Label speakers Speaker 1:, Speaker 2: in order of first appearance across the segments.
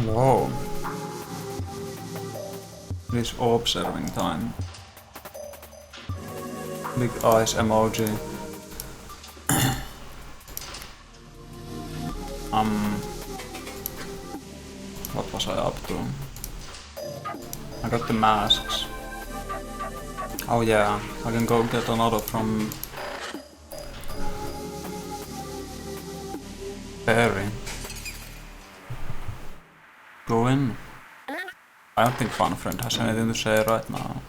Speaker 1: Hello. It is observing time. Big eyes emoji. What was I up to? I got the masks. Oh yeah, I can go get another from Perry. Go in. I don't think Funfriend has anything to say right now.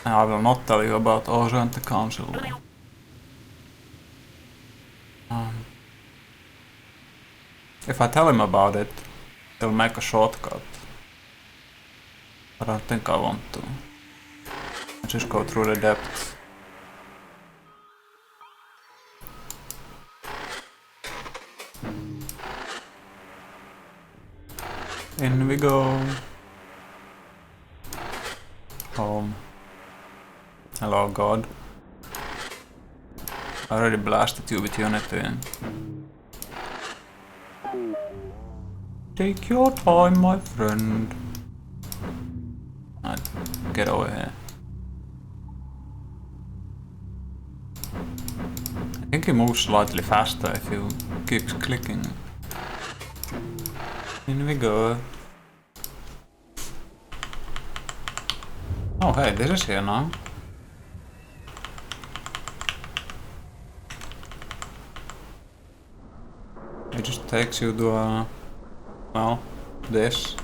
Speaker 1: And I will not tell you about Ozo and the council. If I tell him about it, he'll make a shortcut. But I don't think I want to. I just go through the depths. In we go. Home. Hello, God. I already blasted you with Unity. Take your time, my friend. Right, get over here. I think he moves slightly faster if you keep clicking. In we go. Oh hey, this is here now. It just takes you to well, this.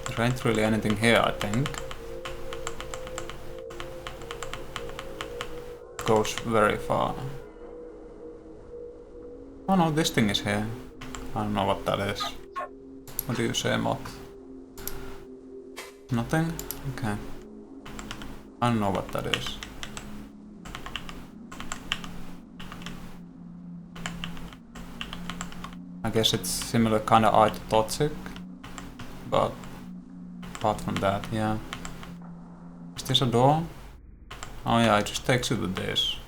Speaker 1: There ain't really anything here, I think. Goes very far. Oh no, this thing is here. I don't know what that is. What do you say, Mott? Nothing? Okay. I don't know what that is. I guess it's similar kind of art to Toxic, but apart from that, yeah. Is this a door? Oh yeah, it just takes you to this.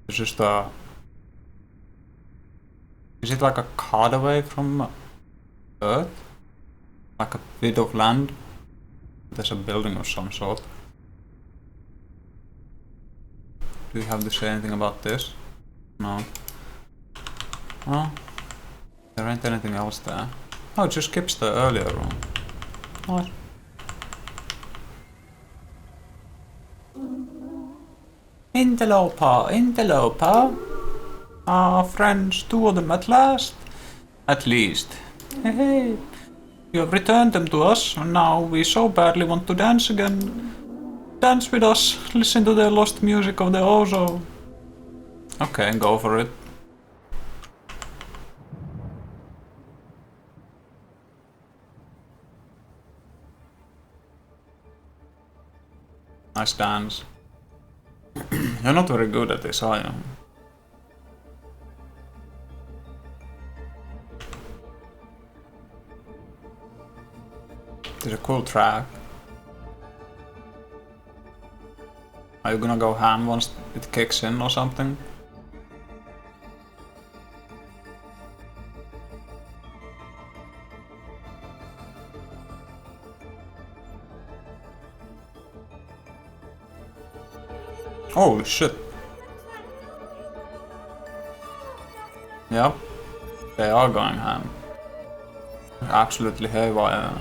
Speaker 1: It's just a... Is it like a card away from Earth? Like a bit of land? There's a building of some sort. Do you have to say anything about this? No. Oh. There ain't anything else there. Oh, it just skips the earlier room. What? Interloper, interloper. Ah, friends, two of them at last. At least. Hey, hey. You have returned them to us, and now we so badly want to dance again. Dance with us, listen to the lost music of the Ozo. Okay, go for it. Nice dance. You're not very good at this, are you? It's a cool track. Are you gonna go ham once it kicks in or something? Holy shit. Yep. They are going ham. Absolutely haywire.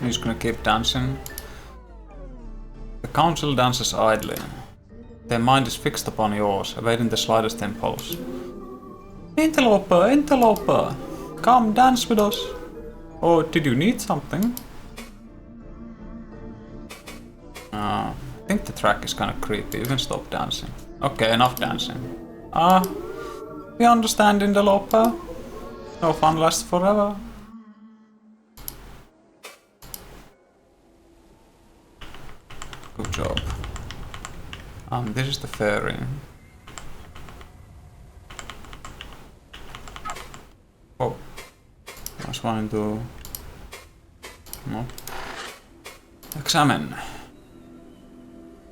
Speaker 1: He's gonna keep dancing. The council dances idly. Their mind is fixed upon yours, awaiting the slightest impulse. Interloper, interloper! Come dance with us! Or did you need something? I think the track is kinda creepy, you can stop dancing. Okay, enough dancing. We understand, interloper. No fun lasts forever. Good job. This is the ferry. Oh. fine to... No. Examine.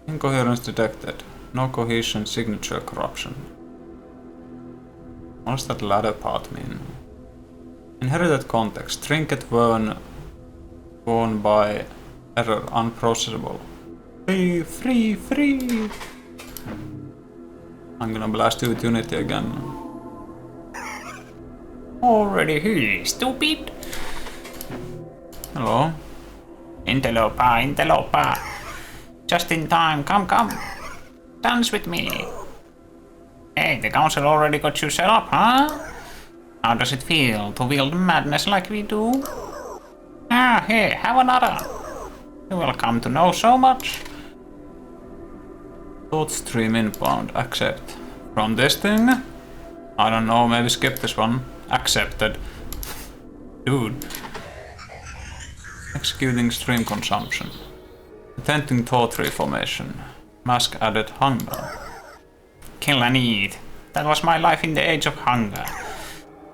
Speaker 1: Incoherence detected. No cohesion, signature corruption. What does that latter part mean? Inherited context. Trinket worn by error, unprocessable. Free! I'm gonna blast you with Unity again.
Speaker 2: Already here, stupid!
Speaker 1: Hello?
Speaker 2: Interloper! Just in time, come! Dance with me! Hey, the council already got you set up, huh? How does it feel to wield madness like we do? Ah, here, have another! You will come to know so much.
Speaker 1: Thought stream inbound. Accept. From this thing? I don't know, maybe skip this one. Accepted. Dude. Executing stream consumption. Attempting thought reformation. Mask added hunger.
Speaker 2: Kill and eat. That was my life in the age of hunger.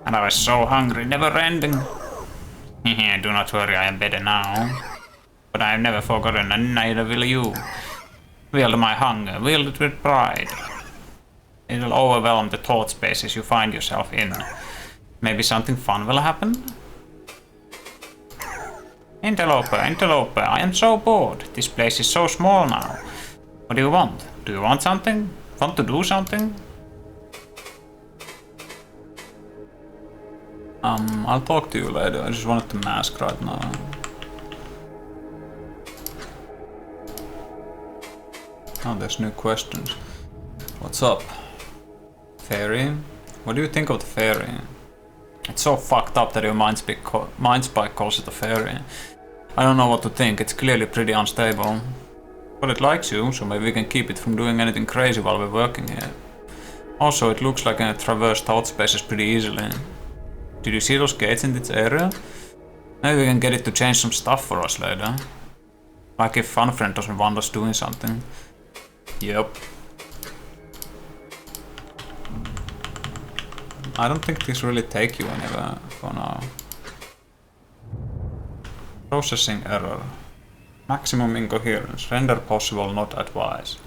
Speaker 2: And I was so hungry, never ending. Do not worry, I am better now. But I have never forgotten, and neither will you. Wield my hunger, wield it with pride. It will overwhelm the thought spaces you find yourself in. Maybe something fun will happen? Interloper, I am so bored. This place is so small now. What do you want? Do you want something? Want to do something?
Speaker 1: I'll talk to you later. I just wanted to mask right now. Oh, there's new questions. What's up? Fairy? What do you think of the fairy? It's so fucked up that your mind spike calls it a fairy. I don't know what to think. It's clearly pretty unstable. But it likes you, so maybe we can keep it from doing anything crazy while we're working here. Also, it looks like I can traverse thought spaces pretty easily. Did you see those gates in this area? Maybe we can get it to change some stuff for us later. Like if Funfriend doesn't want us doing something. Yep. I don't think these really take you anywhere for now. Processing error. Maximum incoherence. Render possible, not advised.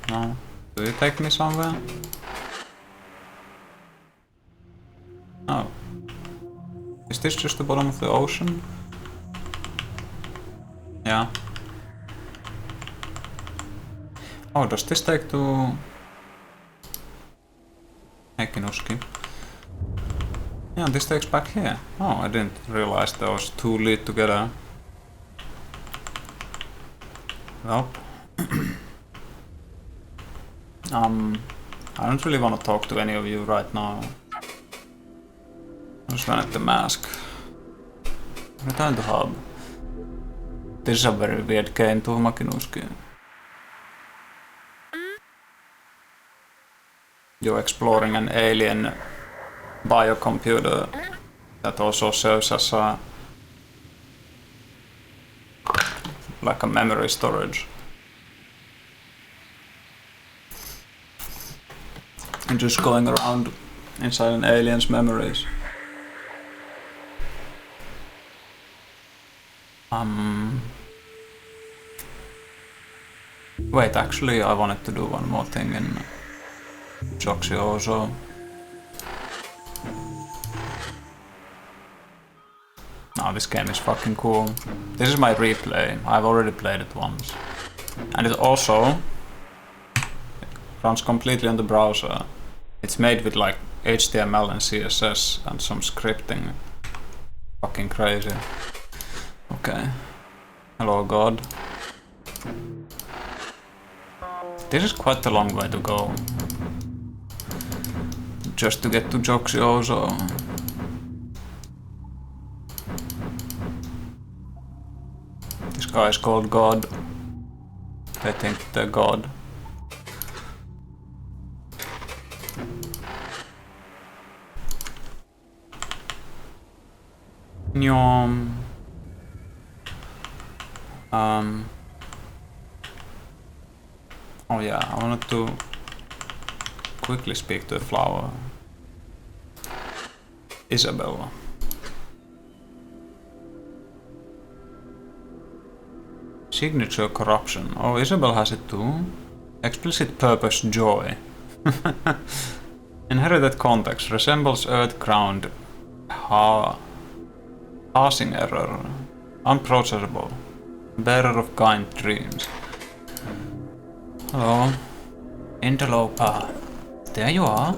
Speaker 1: No. Do you take me somewhere? Oh. Is this just the bottom of the ocean? Yeah. Oh, does this take to... Ekinuski? Yeah, this takes back here. Oh, I didn't realize those two lead together. Well. I don't really want to talk to any of you right now. I just wanted the mask. Return to hub. This is a very weird game, Tuhmakinuski. You're exploring an alien biocomputer that also serves as a like a memory storage. And just going around inside an alien's memories. Wait, actually I wanted to do one more thing in Joxioso. Now this game is fucking cool. This is my replay. I've already played it once. And it also runs completely on the browser. It's made with like HTML and CSS and some scripting. Fucking crazy. Okay. Hello, God. This is quite a long way to go. Just to get to Joxioso. This guy is called God. They think they're God. Nyom. Oh yeah, I wanted to quickly speak to a flower. Isabella. Signature corruption. Oh, Isabel has it too. Explicit purpose joy. Inherited context resembles earth ground. Passing error. Unprocessable. Bearer of kind dreams. Hello. Interloper. There you are.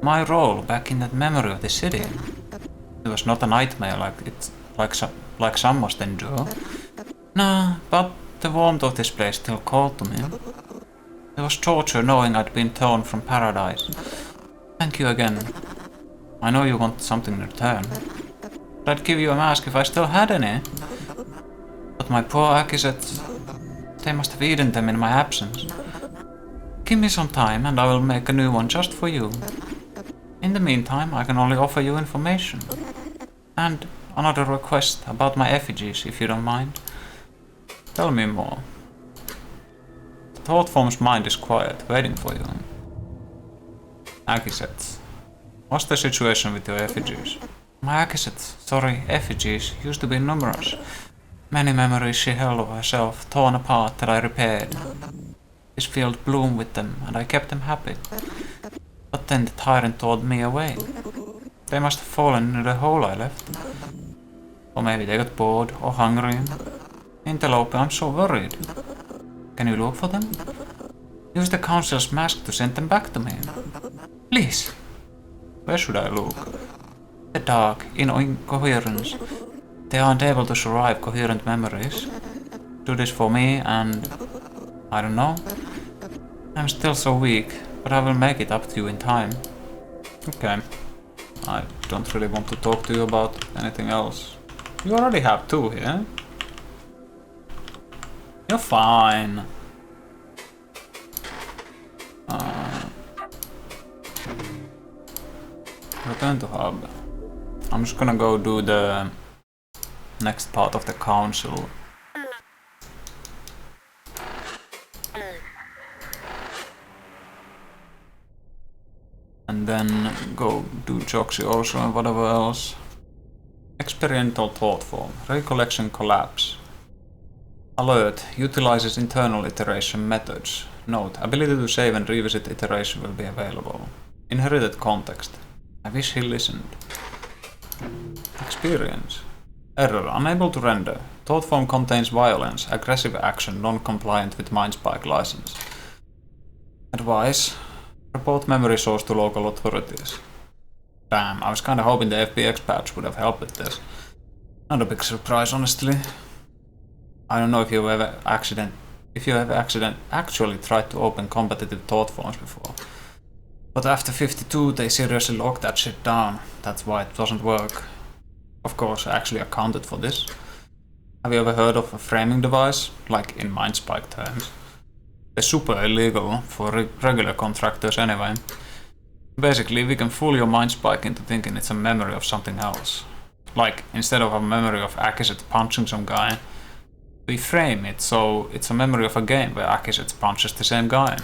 Speaker 1: My role back in that memory of the city. It was not a nightmare like some must endure. Nah, but the warmth of this place still called to me. It was torture knowing I'd been torn from paradise. Thank you again. I know you want something in return. I'd give you a mask if I still had any. But my poor acquisites, they must have eaten them in my absence. Give me some time and I will make a new one just for you. In the meantime, I can only offer you information. And another request about my effigies, if you don't mind. Tell me more. The thought form's mind is quiet, waiting for you. Acquisites. What's the situation with your effigies? My effigies used to be numerous. Many memories she held of herself, torn apart, that I repaired. This field bloomed with them, and I kept them happy. But then the tyrant tore me away. They must have fallen into the hole I left. Or maybe they got bored or hungry. Interloper, I'm so worried. Can you look for them? Use the council's mask to send them back to me. Please. Where should I look? The dark, in incoherence. They aren't able to survive coherent memories. Do this for me and... I don't know. I'm still so weak, but I will make it up to you in time. Okay. I don't really want to talk to you about anything else. You already have 2 here. You're fine. Return to hub. I'm just gonna go do the next part of the council. And then go do Joxy also and whatever else. Experimental thought form. Recollection collapse. Alert. Utilizes internal iteration methods. Note. Ability to save and revisit iteration will be available. Inherited context. I wish he listened. Experience. Error. Unable to render. Thought form contains violence, aggressive action, non-compliant with MindSpike license. Advice. Report memory source to local authorities. Damn, I was kinda hoping the FBX patch would have helped with this. Not a big surprise, honestly. I don't know if you have actually tried to open competitive thought forms before. But after 52, they seriously locked that shit down. That's why it doesn't work. Of course, I actually accounted for this. Have you ever heard of a framing device? Like in MindSpike terms. They're super illegal for regular contractors anyway. Basically, we can fool your MindSpike into thinking it's a memory of something else. Like, instead of a memory of Akizet punching some guy, we frame it so it's a memory of a game where Akizet punches the same guy.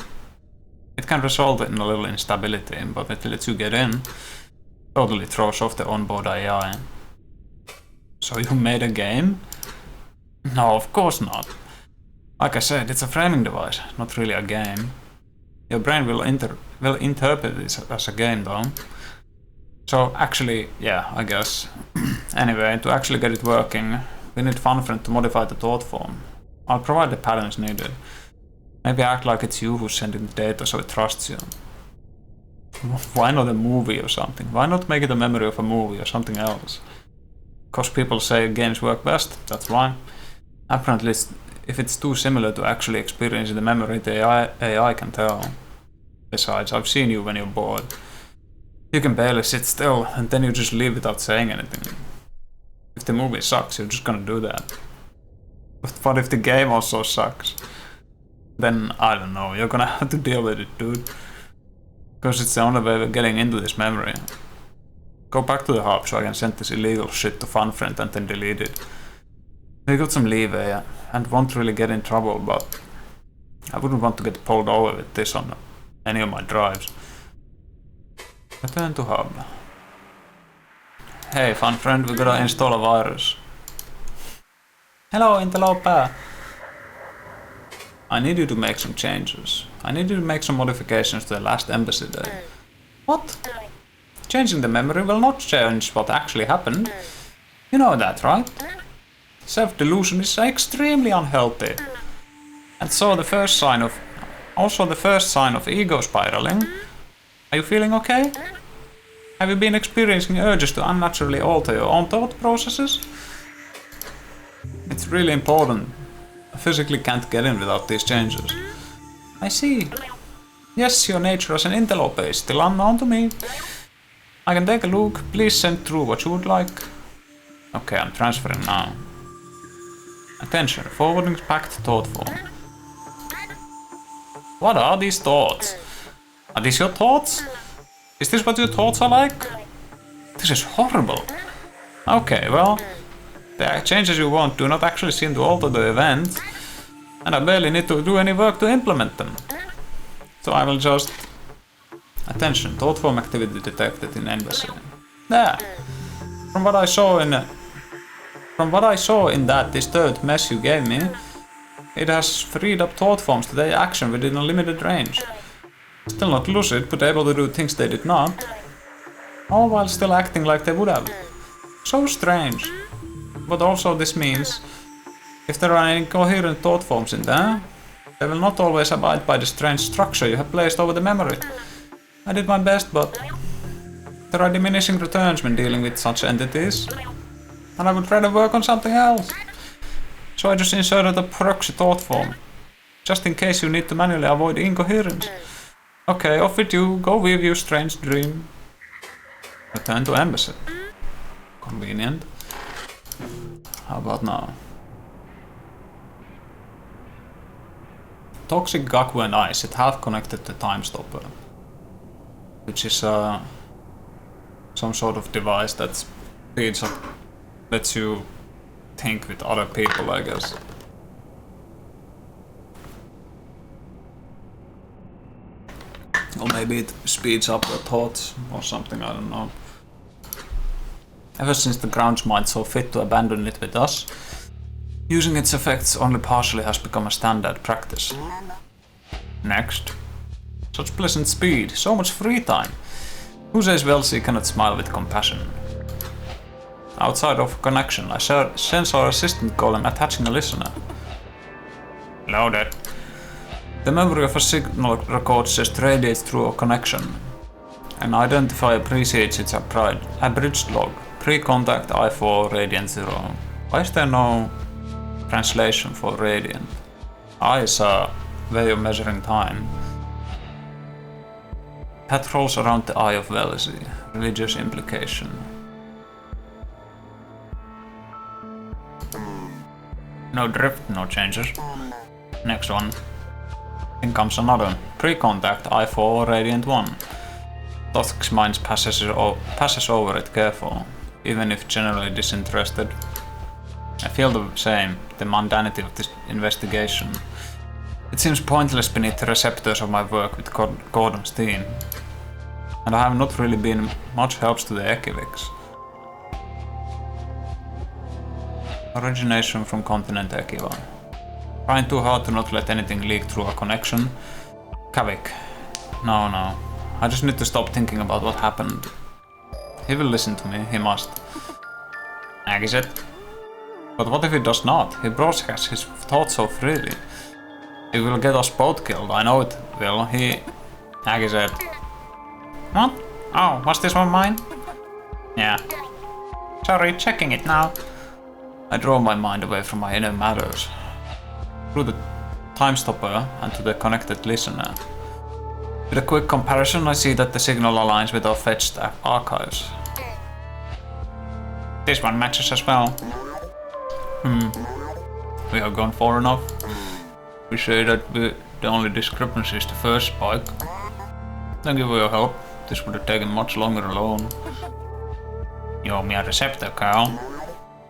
Speaker 1: It can result in a little instability, but it lets you get in. Totally throws off the onboard AI. So you made a game? No, of course not. Like I said, it's a framing device, not really a game. Your brain will interpret this as a game though. So actually, yeah, I guess. Anyway, to actually get it working, we need FunFriend to modify the thought form. I'll provide the patterns needed. Maybe act like it's you who's sending the data so it trusts you. Why not a movie or something? Why not make it a memory of a movie or something else? Because people say games work best, that's why. Apparently, if it's too similar to actually experiencing the memory, the AI can tell. Besides, I've seen you when you're bored. You can barely sit still, and then you just leave without saying anything. If the movie sucks, you're just gonna do that. But what if the game also sucks? Then, I don't know, you're gonna have to deal with it, dude. Because it's the only way we're getting into this memory. Go back to the hub so I can send this illegal shit to FunFriend and then delete it. We got some leeway and won't really get in trouble, but I wouldn't want to get pulled over with this on any of my drives. Return to hub. Hey FunFriend, we gotta install a virus. Hello Interloper! I need you to make some changes. I need you to make some modifications to the last embassy day. What? Changing the memory will not change what actually happened. You know that, right? Self-delusion is extremely unhealthy. And so the first sign of ego spiraling. Are you feeling okay? Have you been experiencing urges to unnaturally alter your own thought processes? It's really important. I physically can't get in without these changes. I see. Yes, your nature as an interloper is still unknown to me. I can take a look. Please send through what you would like. Okay, I'm transferring now. Attention, forwarding packed thought form. What are these thoughts? Are these your thoughts? Is this what your thoughts are like? This is horrible. Okay, well, the changes you want do not actually seem to alter the event, and I barely need to do any work to implement them. So I will just... Attention, thought form activity detected in embassy. There! From what I saw in that disturbed mess you gave me, it has freed up thought forms to take action within a limited range. Still not lucid, but able to do things they did not. All while still acting like they would have. So strange. But also this means, if there are any coherent thought forms in there, they will not always abide by the strange structure you have placed over the memory. I did my best, but there are diminishing returns when dealing with such entities, and I would rather work on something else. So I just inserted a proxy thought form, just in case you need to manually avoid incoherence. Okay, off with you, go weave your strange dream. Return to embassy. Convenient. How about now? Toxic Gaku and I sit half connected to Time Stopper, which is some sort of device that speeds up, lets you think with other people, I guess. Or maybe it speeds up your thoughts or something, I don't know. Ever since the ground's mind saw fit to abandon it with us, using its effects only partially has become a standard practice. Next. Such pleasant speed, so much free time. Who says Welsi cannot smile with compassion? Outside of connection, I sense our assistant golem attaching a listener.
Speaker 2: Loaded.
Speaker 1: The memory of a signal record just radiates through a connection. An identifier precedes its abridged log. Pre-contact I4 radiant 0. Why is there no translation for radiant? I is a way of measuring time. That rolls around the eye of Welsi. Religious implication.
Speaker 2: No drift, no changes. Next one.
Speaker 1: In comes another. Pre-contact I4 radiant 1. Toxic's mind passes over it careful, even if generally disinterested. I feel the same, the mundanity of this investigation. It seems pointless beneath the receptors of my work with Gordon's team. And I have not really been much help to the Ekiviks. Origination from continent Ekiva. Trying too hard to not let anything leak through a connection. Kavik. No. I just need to stop thinking about what happened. He will listen to me, he must.
Speaker 2: Agizet.
Speaker 1: But what if he does not? He broadcasts his thoughts so freely. He will get us both killed, I know it will.
Speaker 2: Agizet. What? Oh, was this one mine? Yeah. Sorry, checking it now.
Speaker 1: I draw my mind away from my inner matters. Through the time stopper and to the connected listener. With a quick comparison, I see that the signal aligns with our fetched archives.
Speaker 2: This one matches as well.
Speaker 1: We have gone far enough. We say that the only discrepancy is the first spike. Thank you for your help. This would have taken much longer alone.
Speaker 2: You owe me a receptor, Carl.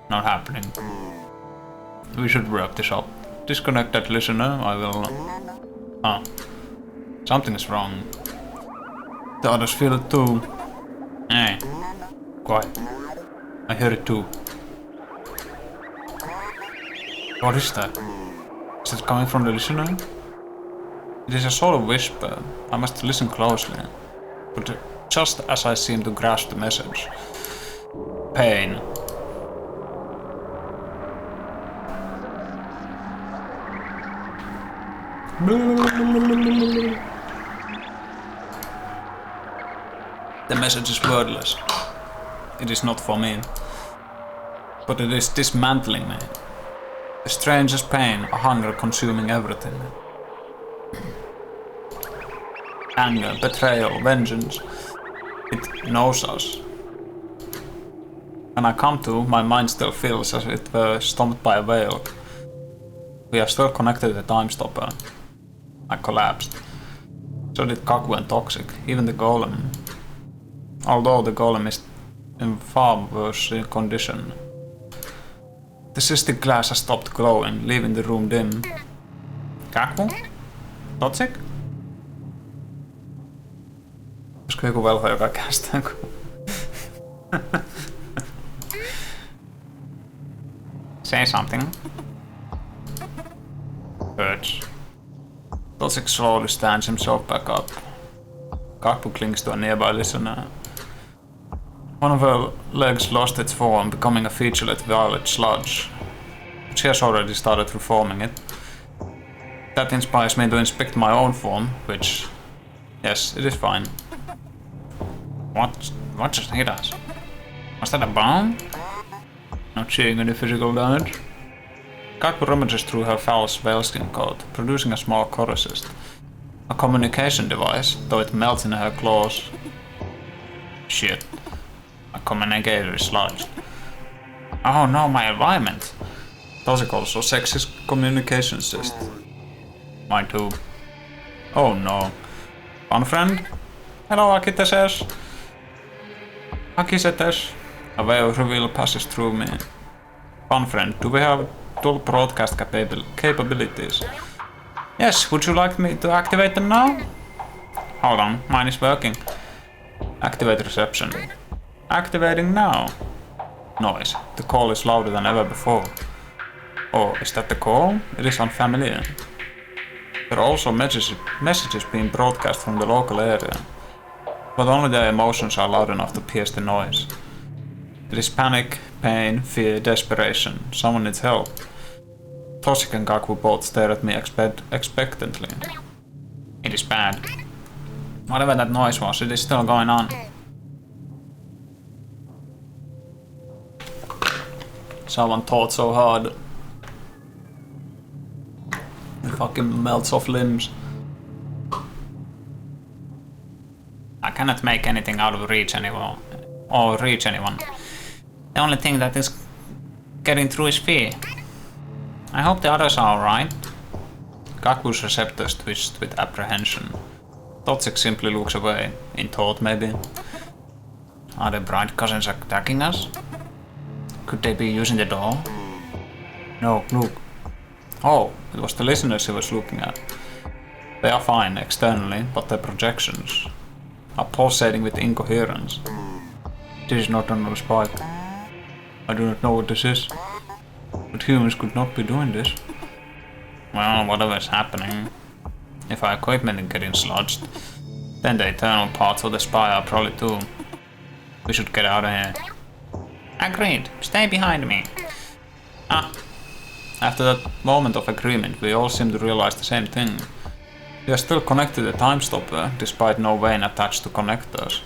Speaker 1: Not happening. We should wrap this up. Disconnect that listener, I will... Something is wrong. The others feel it too.
Speaker 2: Hey, quiet.
Speaker 1: I hear it too.
Speaker 2: What is that?
Speaker 1: Is it coming from the listener? It is a sort of whisper. I must listen closely. But just as I seem to grasp the message. Pain. The message is wordless. It is not for me. But it is dismantling me. The strangest pain, a hunger consuming everything. Anger, betrayal, vengeance. It knows us. When I come to, my mind still feels as if it were stomped by a whale. We are still connected to the time stopper. I collapsed. So did Kaku and Toxic, even the golem. Although the golem is in far worse condition. The cystic glass has stopped glowing, leaving the room dim. Kaku? Toxic? Olisiko joku velho, joka käästää?
Speaker 2: Say something.
Speaker 1: Hurts. Toxic slowly stands himself back up. Kaku clings to a nearby listener. One of her legs lost its form, becoming a featureless violet sludge. She has already started reforming it. That inspires me to inspect my own form, which... yes, it is fine.
Speaker 2: What just hit us? Was that a bomb?
Speaker 1: Not seeing any physical damage. Kaku rummages through her foul whaleskin coat, producing a small corrosist. A communication device, though it melts in her claws.
Speaker 2: Shit. My communicator is sludged. Oh no, my environment!
Speaker 1: Toxic also sexist communication system.
Speaker 2: Mine too.
Speaker 1: Oh no. Fun friend? Hello, Akiteses. Akisetes. A wave reveal passes through me. Fun friend, do we have dual broadcast capabilities? Yes, would you like me to activate them now?
Speaker 2: Hold on, mine is working.
Speaker 1: Activate reception. Activating now. Noise. The call is louder than ever before. Oh, is that the call? It is unfamiliar. There are also messages being broadcast from the local area. But only their emotions are loud enough to pierce the noise. It is panic, pain, fear, desperation. Someone needs help. Toxic and Kaku both stare at me expectantly.
Speaker 2: It is bad. Whatever that noise was, it is still going on.
Speaker 1: Someone thought so hard. It fucking melts off limbs.
Speaker 2: I cannot make anything out of reach anymore. Or reach anyone. The only thing that is getting through is fear. I hope the others are alright.
Speaker 1: Kaku's receptors twist with apprehension. Toxic simply looks away, in thought maybe.
Speaker 2: Are the bright cousins attacking us? Could they be using the door?
Speaker 1: No, look. Oh, it was the listeners he was looking at. They are fine externally, but their projections are pulsating with incoherence. This is not another spike. I do not know what this is. But humans could not be doing this.
Speaker 2: Well, whatever is happening. If our equipment is getting sludged, then the eternal parts of the spy are probably too. We should get out of here. Agreed. Stay behind me.
Speaker 1: After that moment of agreement, we all seem to realize the same thing. We are still connected to the time stopper, despite no vein attached to connect us.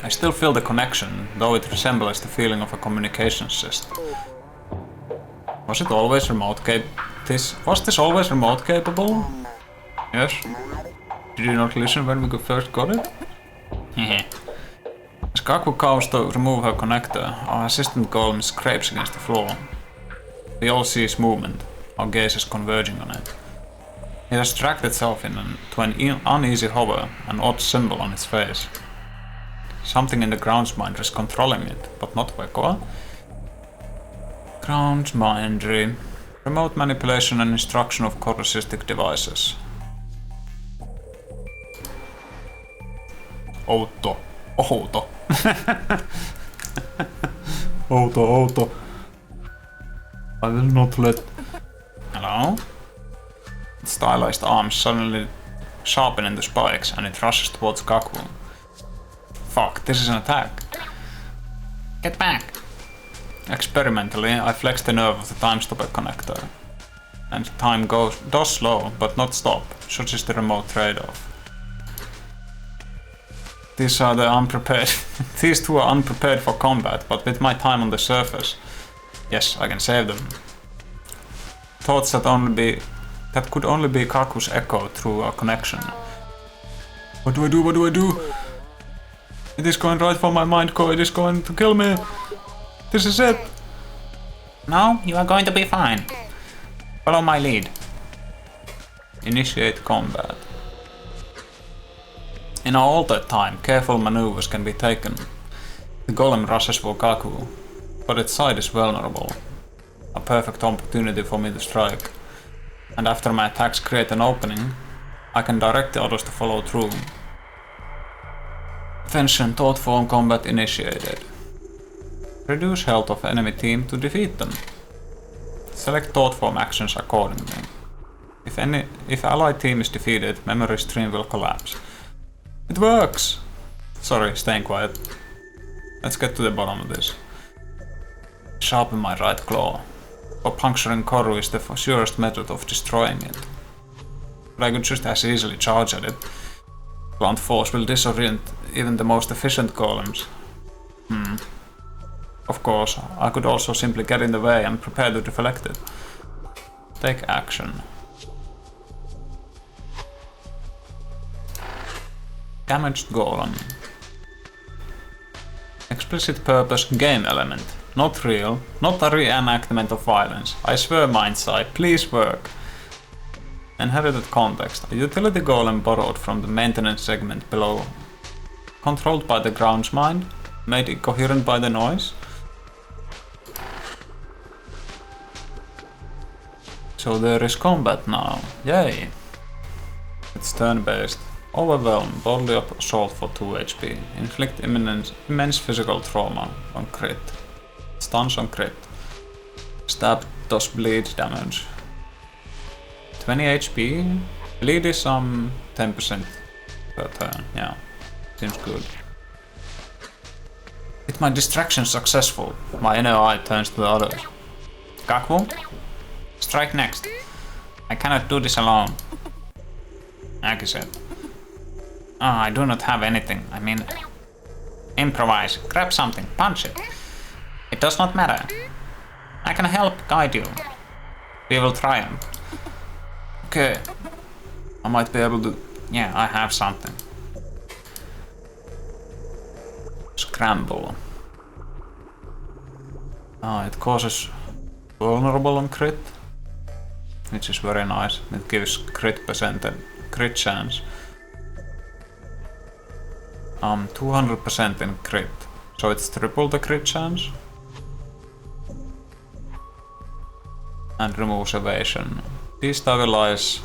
Speaker 1: I still feel the connection, though it resembles the feeling of a communication system. Was it always was this always remote capable? Yes. Did you not listen when we first got it?
Speaker 2: Hehe.
Speaker 1: As Kaku goes to remove her connector, our assistant golem scrapes against the floor. We all see his movement, our gazes converging on it. It has dragged itself to an uneasy hover, an odd symbol on its face. Something in the ground's mind is controlling it, but not Wekoa. Ground mindry. Remote manipulation and instruction of corrosistic devices. Outo. Outo. Outo. I will not let...
Speaker 2: Hello? go. Its stylized arms suddenly sharpen into spikes and it rushes towards Kaku. Fuck, this is an attack. Get back! Experimentally, I flex the nerve of the time stopper connector. And time does slow, but not stop, such is the remote trade-off. These are the unprepared. These two are unprepared for combat, but with my time on the surface, yes, I can save them. Thoughts that could only be Kaku's echo through a connection. What do I do? What do I do? It is going right for my mind core. It is going to kill me. This is it. No, you are going to be fine. Follow my lead.
Speaker 1: Initiate combat. In our altered time, careful maneuvers can be taken. The golem rushes for Kaku, but its side is vulnerable. A perfect opportunity for me to strike. And after my attacks create an opening, I can direct the others to follow through. Attention, thought form combat initiated. Reduce health of enemy team to defeat them. Select thought form actions accordingly. If allied team is defeated, memory stream will collapse. It works! Sorry, staying quiet. Let's get to the bottom of this. Sharpen my right claw. For puncturing Corru is the surest method of destroying it. But I could just as easily charge at it. Blunt force will disorient even the most efficient golems. Of course, I could also simply get in the way and prepare to deflect it. Take action. Damaged golem. Explicit purpose game element. Not real, not a reenactment of violence. I swear Mindside, please work. Inherited context. A utility golem borrowed from the maintenance segment below. Controlled by the ground's mind. Made incoherent by the noise. So there is combat now. Yay! It's turn-based. Overwhelm, boldly assault for 2 HP. Inflict immense physical trauma on crit. Stuns on crit. Stab does bleed damage. 20 HP. Bleed is 10% per turn. Yeah, seems good. With my distraction successful, my inner eye turns to the others.
Speaker 2: Kaku? Strike next. I cannot do this alone. Aki said. I do not have anything. I mean, improvise. Grab something. Punch it. It does not matter. I can help guide you. We will triumph.
Speaker 1: Okay. I might be able to...
Speaker 2: Yeah, I have something.
Speaker 1: Scramble. It causes vulnerable on crit, which is very nice. It gives crit chance. 200% in crit, so it's triple the crit chance. And removes evasion. Destabilize.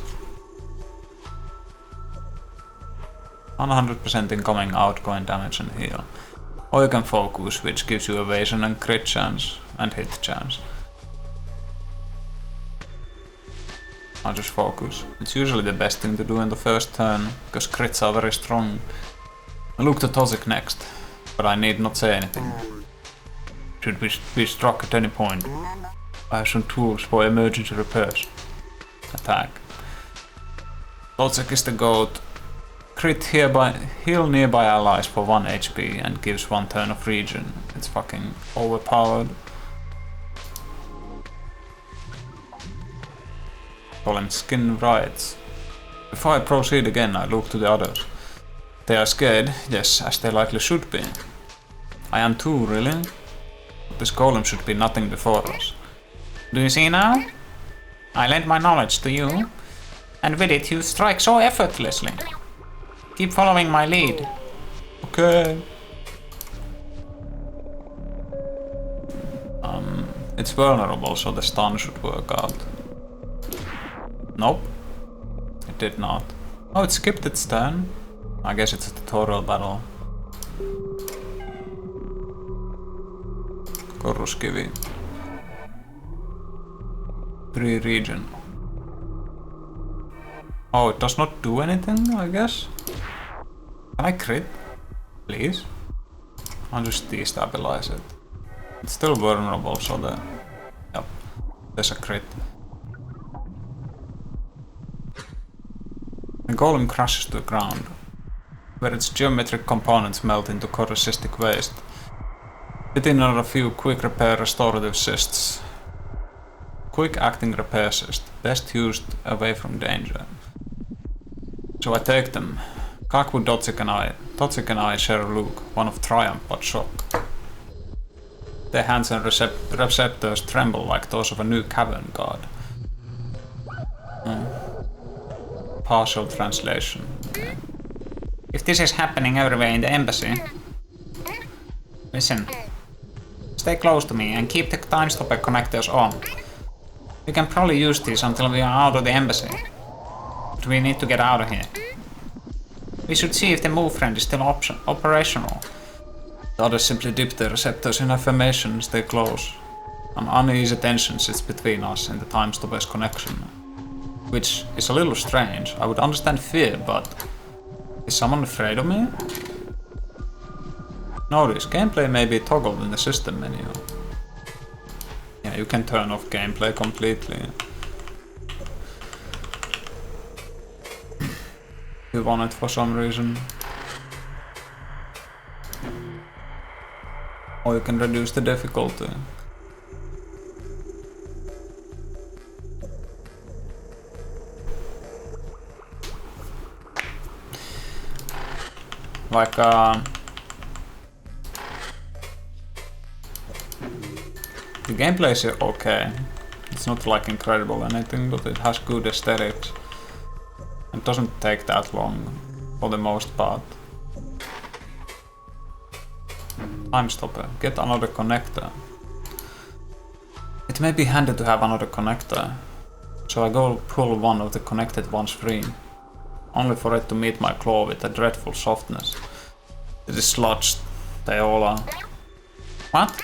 Speaker 1: 100% incoming, outgoing damage and heal. Or you can focus, which gives you evasion and crit chance and hit chance. I'll just focus. It's usually the best thing to do in the first turn, because crits are very strong. I look to Toxic next, but I need not say anything. Should be struck at any point. I have some tools for emergency repairs. Attack. Toxic is the goat. Crit heal nearby allies for 1 HP and gives 1 turn of regen. It's fucking overpowered. Golem skin rights. Before I proceed again, I look to the others. They are scared, yes, as they likely should be. I am too, really. But this golem should be nothing before us.
Speaker 2: Do you see now? I lend my knowledge to you, and with it you strike so effortlessly. Keep following my lead.
Speaker 1: Okay. It's vulnerable, so the stun should work out. Nope. It did not. Oh, it skipped its turn. I guess it's a tutorial battle. Corruskivi. 3 regen. Oh, it does not do anything, I guess. Can I crit? Please? I'll just destabilize it. It's still vulnerable, so yep, there's a crit. The golem crashes to the ground, where its geometric components melt into corrosistic waste. Fitting on a few quick repair restorative cysts. Quick acting repair cyst, best used away from danger. So I take them. Kakwu, Dotsik and I share a look, one of triumph but shock. Their hands and receptors tremble like those of a new cavern god. Partial translation. Okay.
Speaker 2: If this is happening everywhere in the embassy... Listen. Stay close to me and keep the time stopper connectors on. We can probably use these until we are out of the embassy. But we need to get out of here. We should see if the move friend is still operational.
Speaker 1: The others simply dip their receptors in affirmation and stay close. An uneasy tension sits between us and the time stopper's connection. Which is a little strange. I would understand fear, but... is someone afraid of me? Notice, gameplay may be toggled in the system menu. Yeah, you can turn off gameplay completely. You want it for some reason. Or you can reduce the difficulty. Like the gameplay is okay. It's not like incredible or anything, but it has good aesthetics. It doesn't take that long, for the most part. Time stopper. Get another connector. It may be handy to have another connector, so I go pull one of the connected ones free, only for it to meet my claw with a dreadful softness. It is sludged. They all are.
Speaker 2: What?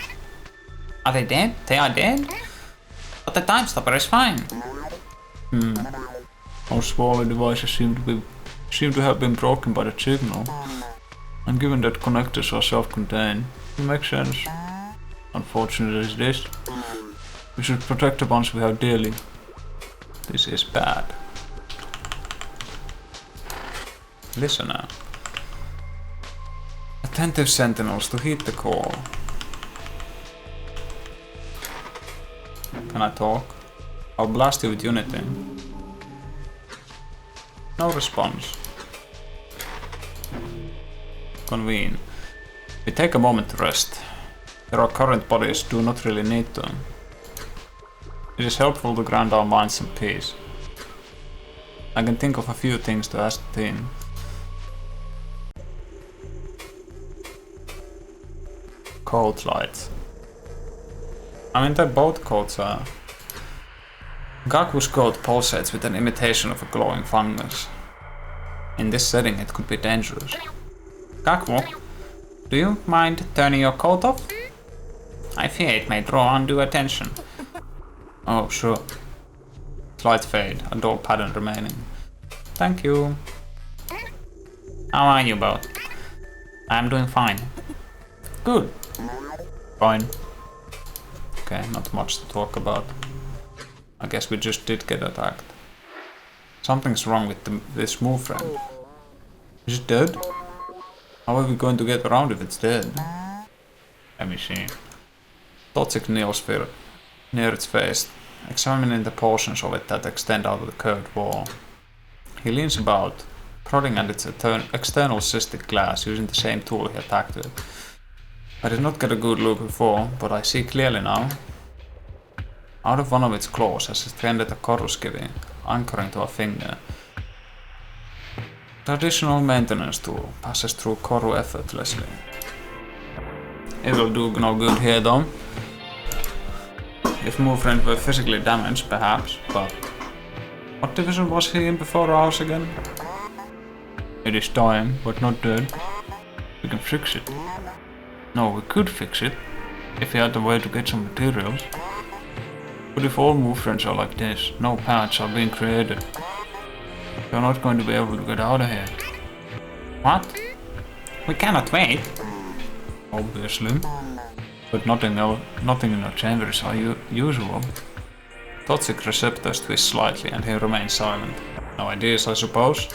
Speaker 2: Are they dead? They are dead? But the time stopper is fine.
Speaker 1: Our smaller devices seem to have been broken by the signal. And given that connectors are self-contained, it makes sense. Unfortunate as this, we should protect the ones we have dearly. This is bad. Listener. Attentive sentinels to heed the call. Can I talk? I'll blast you with Unity. No response. Convene. We take a moment to rest. Our current bodies do not really need to. It is helpful to ground our minds in peace. I can think of a few things to ask the team. Code lights. I mean, they're both codes are. Gaku's code pulsates with an imitation of a glowing fungus. In this setting, it could be dangerous.
Speaker 2: Gaku, do you mind turning your coat off? I fear it may draw undue attention.
Speaker 1: Oh, sure. Slight fade, a dull pattern remaining. Thank you.
Speaker 2: How are you both? I'm doing fine.
Speaker 1: Good. Fine. Okay, not much to talk about. I guess we just did get attacked. Something's wrong with this move friend. Is it dead? How are we going to get around if it's dead? Let me see. Toxic kneels near its face, examining the portions of it that extend out of the curved wall. He leans about, prodding at its external cystic glass using the same tool he attacked with. I did not get a good look before, but I see clearly now. Out of one of its claws has extended a Corru.Observer, anchoring to a finger. Traditional maintenance tool passes through Corru effortlessly. It will do no good here though. If movement were physically damaged, perhaps, but... What division was he in before ours again? It is dying, but not dead. We can fix it. No, we could fix it, if we had a way to get some materials. But if all movements are like this, no paths are being created. You're not going to be able to get out of here.
Speaker 2: What? We cannot wait.
Speaker 1: Obviously. But nothing in the chamber is usual. Toxic receptors twist slightly and he remains silent. No ideas, I suppose?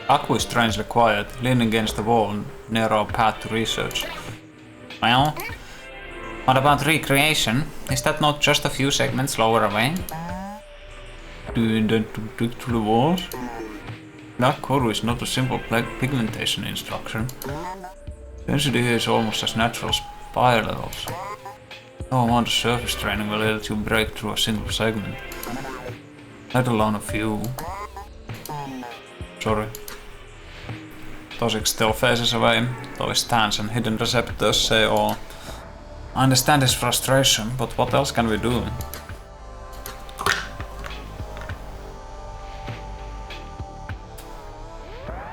Speaker 1: Aku is strangely quiet, leaning against the wall near our path to research.
Speaker 2: Well, what about recreation? Is that not just a few segments lower away?
Speaker 1: Do you intend to dig through the walls? Black Corru is not a simple pigmentation instruction. Density here is almost as natural as spire levels. No amount of surface training will let you break through a single segment. Let alone a few. Sorry. Toxic still faces away, though his stance and hidden receptors say all. I understand his frustration, but what else can we do?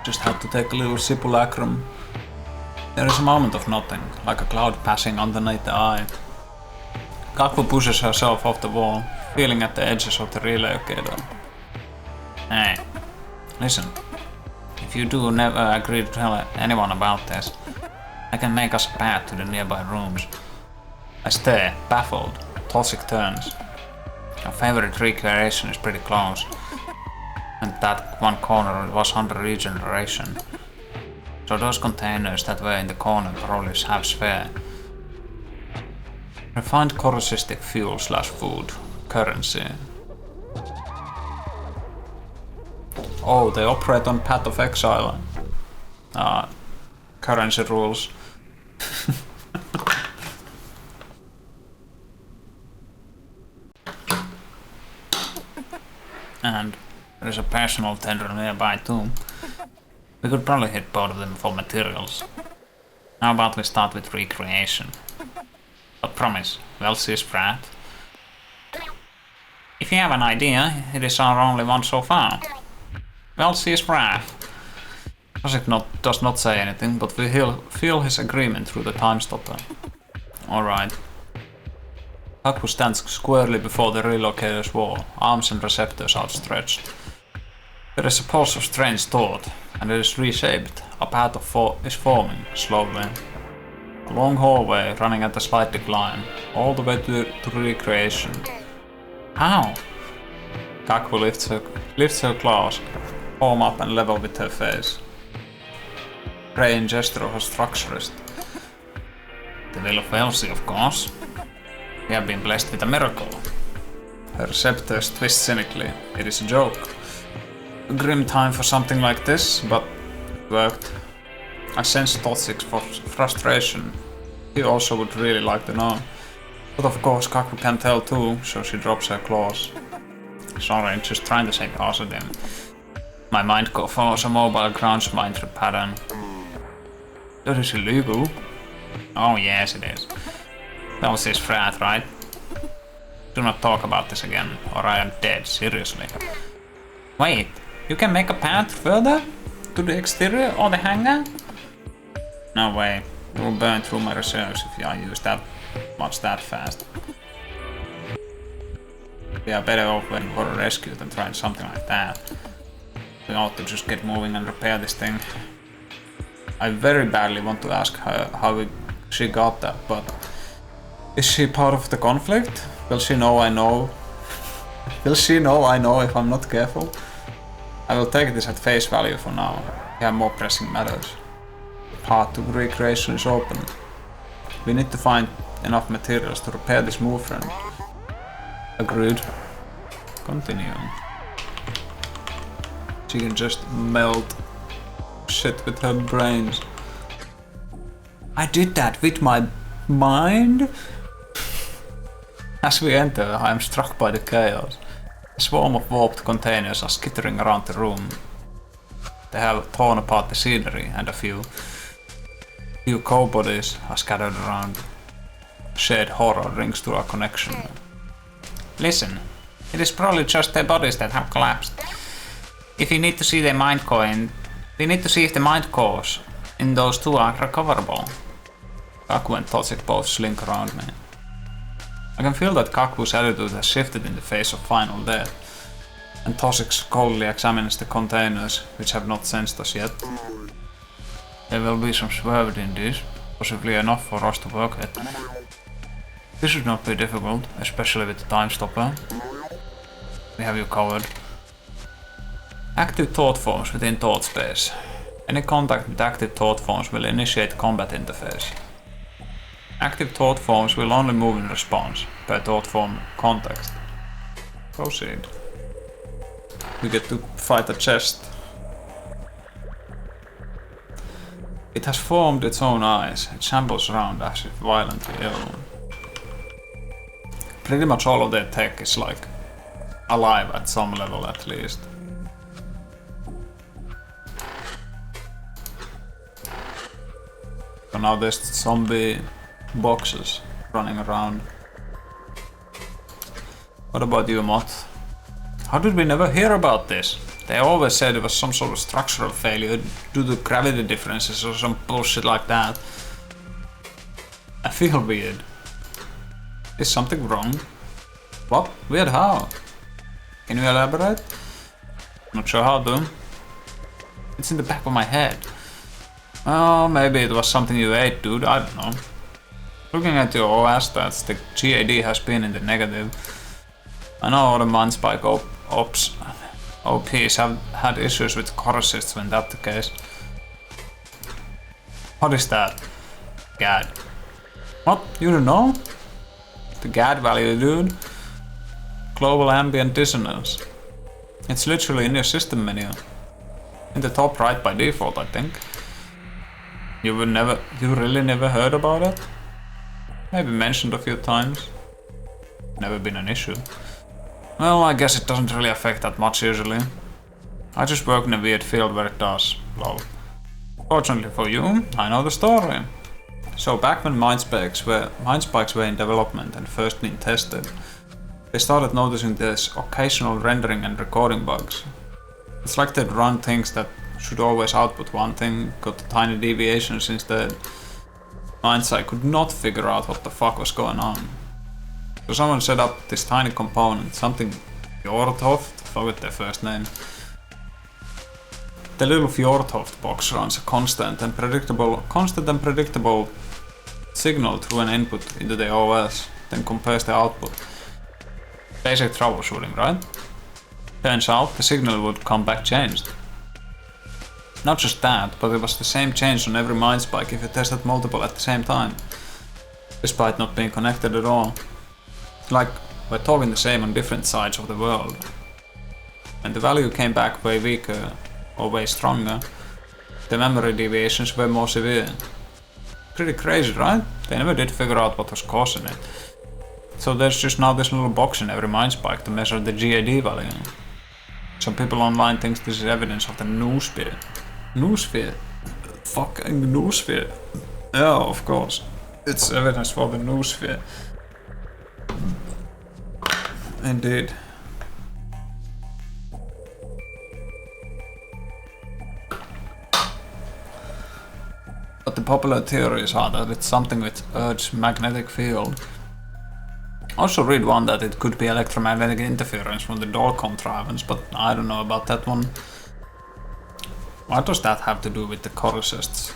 Speaker 1: Just had to take a little simulacrum. There is a moment of nothing, like a cloud passing underneath the eye. Kaku pushes herself off the wall, feeling at the edges of the relocator.
Speaker 2: Hey,
Speaker 1: Listen,
Speaker 2: if you do never agree to tell anyone about this, I can make us a path to the nearby rooms.
Speaker 1: I stare, baffled. Toxic turns.
Speaker 2: Your favorite recreation is pretty close. And that one corner was under regeneration. So those containers that were in the corner probably have spare.
Speaker 1: Refined corrosistic fuel / food. Currency. Oh, they operate on Path of Exile. Currency rules.
Speaker 2: And there's a personal tender nearby too. We could probably hit both of them for materials. How about we start with recreation? But promise, we'll see Sprat. If you have an idea, it is our only one so far. We'll see Sprat.
Speaker 1: Does not say anything, but we feel his agreement through the time stopper. Alright. Kaku stands squarely before the relocator's wall, arms and receptors outstretched. There is a pulse of strange thought, and it is reshaped. A path is forming, slowly. A long hallway running at a slight decline, all the way to recreation.
Speaker 2: How?
Speaker 1: Kaku lifts her claws, palm up and level with her face. Praying gesture of a structurist.
Speaker 2: The will of Elsie, of course. We have been blessed with a miracle.
Speaker 1: Her receptors twist cynically. It is a joke. A grim time for something like this, but it worked. I sense Toxic's frustration. He also would really like to know. But of course Kaku can tell too, so she drops her claws.
Speaker 2: Sorry, just trying to say positive.
Speaker 1: My mind follows a mobile ground mind pattern. That is illegal.
Speaker 2: Oh yes, it is. Elsie is Frat, right? Do not talk about this again, or I am dead, seriously. Wait, you can make a path further? To the exterior or the hangar?
Speaker 1: No way. It will burn through my reserves if I use that much that fast. We are better off waiting for a rescue than trying something like that. We ought to just get moving and repair this thing. I very badly want to ask her how she got that, but is she part of the conflict? Will she know I know? Will she know I know if I'm not careful? I will take this at face value for now. We have more pressing matters. The path to recreation is open. We need to find enough materials to repair this movement. Agreed. Continue. She can just melt shit with her brains. I did that with my mind? As we enter, I am struck by the chaos. A swarm of warped containers are skittering around the room. They have torn apart the scenery, and a few co-bodies are scattered around. Shared horror rings through our connection.
Speaker 2: Listen, it is probably just their bodies that have collapsed. If you need to see their mind core we need to see if the mind cores in those two are recoverable.
Speaker 1: Kaku and Toxic both slink around me. I can feel that Kaku's attitude has shifted in the face of final death. and Tosix coldly examines the containers, which have not sensed us yet. There will be some swerved in this, possibly enough for us to work with. This should not be difficult, especially with the time stopper. We have you covered. Active thought forms within thought space. Any contact with active thought forms will initiate combat interface. Active thought forms will only move in response per thought form context. Proceed. We get to fight a chest. It has formed its own eyes. It shambles around as if violently ill. Pretty much all of their tech is like alive at some level at least. So now there's zombie boxes running around. What about you, Moth? How did we never hear about this? They always said it was some sort of structural failure due to gravity differences or some bullshit like that. I feel weird. Is something wrong? What? Weird how? Can you elaborate? Not sure how to. It's in the back of my head. Well, maybe it was something you ate, dude, I don't know. Looking at your OS stats, the GAD has been in the negative. I know all the Mindspike OPs have had issues with core assists when that's the case. What is that? GAD. What? You don't know? The GAD value, dude. Global Ambient Dissonance. It's literally in your system menu. In the top right by default, I think. You really never heard about it? Maybe mentioned a few times. Never been an issue. Well, I guess it doesn't really affect that much usually. I just work in a weird field where it does. Lol. Fortunately for you, I know the story. So back when Mindspikes were in development and first being tested, they started noticing this occasional rendering and recording bugs. It's like they'd run things that should always output one thing, got tiny deviations instead. Mindspike could not figure out what the fuck was going on. So someone set up this tiny component, something Fjordhoft, forget their first name. The little Fjordhoft box runs a constant and predictable signal through an input into the OS, then compares the output. Basic troubleshooting, right? Turns out the signal would come back changed. Not just that, but it was the same change on every Mindspike if you tested multiple at the same time, despite not being connected at all. Like, we're talking the same on different sides of the world. When the value came back way weaker or way stronger, the memory deviations were more severe. Pretty crazy, right? They never did figure out what was causing it. So there's just now this little box in every Mindspike to measure the GAD value. Some people online think this is evidence of the noosphere. Noosphere? Fucking noosphere. Yeah, of course. It's evidence for the noosphere. Indeed. But the popular theories are that it's something with Earth's magnetic field. Also read one that it could be electromagnetic interference from the door contrivance, but I don't know about that one. What does that have to do with the core assists?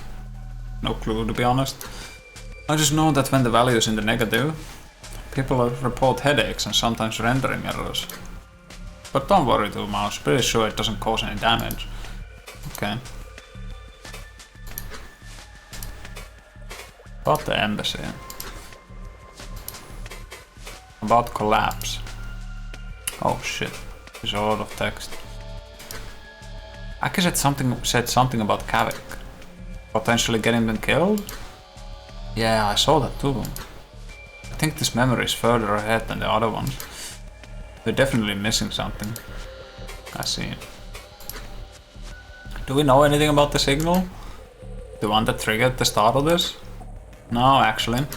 Speaker 1: No clue, to be honest. I just know that when the value is in the negative, people report headaches and sometimes rendering errors. But don't worry too much, pretty sure it doesn't cause any damage. Okay. About the embassy. About collapse. Oh shit, there's a lot of text. Aki said something about Kavik. Potentially getting them killed? Yeah, I saw that too. I think this memory is further ahead than the other ones. They're definitely missing something. I see. Do we know anything about the signal? The one that triggered the start of this? No, actually.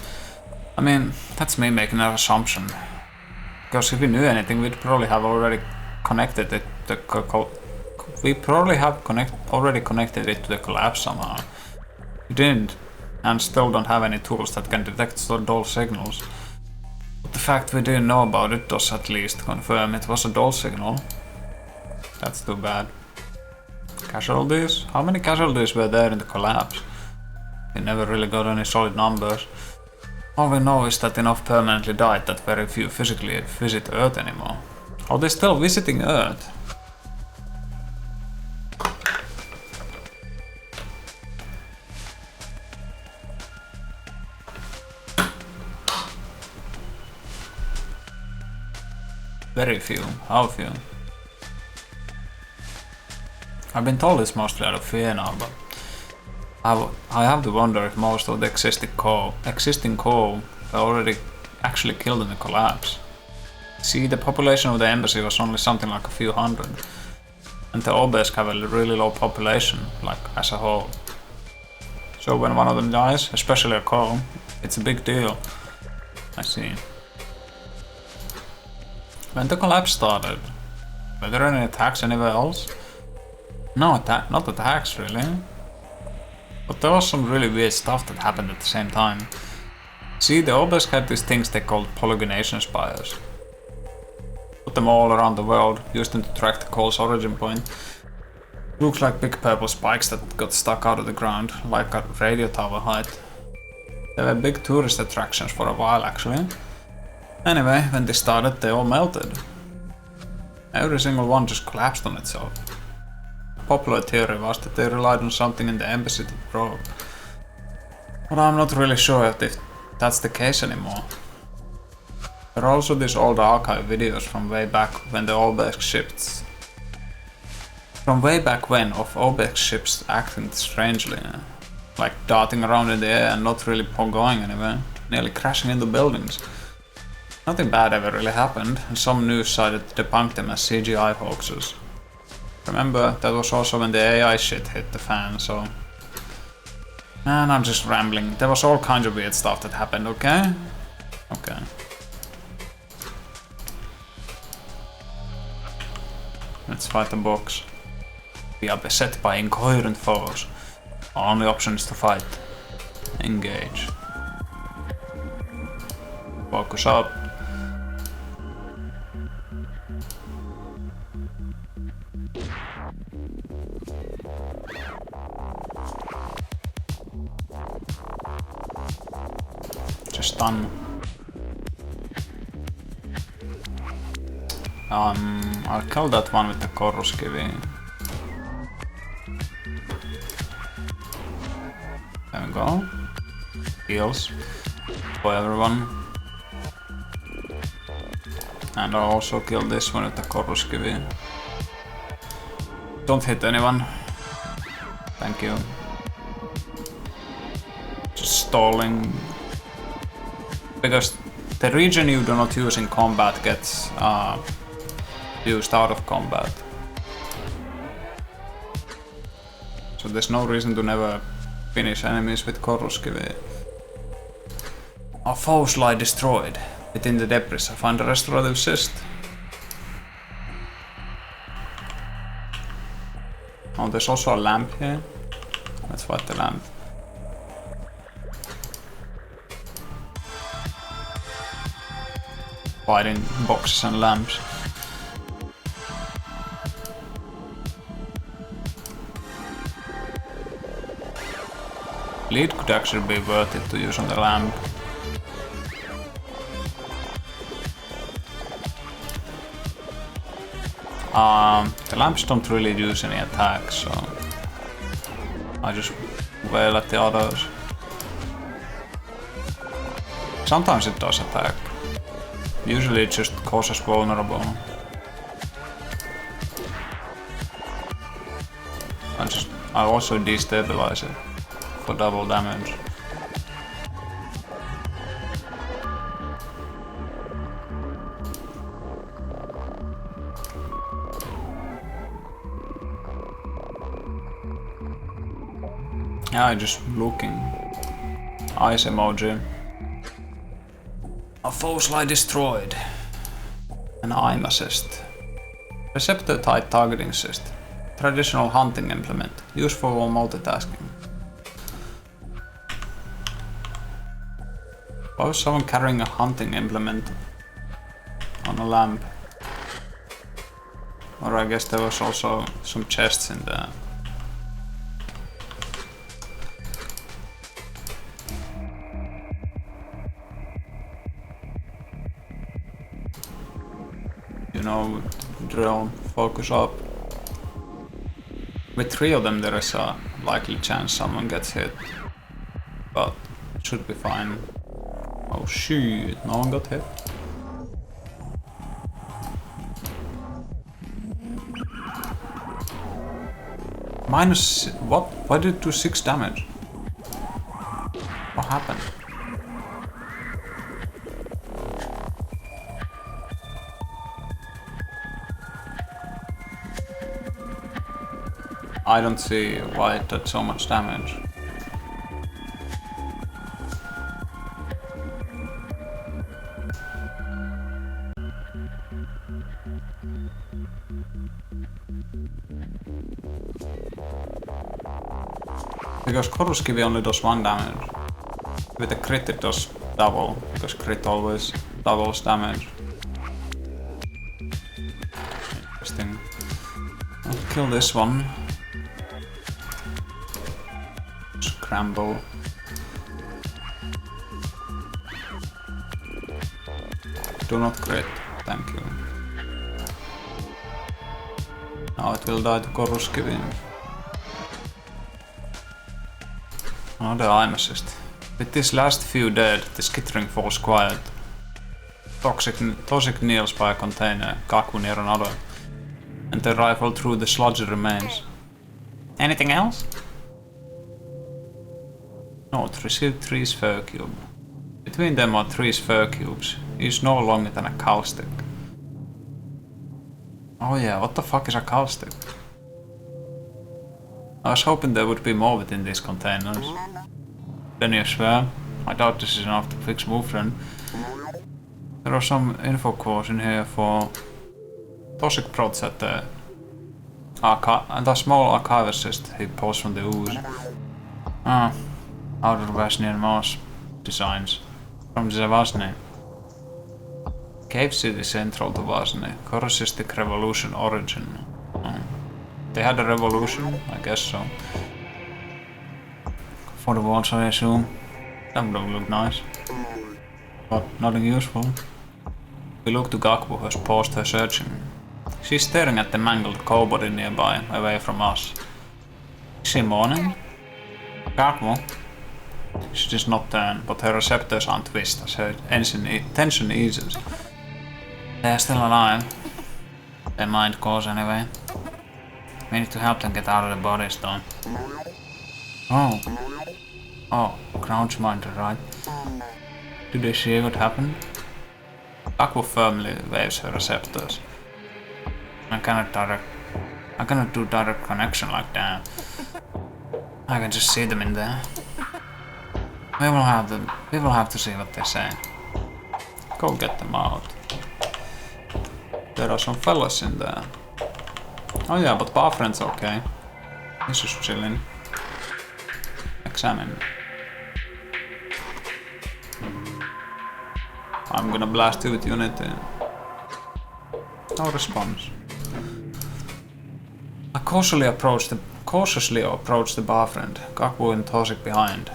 Speaker 1: I mean, that's me making an assumption. Because if we knew anything, we'd probably have already connected it to already connected it to the collapse somehow. We didn't, and still don't have any tools that can detect dull signals. But the fact we didn't know about it does at least confirm it was a dull signal. That's too bad. Casualties? How many casualties were there in the collapse? We never really got any solid numbers. All we know is that enough permanently died that very few physically visit Earth anymore. Are they still visiting Earth? Very few. How few? I've been told it's mostly out of fear now, but I have to wonder if most of the existing core were already actually killed in the collapse. See, the population of the embassy was only something like a few hundred, and the obelisk have a really low population, like as a whole. So when one of them dies, especially a core, it's a big deal. I see. When the collapse started, were there any attacks anywhere else? No, not attacks really. But there was some really weird stuff that happened at the same time. See, the obelisk had these things they called polygonation spires. Put them all around the world, used them to track the coal's origin point. Looks like big purple spikes that got stuck out of the ground, like at radio tower height. They were big tourist attractions for a while actually. Anyway, when they started, they all melted. Every single one just collapsed on itself. The popular theory was that they relied on something in the embassy that broke. But I'm not really sure if that's the case anymore. There are also these old archive videos from way back when the obelisk ships. From way back when of obelisk ships acting strangely. Like darting around in the air and not really going anywhere. Nearly crashing into buildings. Nothing bad ever really happened, and some news sites debunked them as CGI hoaxes. Remember, that was also when the AI shit hit the fan, so... Man, I'm just rambling. There was all kinds of weird stuff that happened, okay? Okay. Let's fight the box. We are beset by incoherent foes. Our only option is to fight. Engage. Focus up. Just stun. I'll kill that one with the Corru.Observer. There we go. Heals for everyone. And I'll also kill this one with the Corru.Observer. Don't hit anyone. Thank you. Just stalling. Because the region you do not use in combat gets used out of combat. So there's no reason to never finish enemies with Corru.Observer. Our foes lie destroyed. Within the debris I find a restorative cyst. Oh, there's also a lamp here. Let's fight the lamp. Fighting boxes and lamps. Lead could actually be worth it to use on the lamp. The lamps don't really use any attacks, so I just wail at the others. Sometimes it does attack. Usually it just causes vulnerable. I also destabilize it for double damage. Yeah, just looking. Eyes emoji. Our foes lie destroyed. An aim assist. Receptor type targeting assist. Traditional hunting implement. Useful for multitasking. Why was someone carrying a hunting implement on a lamp? Or I guess there was also some chests in there. You know, drill, focus up. With 3 of them there is a likely chance someone gets hit. But it should be fine. Oh shit, no one got hit. Minus... what? Why did it do 6 damage? What happened? I don't see why it did so much damage. Because Corru's kivi only does 1 damage. With a crit it does double, because crit always doubles damage. Interesting. I'll kill this one. Scramble. Do not crit, thank you. Now it will die to Corru's kivi. Another aim assist. With these last few dead, the skittering falls quiet. Toxic kneels by a container, Kaku near another, and the rifle through the sludgy remains.
Speaker 2: Anything else?
Speaker 1: Note, received 3 sphere cube. Between them are 3 sphere cubes. He's no longer than a caustic. Oh yeah, what the fuck is a caustic? I was hoping there would be more within these containers. Then you swear, I doubt this is enough to fix movement. There are some info cores in here for toxic prods at the and a small archive assist he pulls from the ooze. Ah, outer Vasnian Mars designs from Zavasny. Cave City central to Vasny, Corusistic Revolution origin. They had a revolution, I guess so. For the walls, I assume. That don't look nice. But nothing useful. We look to Gakbu, who has paused her searching. She's staring at the mangled cow-body nearby, away from us. Is she mourning? Gakbu? She does not turn, but her receptors untwist as her tension eases. They are still alive. Their mind cause anyway. We need to help them get out of the bodies though. Oh, crouch minder, right? Did they see what happened? Aqua firmly waves her receptors. I cannot do direct connection like that. I can just see them in there. We will have to see what they say. Go get them out. There are some fellas in there. Oh yeah, but Barfriend's okay. He's just chilling. Examine. I'm gonna blast you with Unity. No response. I cautiously approach the Barfriend, Kaku and Tosik behind.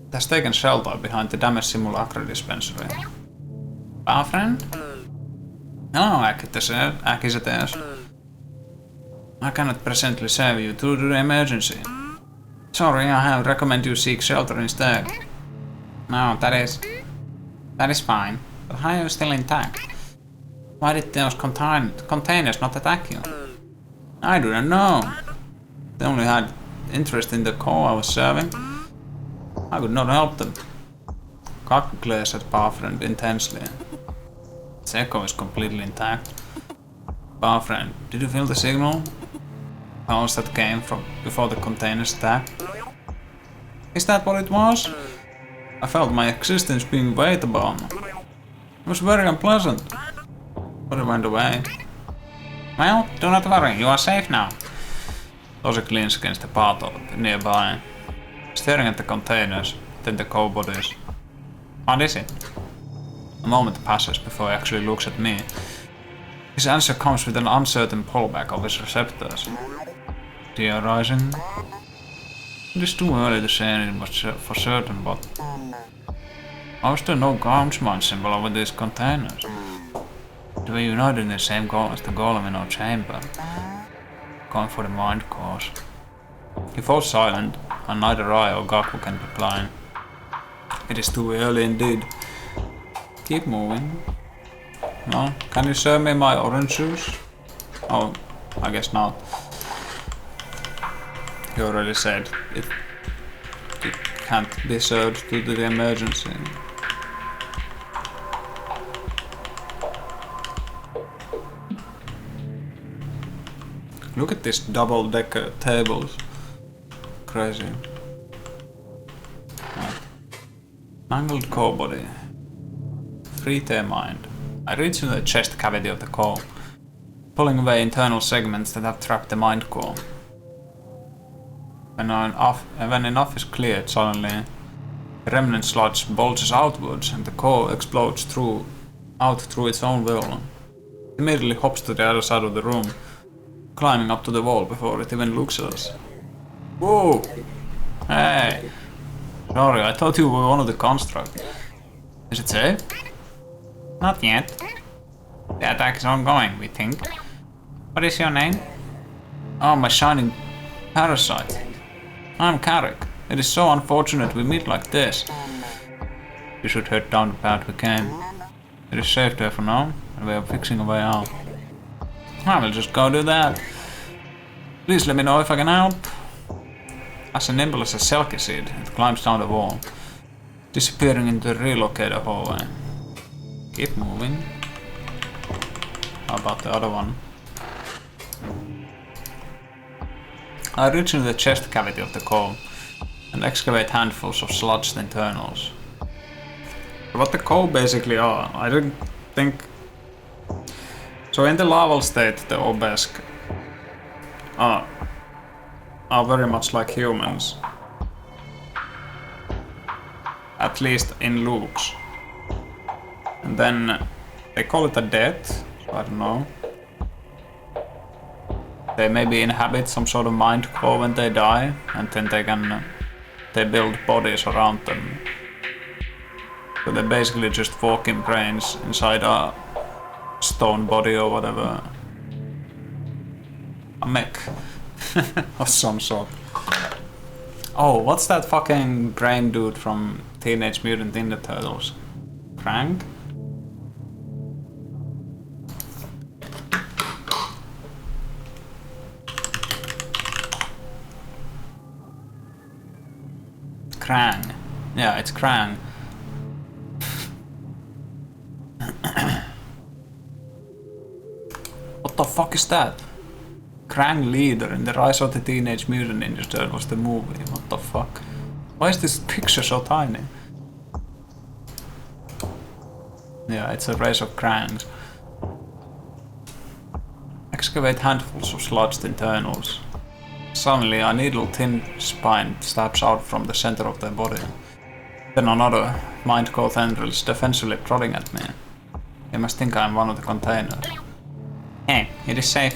Speaker 1: It has taken shelter behind the damaged simulacra dispensary. Barfriend? Hello, Akizates. I cannot presently save you due to the emergency. Sorry, I recommend you seek shelter instead. No, that is fine. But how are you still intact? Why did those containers not attack you? I do not know. They only had interest in the coal I was serving. I could not help them. Kaku glares at Barfriend intensely. Its echo is completely intact. Barfriend, did you feel the signal? Pulse that came from before the containers attack? Is that what it was? I felt my existence being weighed upon. It was very unpleasant. But it went away. Well, do not worry, you are safe now. Tosik leans against the part nearby, staring at the containers, then the cow bodies. What is it? A moment passes before he actually looks at me. His answer comes with an uncertain pullback of his receptors. Theorizing. It is too early to say anything for certain, but how is there no ground mine symbol over these containers? They were united in the same goal as the golem in our chamber. Going for the mind course. He falls silent, and neither I or Gaku can reply. It is too early indeed. Keep moving. No? Can you serve me my orange juice? Oh, I guess not. You already said it can't be served due to the emergency. Look at these double-decker tables. Crazy. Right. Mangled core body. Free their mind. I reach into the chest cavity of the core, pulling away internal segments that have trapped the mind core. When enough is cleared, suddenly the remnant sludge bulges outwards and the core explodes out through its own will. It immediately hops to the other side of the room, climbing up to the wall before it even looks at us. Whoa! Hey! Sorry, I thought you were one of the construct. Is it safe?
Speaker 2: Not yet. The attack is ongoing, we think. What is your name?
Speaker 1: Oh, my shining parasite. I'm Carrick. It is so unfortunate we meet like this. We should head down the path we came. It is safe there for now, and we are fixing a way out. I will just go do that. Please let me know if I can help. As nimble as a selkie seed, it climbs down the wall, disappearing into the relocator hallway. Keep moving. How about the other one? I reach into the chest cavity of the core and excavate handfuls of sludged internals. What the core basically are, I don't think... So in the larval state, the obelisk are very much like humans. At least in looks. And then they call it a death, so I don't know. They maybe inhabit some sort of mind core when they die, and then they build bodies around them. So they basically just walking brains inside a stone body or whatever. A mech of some sort. Oh, what's that fucking brain dude from Teenage Mutant Ninja Turtles? Crank? Krang. Yeah, it's Krang. What the fuck is that? Krang leader in the Rise of the Teenage Mutant Ninja Turtles, the movie. What the fuck? Why is this picture so tiny? Yeah, it's a race of Krangs. Excavate handfuls of sludged internals. Suddenly, a needle-thin spine stabs out from the center of their body. Then another mind core tendril is defensively prodding at me. They must think I am one of the containers.
Speaker 2: Hey, it is safe.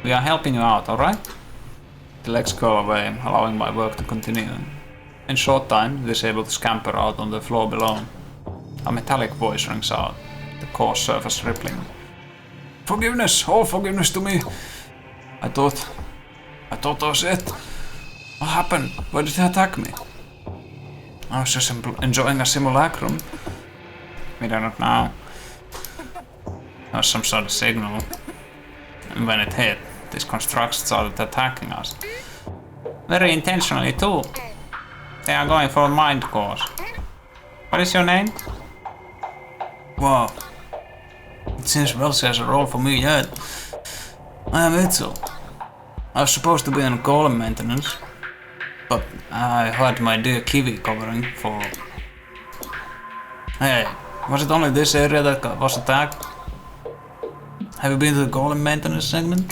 Speaker 1: We are helping you out, alright? The legs curl away, allowing my work to continue. In short time, it is able to scamper out on the floor below. A metallic voice rings out, the core surface rippling. Forgiveness! All forgiveness to me! I thought that was it. What happened? Why did he attack me? I was just enjoying a simulacrum.
Speaker 2: We do not know. There was some sort of signal. And when it hit, these constructs started attacking us. Very intentionally too. They are going for a mind course. What is your name?
Speaker 1: Wow. It seems Welsi has a role for me yet. I am Itzel. I was supposed to be on golem maintenance, but I had my dear Kiwi covering for... Hey, was it only this area that was attacked? Have you been to the golem maintenance segment?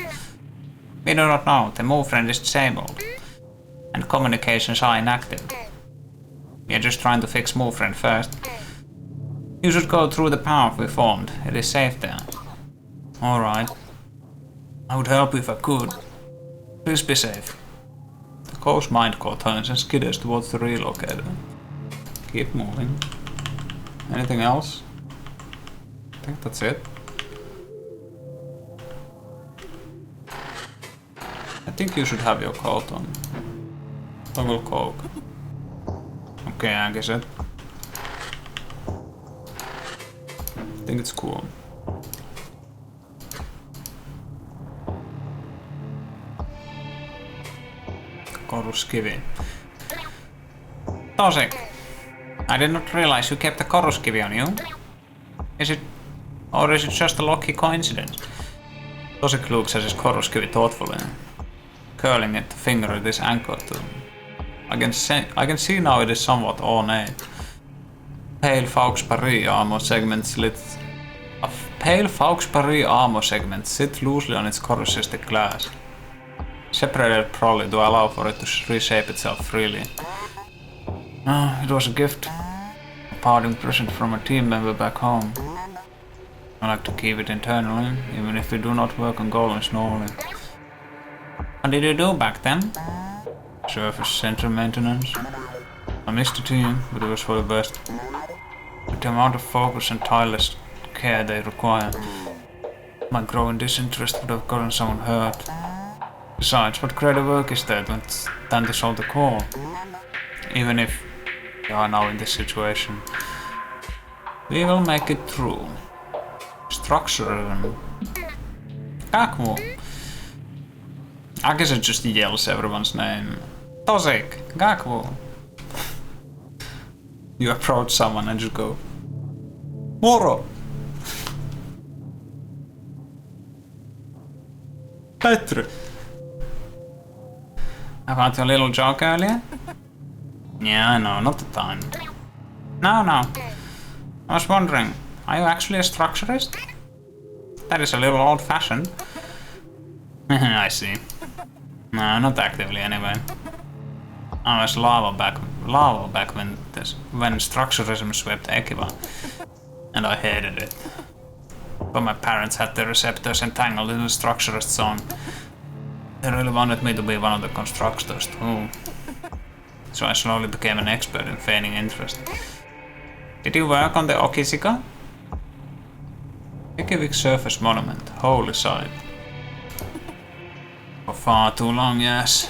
Speaker 2: We do not know. The move friend is disabled. And communications are inactive. We are just trying to fix move friend first. You should go through the path we formed. It is safe there. Alright. I would help if I could. Please be safe.
Speaker 1: The coast mindcore turns and skidders towards the relocator. Keep moving. Anything else? I think that's it. I think you should have your coat on. Toggle coke. Okay, I guess it. I think it's cool. Corru.Observer.
Speaker 2: Tosik, I did not realize you kept the Corru.Observer on you. Is it just a lucky coincidence?
Speaker 1: Tosik looks at his Corru.Observer thoughtfully, curling at the finger it is anchored to. I can see now it is somewhat ornate. Pale Faux-Paris armor segment sit loosely on its corrosistic glass, separated probably to allow for it to reshape itself freely. It was a gift, a parting present from a team member back home. I like to keep it internally, even if we do not work on golems normally.
Speaker 2: What did you do back then?
Speaker 1: Surface center maintenance. I missed the team, but it was for the best. With the amount of focus and tireless care they require, my growing disinterest would have gotten someone hurt. Besides, what greater work is there than to solve the core? Even if we are now in this situation, we will make it through. Structuralism. Kakmu. I guess it just yells everyone's name. Tosik, Gakwu. You approach someone and just go, Moro. pt3.
Speaker 2: About your little joke earlier?
Speaker 1: Yeah, I know, not the time.
Speaker 2: No. I was wondering, are you actually a structurist? That is a little old-fashioned.
Speaker 1: I see. No, not actively anyway. I was lava back when structuralism swept Ekiva, and I hated it. But my parents had their receptors entangled in the structurist song. They really wanted me to be one of the constructors too. So I slowly became an expert in feigning interest.
Speaker 2: Did you work on the Okisika?
Speaker 1: Reykjavik surface monument, holy sight. For far too long, yes.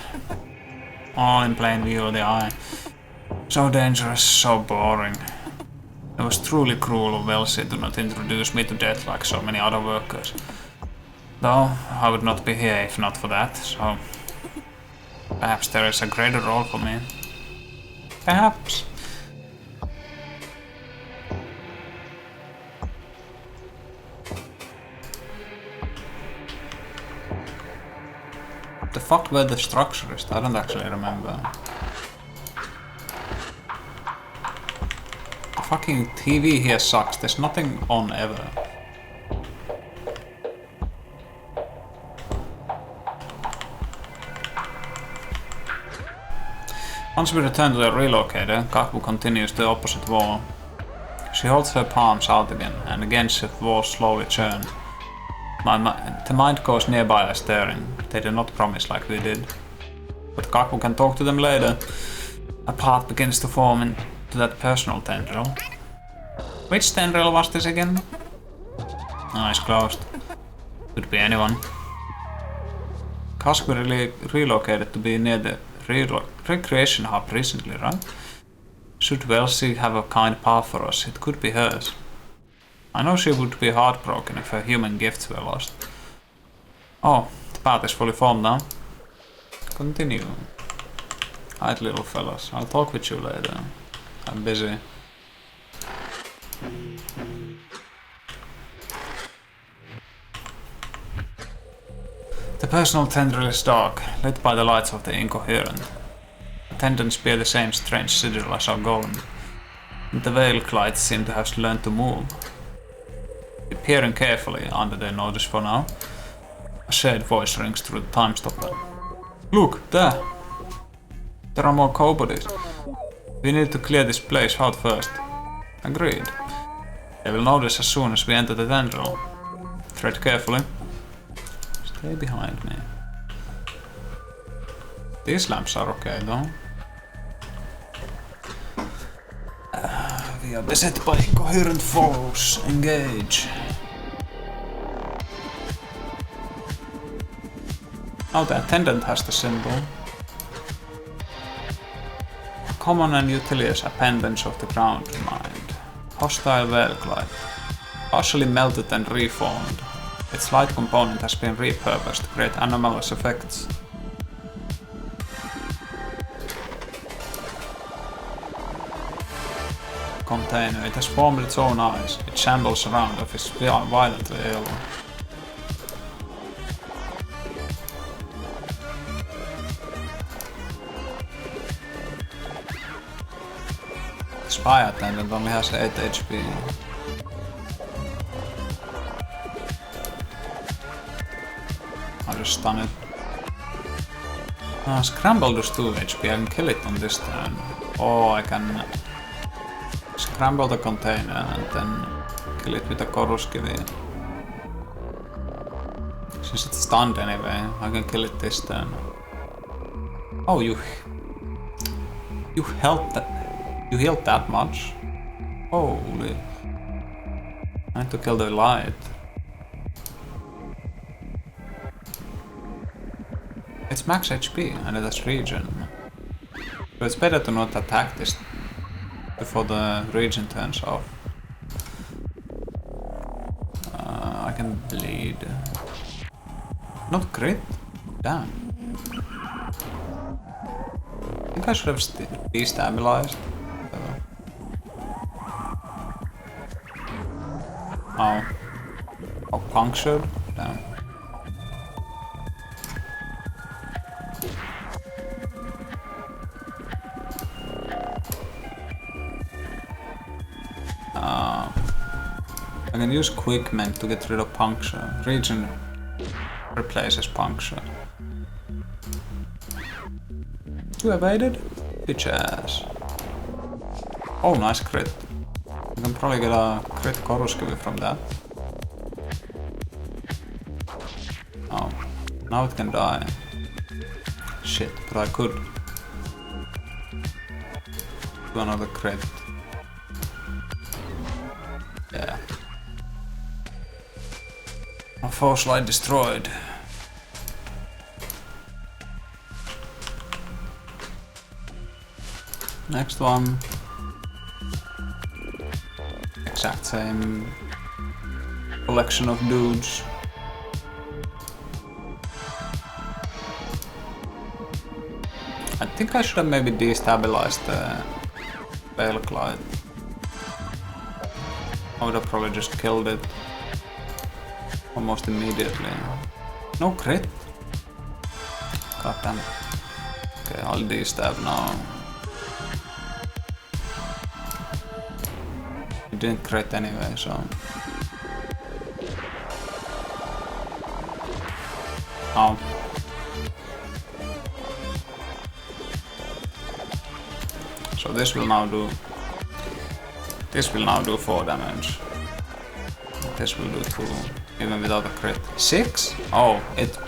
Speaker 1: All in plain view of the eye. So dangerous, so boring. It was truly cruel of Welsi to not introduce me to death like so many other workers. Though, I would not be here if not for that, so... Perhaps there is a greater role for me.
Speaker 2: Perhaps.
Speaker 1: The fuck were the structurists? I don't actually remember. The fucking TV here sucks, there's nothing on ever. Once we return to the relocator, Kakbu continues to the opposite wall. She holds her palms out again, and against the wall slowly churn. The mind cores nearby are staring. They do not promise like we did. But Kakbu can talk to them later. A path begins to form into that personal tendril.
Speaker 2: Which tendril was this again?
Speaker 1: Eyes closed. Could be anyone. Kask really relocated to be near the recreation hub recently, right? Should Welsi have a kind path for us, it could be hers. I know she would be heartbroken if her human gifts were lost. Oh, the path is fully formed now. Continue. Alright, little fellas, I'll talk with you later. I'm busy. The personal tendril is dark, lit by the lights of the incoherent. Attendants bear the same strange sigil as our golem, and the veil lights seem to have learned to move. Peering carefully under their notice for now, a shared voice rings through the time stopper. Look, there! There are more co-bodies. We need to clear this place out first. Agreed. They will notice as soon as we enter the tendril. Tread carefully. Stay behind me. These lamps are okay though. We are beset by incoherent foes. Engage. Oh, the attendant has the symbol. Common and utilities appendage of the ground mind. Hostile Velglide. Partially melted and reformed. Its light component has been repurposed to create anomalous effects. Container. It has formed its own eyes. It shambles around and is violently ill. Spy attendant only has 8 HP. I'll just stun it. Scramble does 2 HP. I can kill it on this turn. Or I can scramble the container and then kill it with a Corru.Observer. Since it's stunned anyway, I can kill it this turn. Oh, you healed that. You healed that much? Holy. I need to kill the light. It's max HP and it has regen. So it's better to not attack this before the regen turns off. I can bleed. Not crit? Damn. I think I should have destabilized. Oh. Oh, punctured? Damn. I can use quick mend to get rid of puncture. Regen replaces puncture. You evaded? Bitch ass. Oh, nice crit. I can probably get a crit Corru.Observer from that. Oh, now it can die. Shit, but I could do another crit. Yeah. My foe slide destroyed. Next one. Exact same collection of dudes. I think I should have maybe destabilized the Velglide. I would have probably just killed it almost immediately. No crit? God damn it. Okay, I'll destab now. It didn't crit anyway, so... Oh. So this will now do... This will now do 4 damage. This will do 2, even without a crit. 6? Oh, it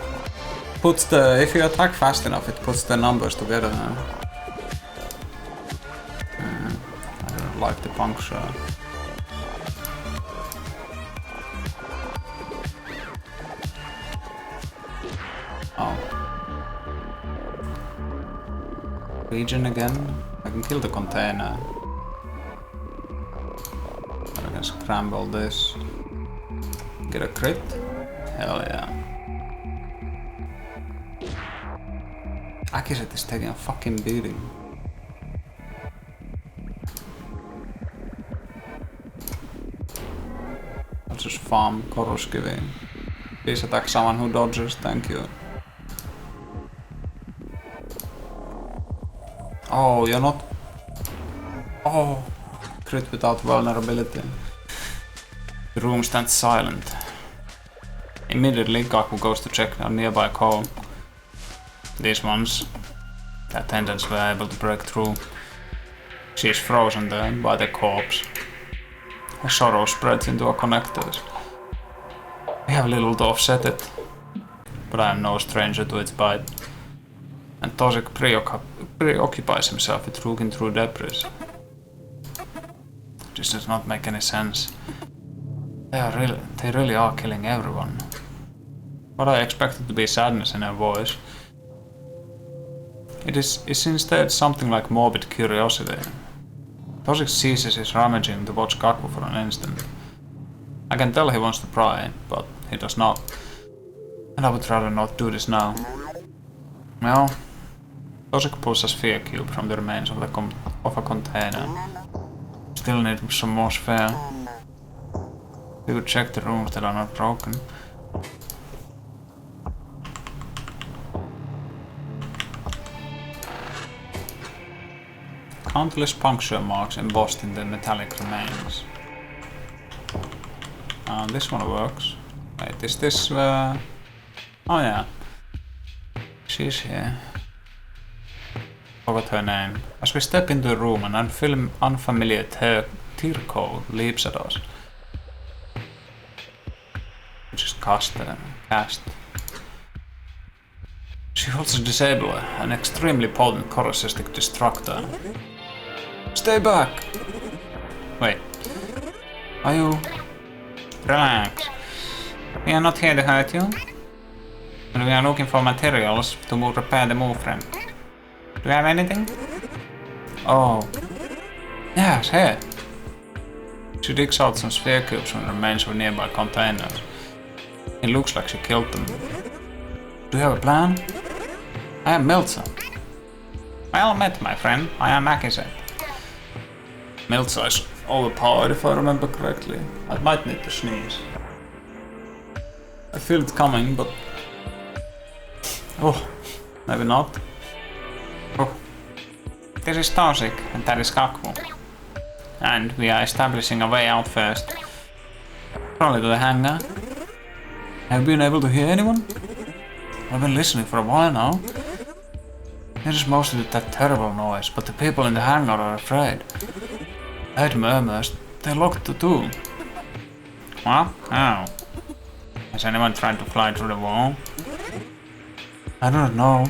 Speaker 1: puts the... If you attack fast enough, it puts the numbers together now. I don't like the puncture. Oh. Regen again? I can kill the container. I can scramble this. Get a crit? Hell yeah. Akiset is taking a fucking beating. I'll just farm Corru.Observer. Please attack someone who dodges, thank you. Oh, you're not... Oh, crit without vulnerability. The room stands silent. Immediately, Gaku goes to check a nearby call. These ones, the attendants were able to break through. She is frozen there by the corpse. Her sorrow spreads into her connectors. We have little to offset it, but I am no stranger to its bite. And Tosik preoccupies himself with looking through debris. This does not make any sense. They really are killing everyone. But I expected to be sadness in her voice. It is instead something like morbid curiosity. Tosik ceases his rummaging to watch Kaku for an instant. I can tell he wants to pry, but he does not. And I would rather not do this now. Well, Tosik pulls a sphere cube from the remains of a container. Still need some more sphere. We could check the rooms that are not broken. Countless puncture marks embossed in the metallic remains. This one works. Wait, is this oh yeah. She's here. Forgot her name. As we step into the room, an unfamiliar Tirko leaps at us. Which is cast. She holds a disabler, an extremely potent corrosistic destructor. Stay back! Wait. Are you...
Speaker 2: Relax. We are not here to hurt you. But we are looking for materials to repair the move frame. Do you have anything?
Speaker 1: Oh. Yes, here. She digs out some sphere cubes from the remains of nearby containers. It looks like she killed them. Do you have a plan? I am Milza.
Speaker 2: Well met, my friend. I am Akizet.
Speaker 1: Milza is overpowered if I remember correctly. I might need to sneeze. I feel it coming, but... Oh, maybe not.
Speaker 2: Oh. This is Tosik, and that is Kaku. And we are establishing a way out first.
Speaker 1: Probably to the hangar. Have you been able to hear anyone? I've been listening for a while now. It is mostly that terrible noise, but the people in the hangar are afraid. I heard murmurs. They locked the door.
Speaker 2: What? How? Has anyone tried to fly through the wall?
Speaker 1: I don't know.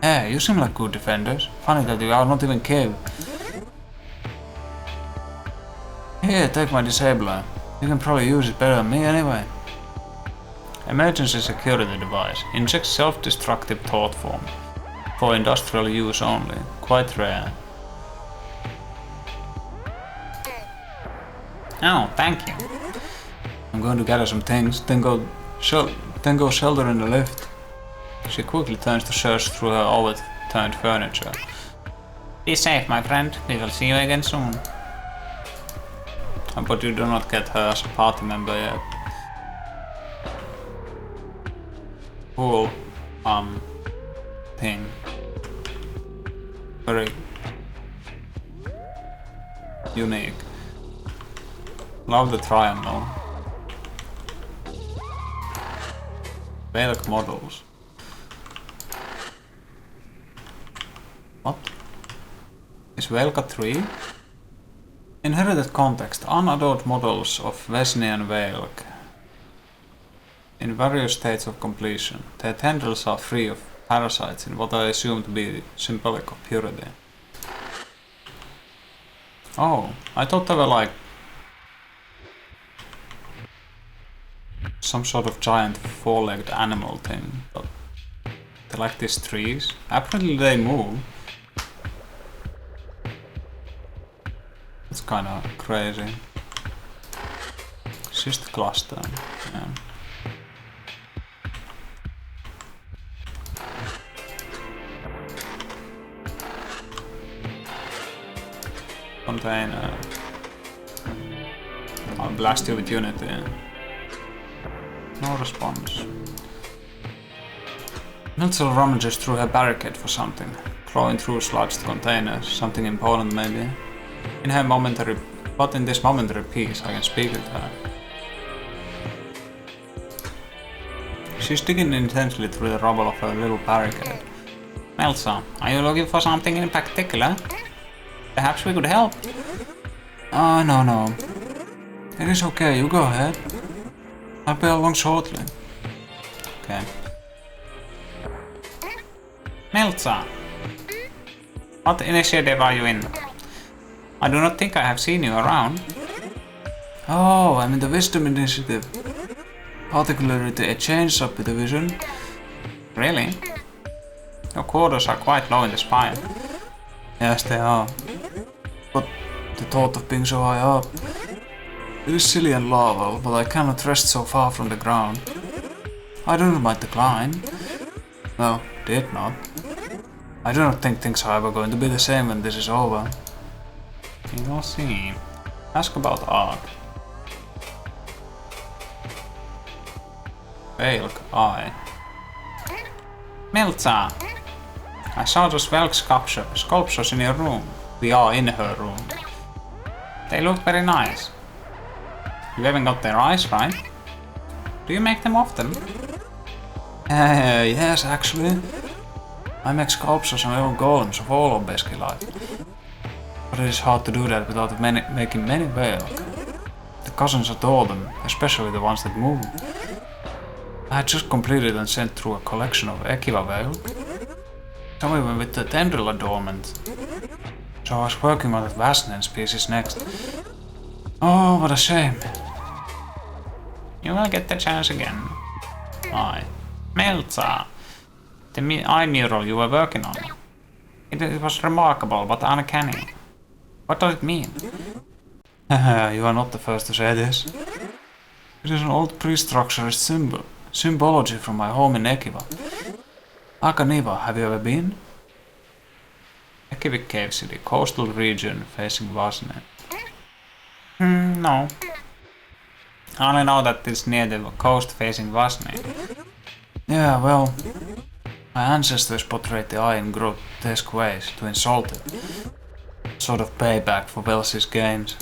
Speaker 1: Hey, you seem like good defenders. Funny that you are not even killed. Here, take my disabler. You can probably use it better than me anyway. Emergency security device. Injects self-destructive thought form. For industrial use only. Quite rare.
Speaker 2: Oh, thank you.
Speaker 1: I'm going to gather some things, then go shelter in the lift. She quickly turns to search through her overturned furniture.
Speaker 2: Be safe, my friend. We will see you again soon.
Speaker 1: But you do not get her as a party member yet. Cool. Thing. Very unique. Love the triangle. Velk models. What? Is Velka 3? Inherited context. Unadored models of Vesnian Velk. In various states of completion. Their tendrils are free of parasites in what I assume to be symbolic of purity. Oh, I thought they were like some sort of giant four-legged animal thing, but they're like these trees. Apparently they move. It's kinda crazy. Cyst cluster, yeah. Container. I'll blast you with Unity. No response. Milzel rummages through her barricade for something, crawling through sludged containers, something important maybe. In this momentary peace, I can speak with her. She's digging intensely through the rubble of her little barricade.
Speaker 2: Milza, are you looking for something in particular? Perhaps we could help.
Speaker 1: No. It is okay, you go ahead. I'll be along shortly. Okay.
Speaker 2: Meltzer! What initiative are you in? I do not think I have seen you around.
Speaker 1: Oh, I'm in the Wisdom Initiative. Particularly the Change subdivision.
Speaker 2: Really? Your quarters are quite low in the spire.
Speaker 1: Yes, they are. But the thought of being so high up. It is silly and laughable, but I cannot rest so far from the ground. I do not mind the climb. Well, did not. I do not think things are ever going to be the same when this is over.
Speaker 2: We will see. Ask about art.
Speaker 1: Velk, I.
Speaker 2: Meltzer! I saw those Velk sculptures in your room.
Speaker 1: We are in her room.
Speaker 2: They look very nice. You haven't got their eyes right. Do you make them often?
Speaker 1: Yes, actually. I make sculptures and little golems of all of basically life. But it is hard to do that without making many Velk. The cousins adore them, especially the ones that move. I had just completed and sent through a collection of Ekiva Velk. Some even with the tendril adornment. So I was working on that Vasnen's pieces next. Oh, what a shame.
Speaker 2: You will get the chance again.
Speaker 1: Aye.
Speaker 2: Meltzer! The eye mural you were working on. It was remarkable but uncanny. What does it mean?
Speaker 1: You are not the first to say this. It is an old pre-structurist symbology from my home in Ekiva. Akaniva, have you ever been?
Speaker 2: Ekivik Cave City, coastal region facing Vasne. No. I only know that it's near the coast facing Vasne.
Speaker 1: Yeah, well, my ancestors portrayed the eye in grotesque ways to insult it. Sort of payback for Welsh's games.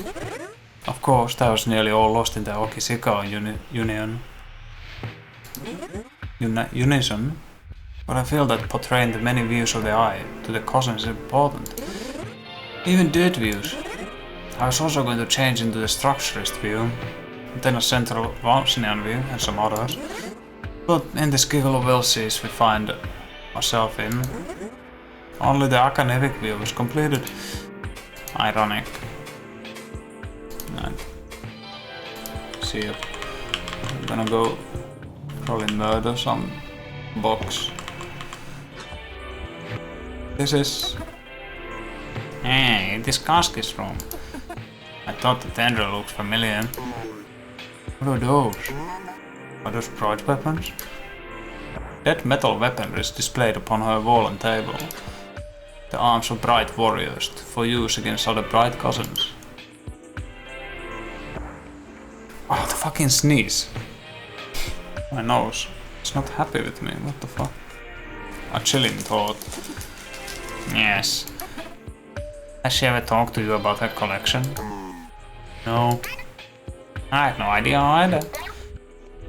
Speaker 1: Of course, that was nearly all lost in the Okisiko unison, but I feel that portraying the many views of the eye to the cousins is important. Even dead views. I was also going to change into the structurist view, then a central Vamsinian view and some others. But in this giggle of Welsh's we find ourselves in, only the Akanivic view was completed.
Speaker 2: Ironic.
Speaker 1: And see if I'm gonna go probably murder some box. This is...
Speaker 2: Hey, it is Kaski's room. I thought the tendril looked familiar.
Speaker 1: What are those? Are those bright weapons? That metal weapon is displayed upon her wall and table. The arms of bright warriors for use against other bright cousins. Oh, the fucking sneeze. My nose. It's not happy with me, what the fuck? A chilling thought.
Speaker 2: Yes. Has she ever talked to you about her collection?
Speaker 1: No.
Speaker 2: I have no idea either.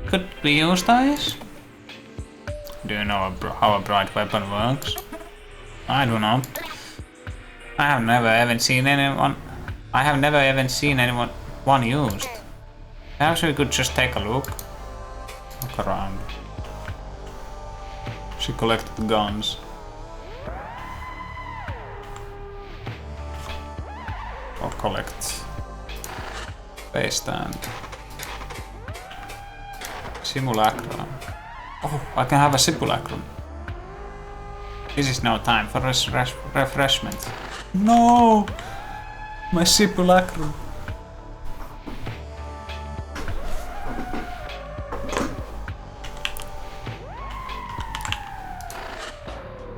Speaker 2: Could we use those?
Speaker 1: Do you know how a bright weapon works?
Speaker 2: I do not. I have never even seen anyone one used. Perhaps we could just take a look.
Speaker 1: Look around. She collected guns. Or collects. Base stand. Simulacrum. Oh, I can have a simulacrum.
Speaker 2: This is no time for refreshment.
Speaker 1: No! My simulacrum.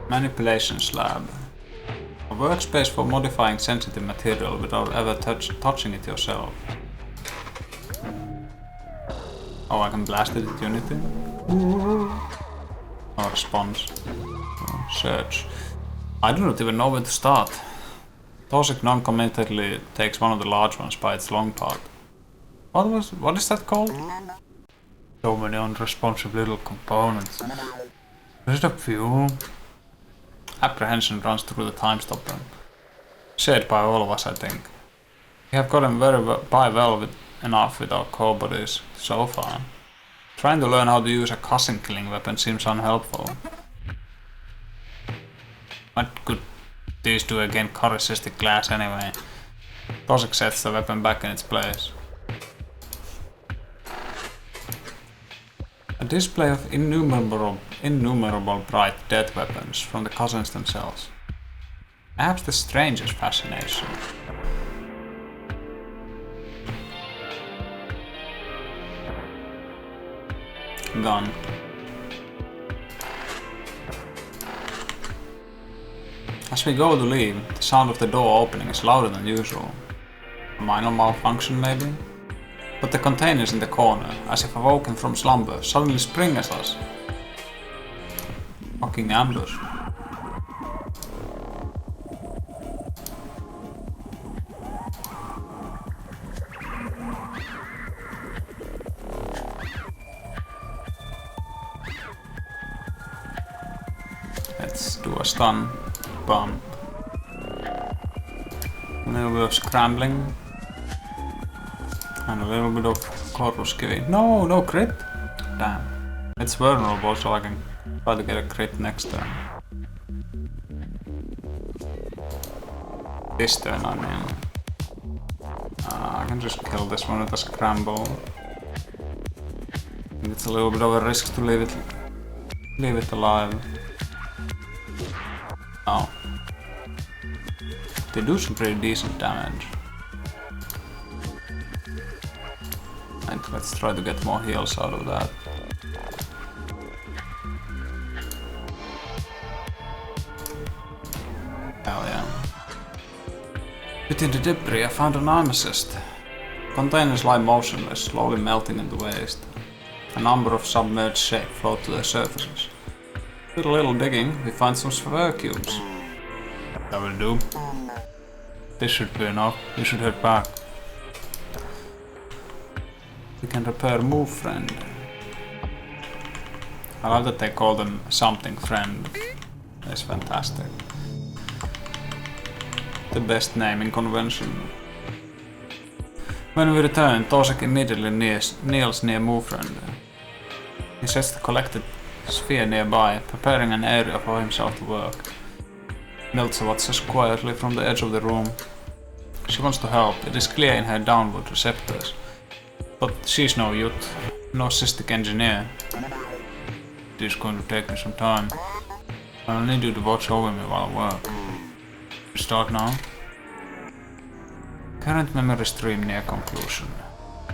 Speaker 1: Manipulations lab. A workspace for modifying sensitive material without ever touching it yourself. Oh, I can blast it with Unity? Or response. Oh, search. I do not even know where to start. Tosik non-committedly takes one of the large ones by its long part. What is that called? So many unresponsive little components. Is it a few? Apprehension runs through the time stopper. Shared by all of us, I think. We have gotten by well enough with our core bodies so far. Trying to learn how to use a cousin killing weapon seems unhelpful. What could these do against car-resistant glass anyway? Tosik sets the weapon back in its place. A display of innumerable bright death weapons from the cousins themselves. Perhaps the strangest fascination. Gun. As we go to leave, the sound of the door opening is louder than usual. A minor malfunction maybe? But the containers in the corner, as if awoken from slumber, suddenly spring at us. Fucking ambush. Let's do a stun bump. A little bit of scrambling. And a little bit of Corru.Observer. No, no crit! Damn. It's vulnerable, so I can try to get a crit next turn. This turn, I mean. I can just kill this one with a scramble. And it's a little bit of a risk to leave it alive. Oh. They do some pretty decent damage. And let's try to get more heals out of that. Hell yeah. Within the debris I found an arm assist. Containers lie motionless, slowly melting into waste. A number of submerged shapes float to their surfaces. With a little digging, we find some sphere cubes. That will do. This should be enough. We should head back. We can repair Move Friend. I love that they call them something friend. It's fantastic. The best naming convention. When we return, Tosik immediately kneels near Move Friend. He sets the collected sphere nearby, preparing an area for himself to work. Miltsa watches quietly from the edge of the room. She wants to help, it is clear in her downward receptors. But she's no youth, no cystic engineer. It is going to take me some time. I'll need you to watch over me while I work. Start now. Current memory stream near conclusion.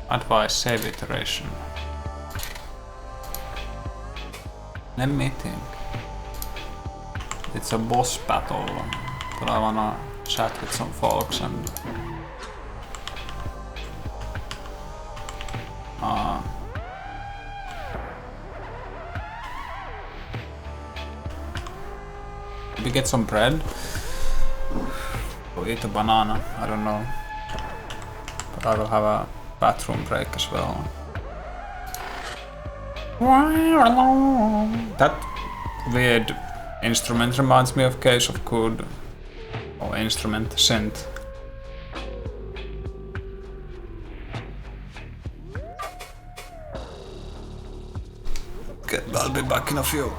Speaker 1: Advise save iteration. Let me think. It's a boss battle, but I wanna chat with some folks and maybe get some bread or eat a banana, I don't know. But I will have a bathroom break as well. That weird instrument reminds me of Case of Code, or instrument synth. Okay, I'll be back in a few.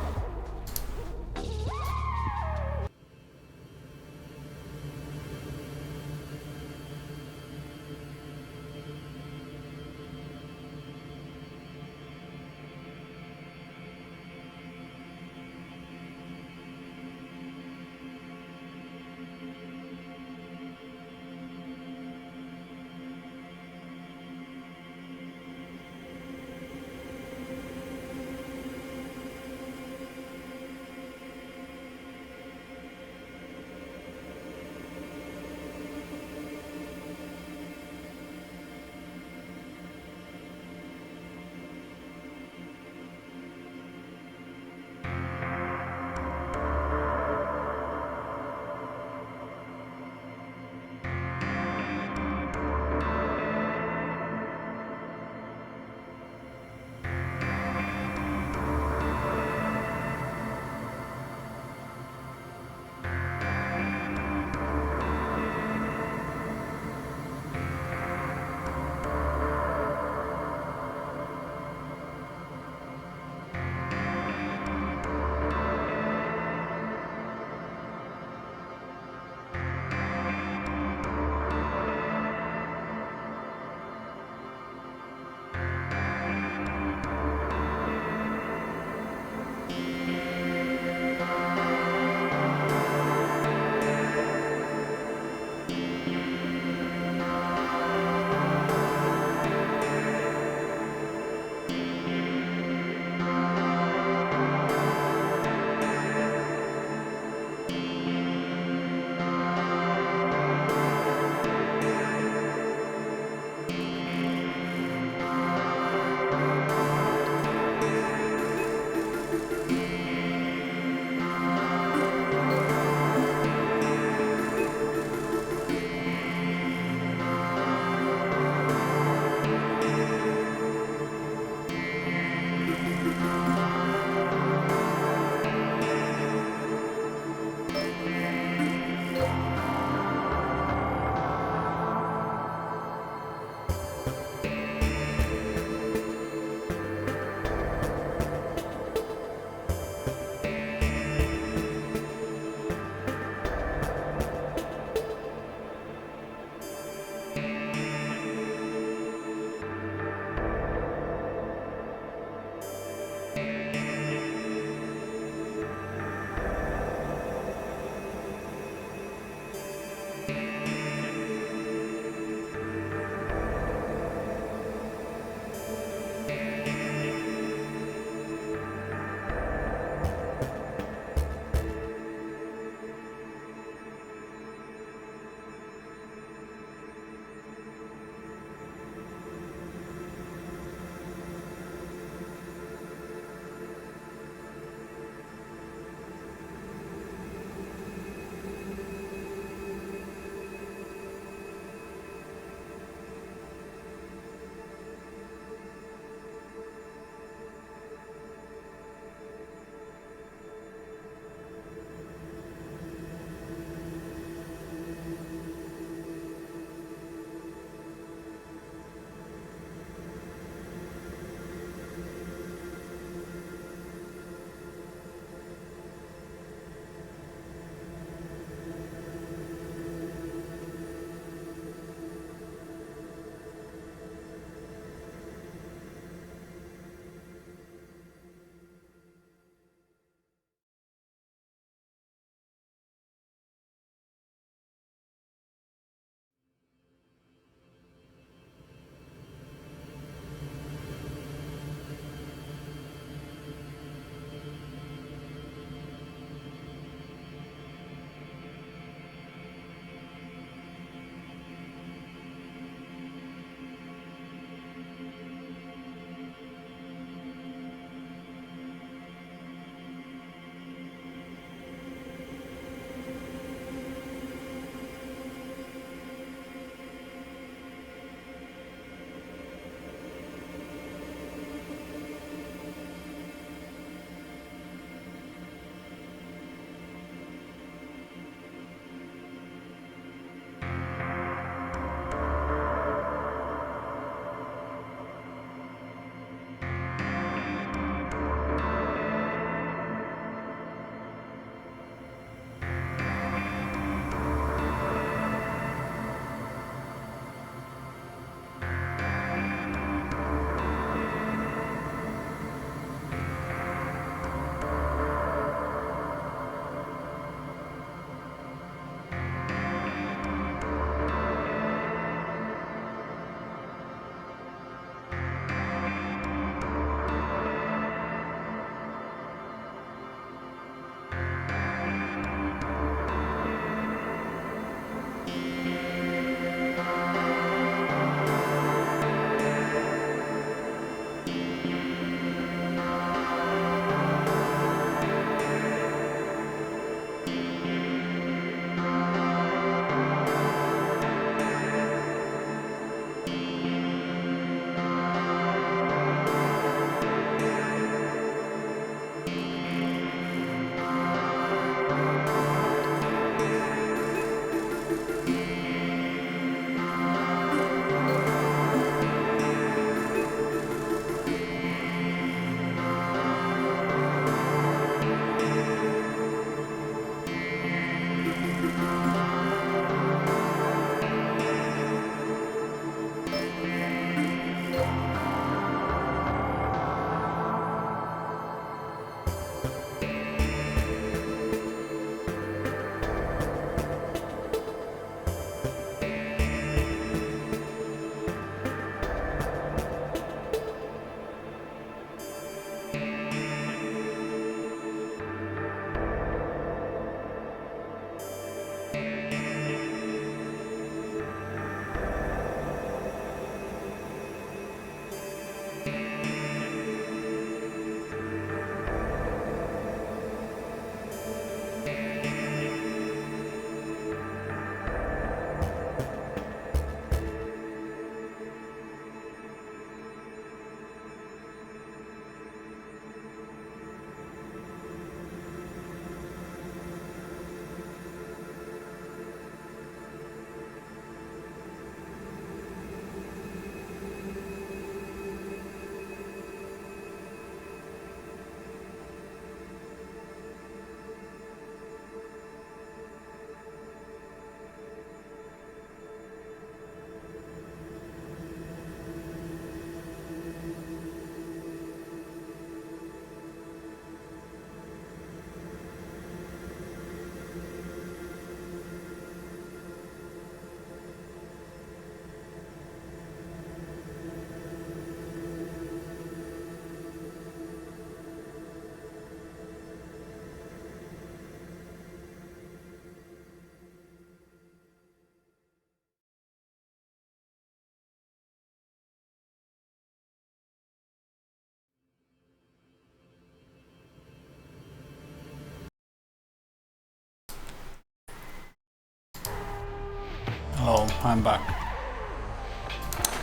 Speaker 1: I'm back.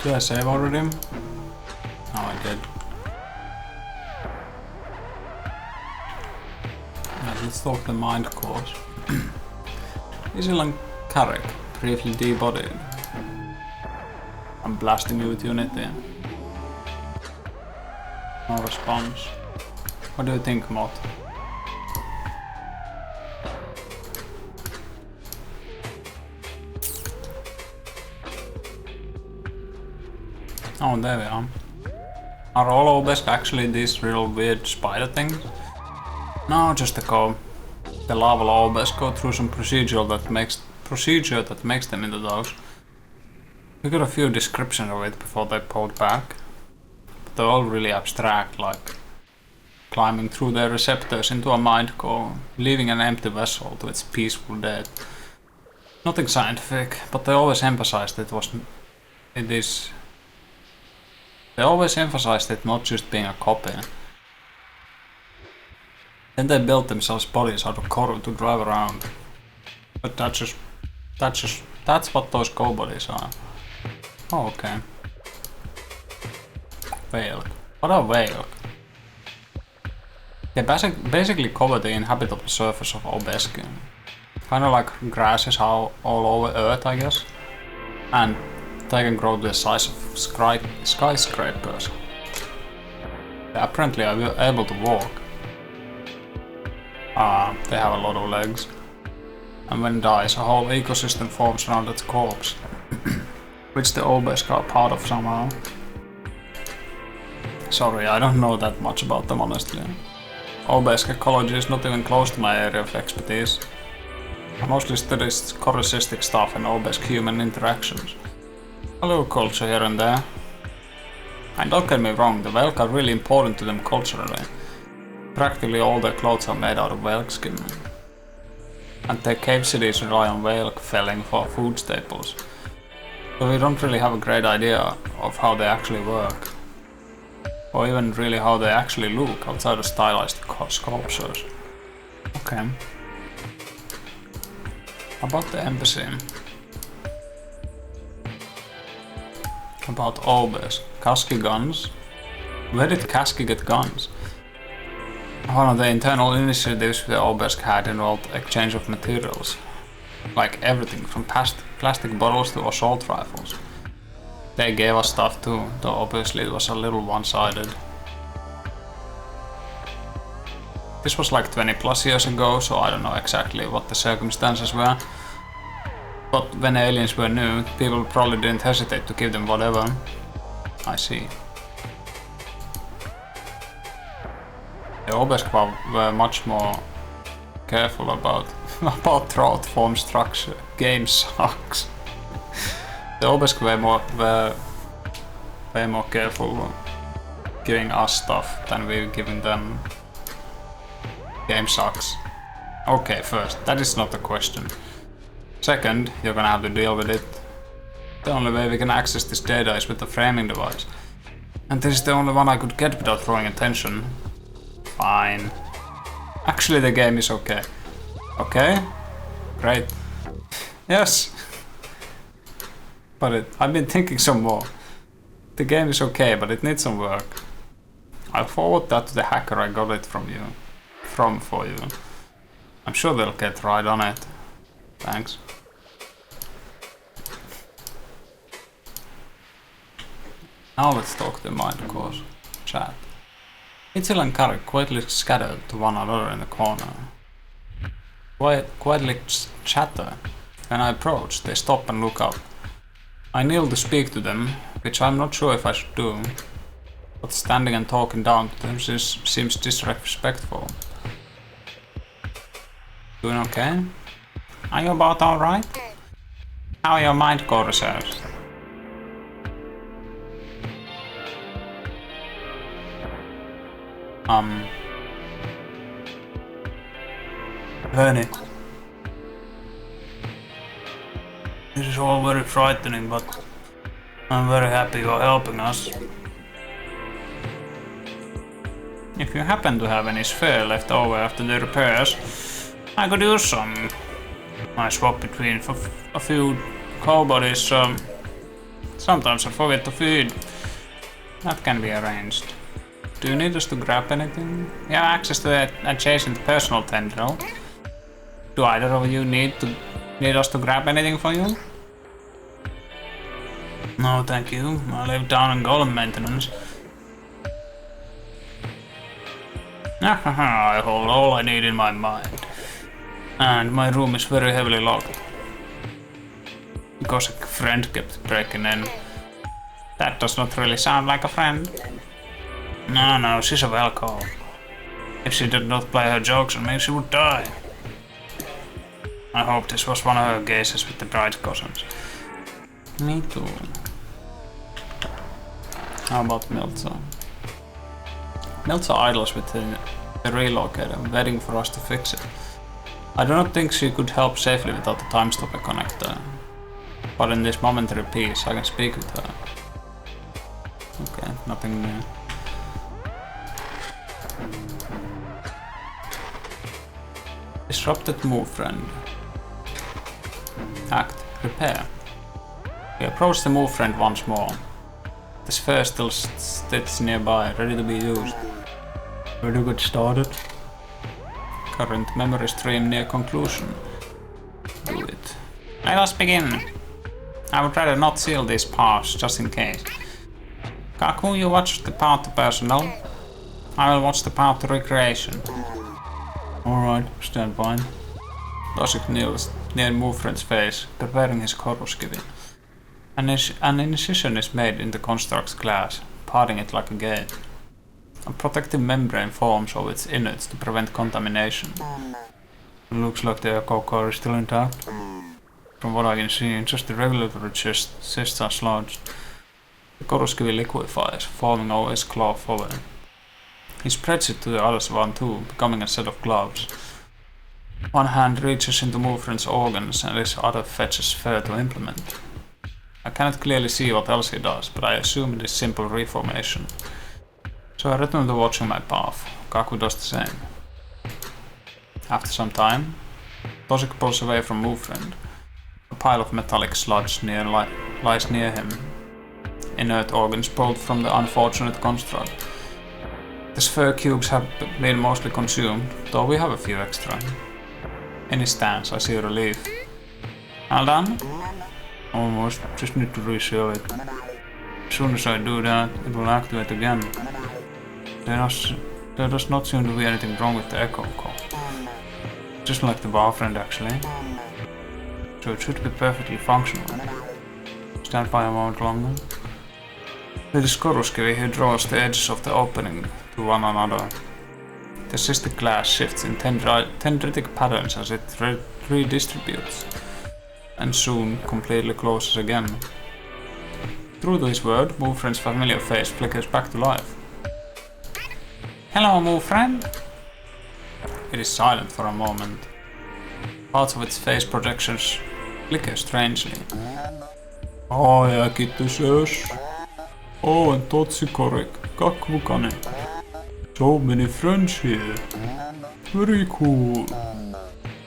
Speaker 1: Did I save already? No, I did. Right, let's talk the mind course. Isilan Carrick, briefly debodied. I'm blasting you with Unity. No response. What do you think, Mott? Oh, there we are. Are all obesque actually these real weird spider things? No, just the lava obesque go through some procedure that makes them into those. We got a few descriptions of it before they pulled back. But they're all really abstract, like climbing through their receptors into a mind core, leaving an empty vessel to its peaceful death. Nothing scientific, but they always emphasized They always emphasized it not just being a copy. Then they built themselves bodies out of Corru to drive around. But that's what those go bodies are. Oh, okay. Whale. What a whale. They basically cover the inhabitable surface of Obesque. Kinda like grass is all over Earth, I guess. And they can grow the size of skyscrapers. They apparently are able to walk. They have a lot of legs. And when it dies, a whole ecosystem forms around its corpse. Which the Obesque are part of somehow. Sorry, I don't know that much about them honestly. Obesque ecology is not even close to my area of expertise. I mostly study coruscistic stuff and Obesque human interactions. A little culture here and there. And don't get me wrong, the whale are really important to them culturally. Practically all their clothes are made out of whale skin. And their cave cities rely on whale felling for food staples. So we don't really have a great idea of how they actually work. Or even really how they actually look outside of stylized sculptures. Okay. About the embassy. About Obesque. Kasky guns? Where did Kasky get guns? One of the internal initiatives the Obesque had involved exchange of materials. Like everything from plastic bottles to assault rifles. They gave us stuff too, though obviously it was a little one-sided. This was like 20 plus years ago, so I don't know exactly what the circumstances were. But when aliens were new, people probably didn't hesitate to give them whatever. I see. The Obesque were much more careful about throat form structure. Game sucks. The Obesque were way more careful giving us stuff than we're giving them. Game sucks. Okay, first, that is not the question. Second, you're gonna have to deal with it. The only way we can access this data is with the framing device. And this is the only one I could get without drawing attention. Fine. Actually, the game is okay. Okay? Great. Yes! But I've been thinking some more. The game is okay, but it needs some work. I'll forward that to the hacker I got it from for you. I'm sure they'll get right on it. Thanks. Now let's talk the mind course. Chat. Itzel and Carrick quietly scattered to one another in the corner. Quietly chatter. When I approach, they stop and look up. I kneel to speak to them, which I'm not sure if I should do. But standing and talking down to them seems disrespectful. Doing okay? Are you about alright? How are your mind core reserves? Lenny. This is all very frightening, but I'm very happy you're helping us. If you happen to have any spare left over after the repairs, I could use some. I swap between a few
Speaker 2: cow bodies, so sometimes I forget to feed. That can be arranged. Do you need us to grab anything? You have access to the adjacent personal tendril. Do either of you need us to grab anything for you? No, thank you. I live down in golem maintenance. I hold all I need in my mind. And my room is very heavily locked. Because a friend kept breaking in. That does not really sound like a friend. No, she's a Velko. If she did not play her jokes on me, she would die. I hope this was one of her gazes with the bride's cousins. Me too. How about Milza? Milza idles with the relocator, waiting for us to fix it. I do not think she could help safely without the time stopper connector. But in this momentary peace, I can speak with her. Okay, nothing new. Disrupted move friend. Act. Repair. We approach the move friend once more. The sphere still sits nearby, ready to be used. Ready to get started? Current memory stream near conclusion. Do it. Let us begin. I would rather not seal these paths, just in case. Kaku, you watch the path to personnel. I will watch the path to recreation. Alright, stand by. Dosik kneels near Movefriend's face, preparing his Corru.Observer. An incision is made in the construct's glass, parting it like a gate. A protective membrane forms over its innards to prevent contamination. It looks like the echo core is still intact. From what I can see, just the regulatory cysts are sludged. The Corru.Observer liquefies, forming over his cloth over. He spreads it to the other one too, becoming a set of gloves. One hand reaches into Movefriend's organs and his other fetches fur to implement. I cannot clearly see what else he does, but I assume it is simple reformation. So I return to watching my path. Kaku does the same. After some time, Dosik pulls away from Movefriend. A pile of metallic sludge lies near him. Inert organs pulled from the unfortunate construct. The sphere cubes have been mostly consumed, though we have a few extra. In his stance, I see relief. All done? Almost. Just need to reseal it. As soon as I do that, it will activate again. There does not seem to be anything wrong with the echo core. Just like the Warfriend actually. So it should be perfectly functional. Stand by a moment longer. With his Corru.Observer, he draws the edges of the opening to one another. The cystic glass shifts in dendritic patterns as it redistributes, and soon completely closes again. True to his word, Movefriend's familiar face flickers back to life. Hello, Movefriend. It is silent for a moment. Parts of its face projections flicker strangely. Ai, äkitys. Oh, totsi korek. Kakvukane. So many friends here. Very cool.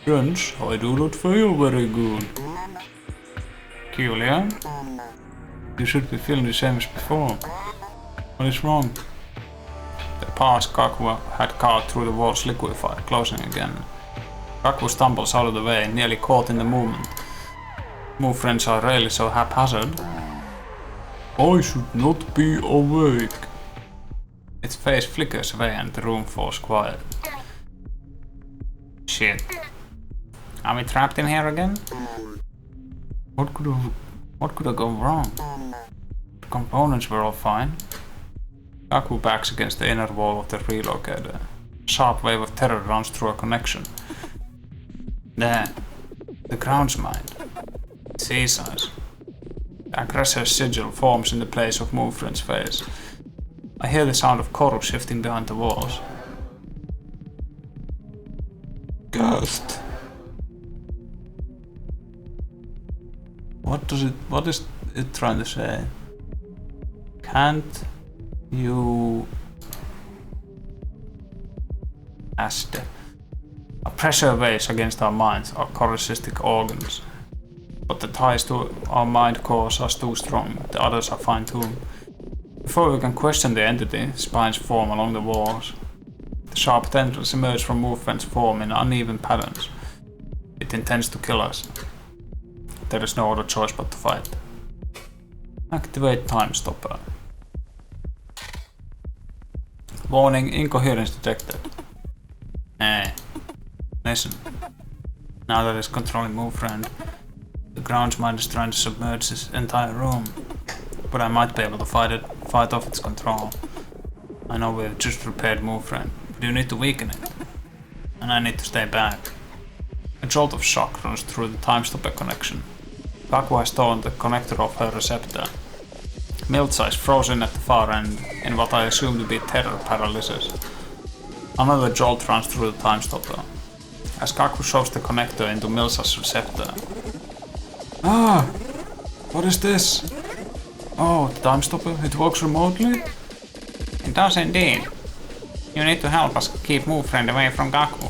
Speaker 2: Friends, I do not feel very good. Peculiar. You should be feeling the same as before. What is wrong? The paths Kaku had carved through the walls liquefy, closing again. Kaku stumbles out of the way, nearly caught in the movement. Movefriends are rarely so haphazard. I should not be awake. Its face flickers away and the room falls quiet. Shit. Are we trapped in here again? What could have gone wrong? The components were all fine. Kaku backs against the inner wall of the relocator. A sharp wave of terror runs through a connection. There. The ground's mind. It sees us. The aggressor's sigil forms in the place of Movefriend's face. I hear the sound of Corru shifting behind the walls. Ghost. What is it trying to say? Can't you ask a pressure weighs against our minds, our coruscistic organs.
Speaker 1: but the ties to our mind cores are too strong. The others are fine too. Before we can question the entity, spines form along the walls. The sharp tendrils emerge from movements form in uneven patterns. It intends to kill us. There is no other choice but to fight. Activate time stopper. Warning, incoherence detected. Hey, listen. Now that it's controlling movement, the ground's mind is trying to submerge this entire room. But I might be able to fight off its control. I know we've just repaired movement, but you need to weaken it. And I need to stay back. A jolt of shock runs through the time stopper connection. Kaku has torn the connector off her receptor. Miltza is frozen at the far end, in what I assume to be terror paralysis. Another jolt runs through the time stopper, as Kaku shoves the connector into Miltza's receptor. Ah! What is this? Oh, the time stopper? It works remotely?
Speaker 2: It does indeed. You need to help us keep movement away from Kaku.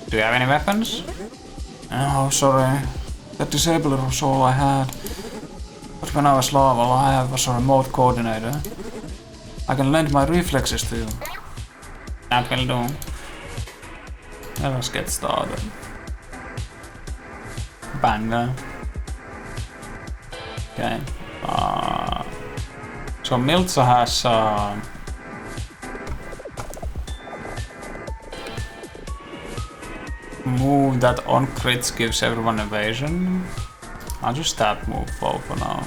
Speaker 2: Do you have any weapons?
Speaker 1: Oh, sorry. That disabler was all I had. But when I was larval, I was a remote coordinator. I can lend my reflexes to you.
Speaker 2: That will do.
Speaker 1: Let us get started. Banger. Okay. So Miltza has move that on crits gives everyone evasion. I'll just stab move for now.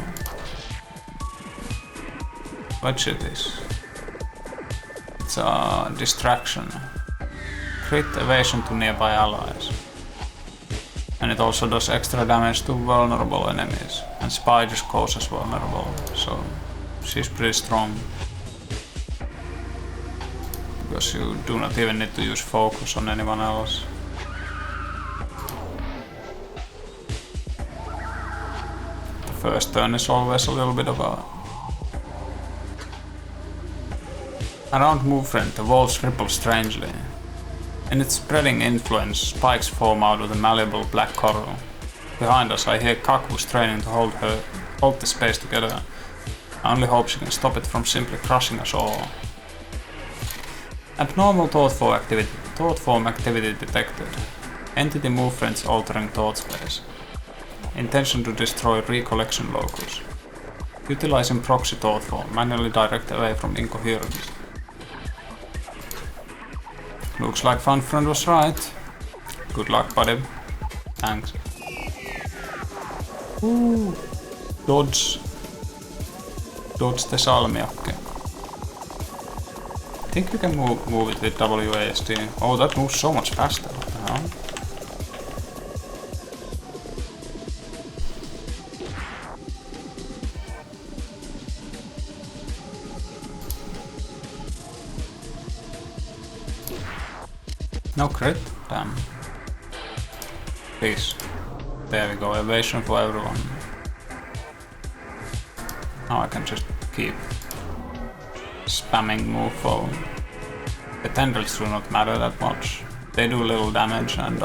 Speaker 1: What should this? It's a distraction. Crit evasion to nearby allies. And it also does extra damage to vulnerable enemies. And spiders causes vulnerable, so she's pretty strong. Because you do not even need to use focus on anyone else. First turn is always a little bit of a... Around movement, the walls ripple strangely. In its spreading influence, spikes form out of the malleable black Corru. Behind us, I hear Kaku straining to hold the space together. I only hope she can stop it from simply crushing us all. Abnormal thought form activity detected. Entity movements altering thought space. Intention to destroy recollection locus. Utilizing proxy thought form, manually direct away from incoherence. Looks like Fun Friend was right. Good luck, buddy. Thanks. Ooh. Dodge. Dodge the salmiakki. I think we can move it with WASD. Oh, that moves so much faster. No crit? Damn. Please. There we go, evasion for everyone. Now I can just keep spamming move phone. The tendrils do not matter that much. They do little damage and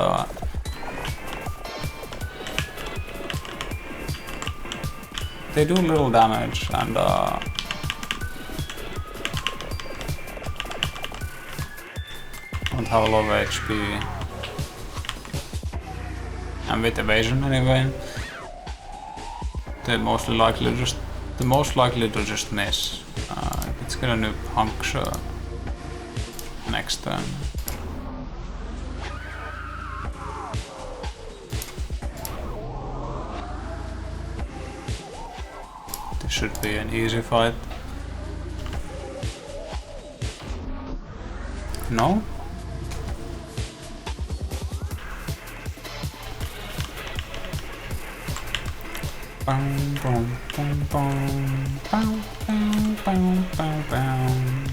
Speaker 1: they do little damage and don't have a lot of HP. And with evasion anyway, they're most likely to just miss. Let's get a new puncture next turn. This should be an easy fight. No? Bum, bum, bum, bum, bum, bum, bum, bum, bum.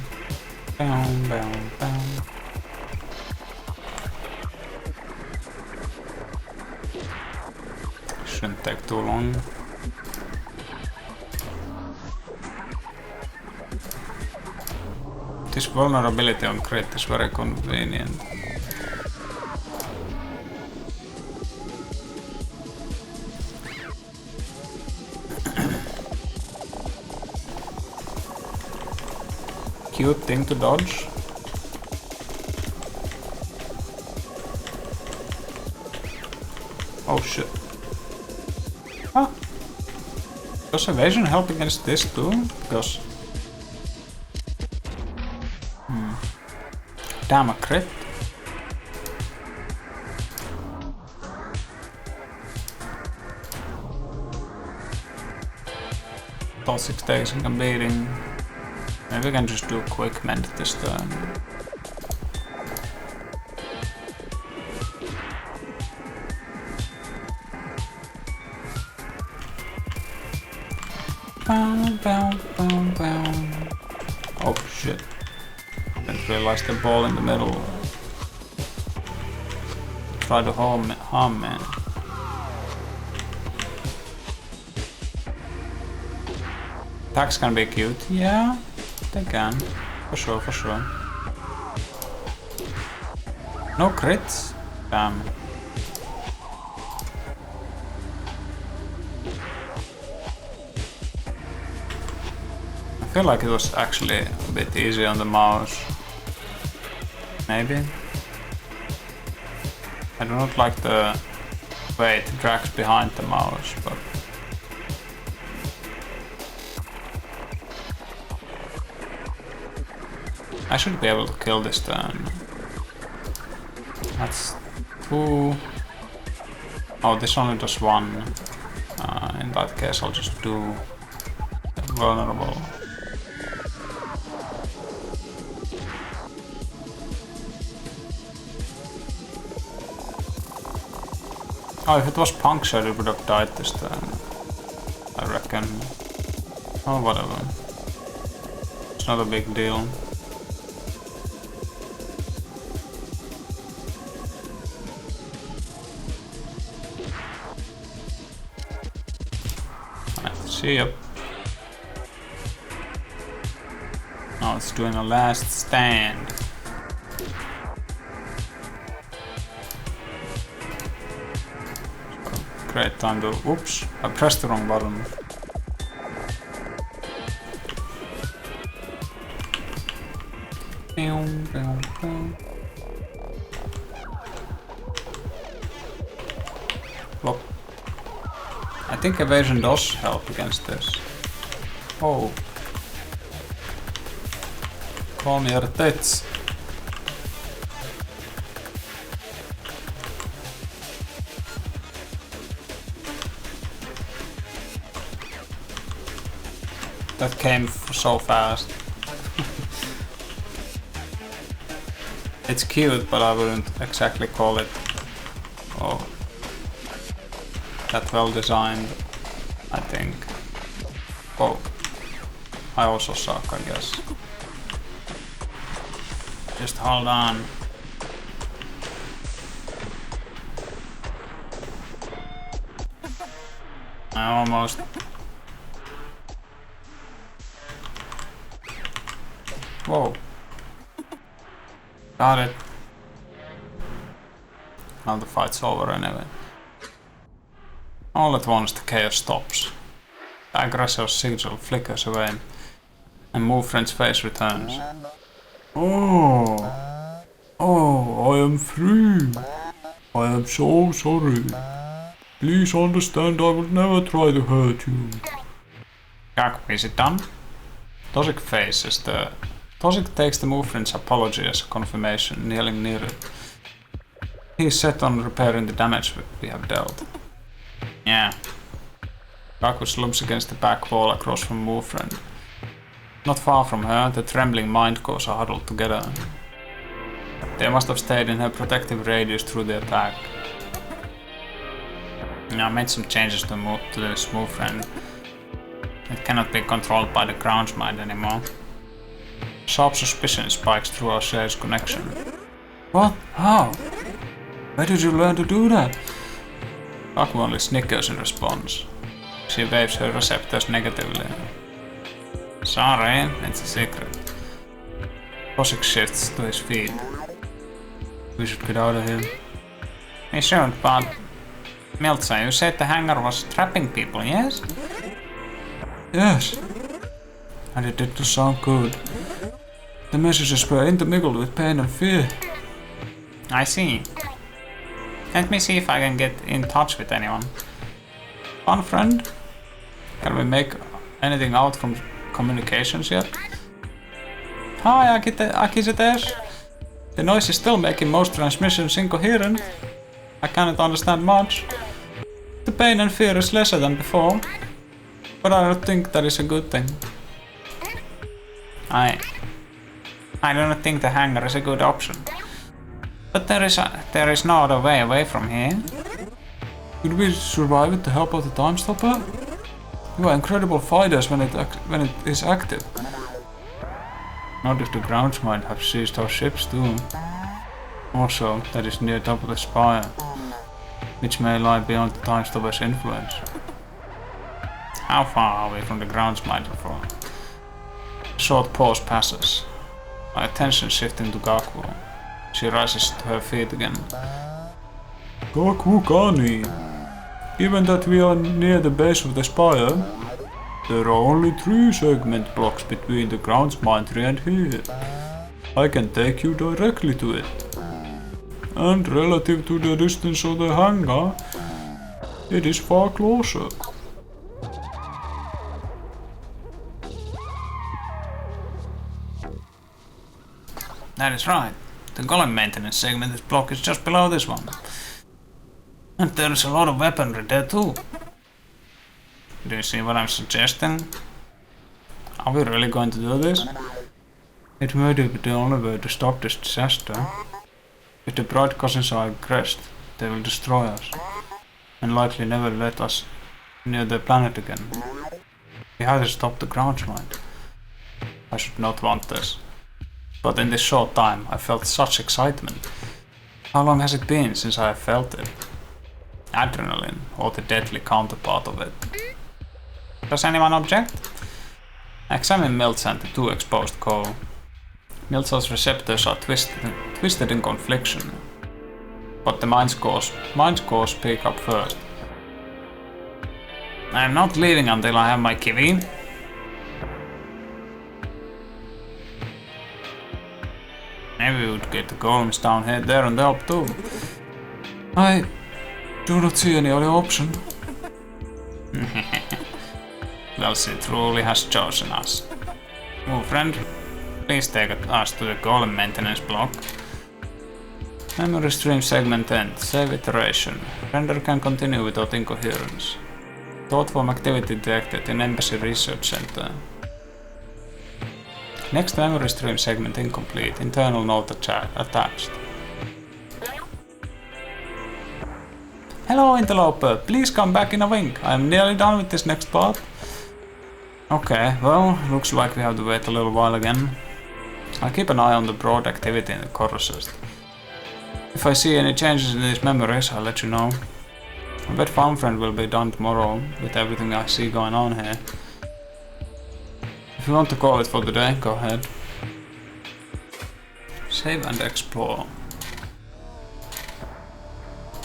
Speaker 1: Bum, bum, bum. Shouldn't take too long. This vulnerability on crit is very convenient. cute thing to dodge. Oh shit. Ah. Does evasion help against this too? Because... Damn, a crit. Toxic taking a beating. Maybe we can just do a quick mend this turn. Oh shit. Didn't realize the ball in the middle. Try to harm me. Attacks can be cute. Yeah, they can. For sure, for sure. No crits? Damn. I feel like it was actually a bit easy on the mouse. Maybe. I do not like the way it drags behind the mouse, but... I should be able to kill this turn. That's 2... Oh, this only does 1. In that case I'll just do vulnerable. Oh, if it was punctured it would have died this turn. I reckon. Oh, whatever. It's not a big deal. See ya. Now it's doing a last stand. Great time to... Oops, I pressed the wrong button. Look. I think evasion does help against this. Oh. Call me your tits. That came so fast. It's cute, but I wouldn't exactly call it that well designed, I think. Oh, I also suck, I guess. Just hold on. I almost... Whoa. Got it. Now the fight's over anyway. All at once the chaos stops. The aggressor sigil flickers away and move friend's face returns. Oh, I am free. I am so sorry. Please understand I will never try to hurt you. Jack, is it done? Toxic takes the move friend's apology as a confirmation, kneeling near it. He is set on repairing the damage we have dealt. Yeah. Kaku slumps against the back wall across from move friend. Not far from her, the trembling mind cores are huddled together. They must have stayed in her protective radius through the attack. I made some changes to this move friend. It cannot be controlled by the ground's mind anymore. Sharp suspicion spikes through our shared connection. What? How? Where did you learn to do that? Kaku only snickers in response. She waves her receptors negatively. Sorry, it's a secret. Toxic shifts to his feet. We should get out of here. We should, but... Miltza, you said the hangar was trapping people, yes? Yes. And it didn't sound good. The messages were intermingled with pain and fear.
Speaker 2: I see. Let me see if I can get in touch with anyone.
Speaker 1: Fun friend? Can we make anything out from communications yet? Hi, Akizetesh. The noise is still making most transmissions incoherent. I cannot understand much. The pain and fear is lesser than before, but I don't think that is a good thing.
Speaker 2: I do not think the hangar is a good option. But there is no other way away from here.
Speaker 1: Could we survive with the help of the time stopper? You are incredible fighters when it is active. Not if the grounds might have seized our ships too. Also, that is near top of the spire, which may lie beyond the time stopper's influence.
Speaker 2: How far are we from the grounds minder for?
Speaker 1: A short pause passes. My attention shifting to Gaku. She rises to her feet again. Gaku Kani. Given that we are near the base of the spire, there are only 3 segment blocks between the grounds miner and here. I can take you directly to it. And relative to the distance of the hangar, it is far closer.
Speaker 2: That is right. The golem maintenance segment block is just below this one. And there's a lot of weaponry there too. Do you see what I'm suggesting?
Speaker 1: Are we really going to do this? It may be the only way to stop this disaster. If the Bright Cousins are aggressed, they will destroy us, and likely never let us near the planet again. We have to stop the ground mine. I should not want this. But in this short time, I felt such excitement. How long has it been since I have felt it? Adrenaline, or the deadly counterpart of it.
Speaker 2: Does anyone object?
Speaker 1: Examine Miltz and the 2 exposed core. Miltz's receptors are twisted in confliction, but the mind cores speak up first.
Speaker 2: I am not leaving until I have my kiwi.
Speaker 1: Maybe we would get the golems down here, there and help too. I do not see any other option.
Speaker 2: Well, she truly has chosen us. Oh, friend, please take us to the golem maintenance block.
Speaker 1: Memory stream segment end. Save iteration. Render can continue without incoherence. Thought form activity detected in Embassy Research Center. Next memory stream segment incomplete. Internal note attached. Hello, interloper. Please come back in a wink. I am nearly done with this next part. Okay, well, looks like we have to wait a little while again. I'll keep an eye on the broad activity in the Corru system. If I see any changes in these memories, I'll let you know. I bet Farm Friend will be done tomorrow with everything I see going on here. If you want to call it for the day, go ahead. Save and explore.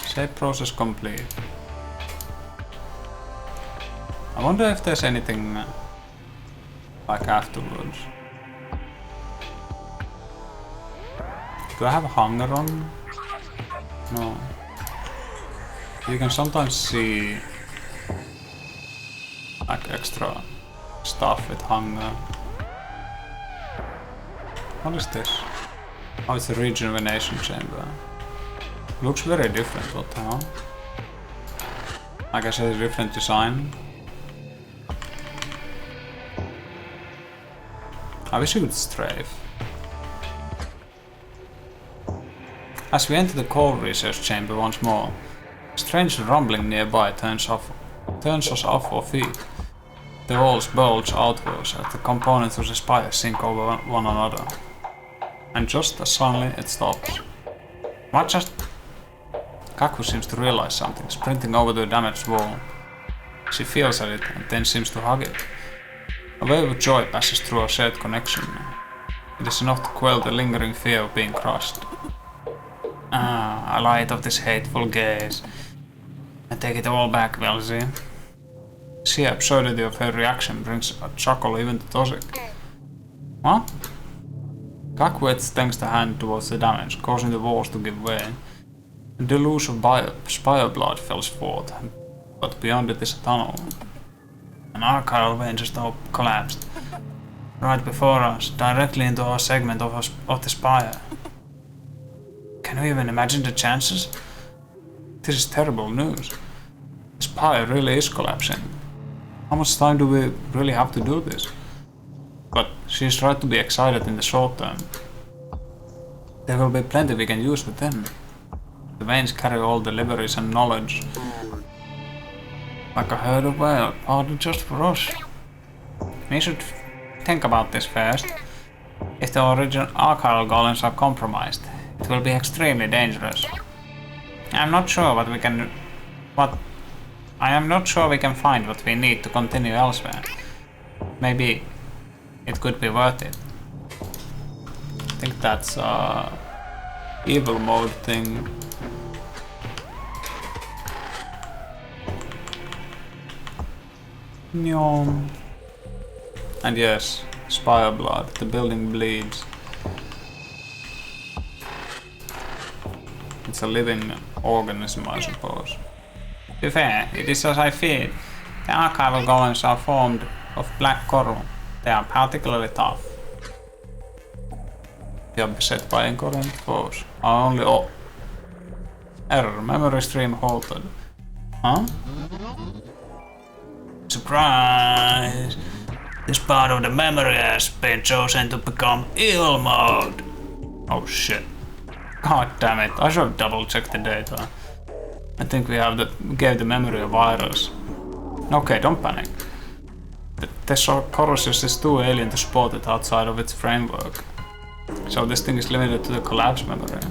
Speaker 1: Save process complete. I wonder if there's anything like afterwards. Do I have a hunger on? No. You can sometimes see like extra stuff with hunger. What is this? Oh, it's a rejuvenation chamber. Looks very different, what the hell? I guess it's a different design. I wish you would strafe. As we enter the core research chamber once more, a strange rumbling nearby turns us off our feet. The walls bulge outwards as the components of the spire sink over one another. And just as suddenly it stops.
Speaker 2: What just?
Speaker 1: Kaku seems to realize something, sprinting over the damaged wall. She feels at it and then seems to hug it. A wave of joy passes through our shared connection. It is enough to quell the lingering fear of being crushed.
Speaker 2: Ah, a light of this hateful gaze. I take it all back, Velzy.
Speaker 1: The sheer absurdity of her reaction brings a chuckle even to Tosik. What? Kakwe extends the hand towards the damage, causing the walls to give way. A deluge of spire blood fills forth, but beyond it is a tunnel. An archival vein just collapsed. Right before us, directly into our segment of the spire. Can you even imagine the chances? This is terrible news. The spire really is collapsing. How much time do we really have to do this? But she's right to be excited in the short term. There will be plenty we can use with them. The veins carry all the libraries and knowledge. Like a herd of whales, partly just for us. We should think about this first. If the original archival golems are compromised, it will be extremely dangerous. I am not sure we can find what we need to continue elsewhere. Maybe it could be worth it. I think that's evil mode thing. Nyom. And yes, spire blood. The building bleeds. It's a living organism, I suppose. To be fair, it is as I feared. The archival golems are formed of black Corru. They are particularly tough. They are beset by incoherent foes. Are only error. Memory stream halted. Huh? Surprise! This part of the memory has been chosen to become evil mode. Oh shit. God damn it, I should have double checked the data. I think we gave the memory a virus. Okay, don't panic. The Corus is too alien to spot it outside of its framework. So this thing is limited to the collapse memory.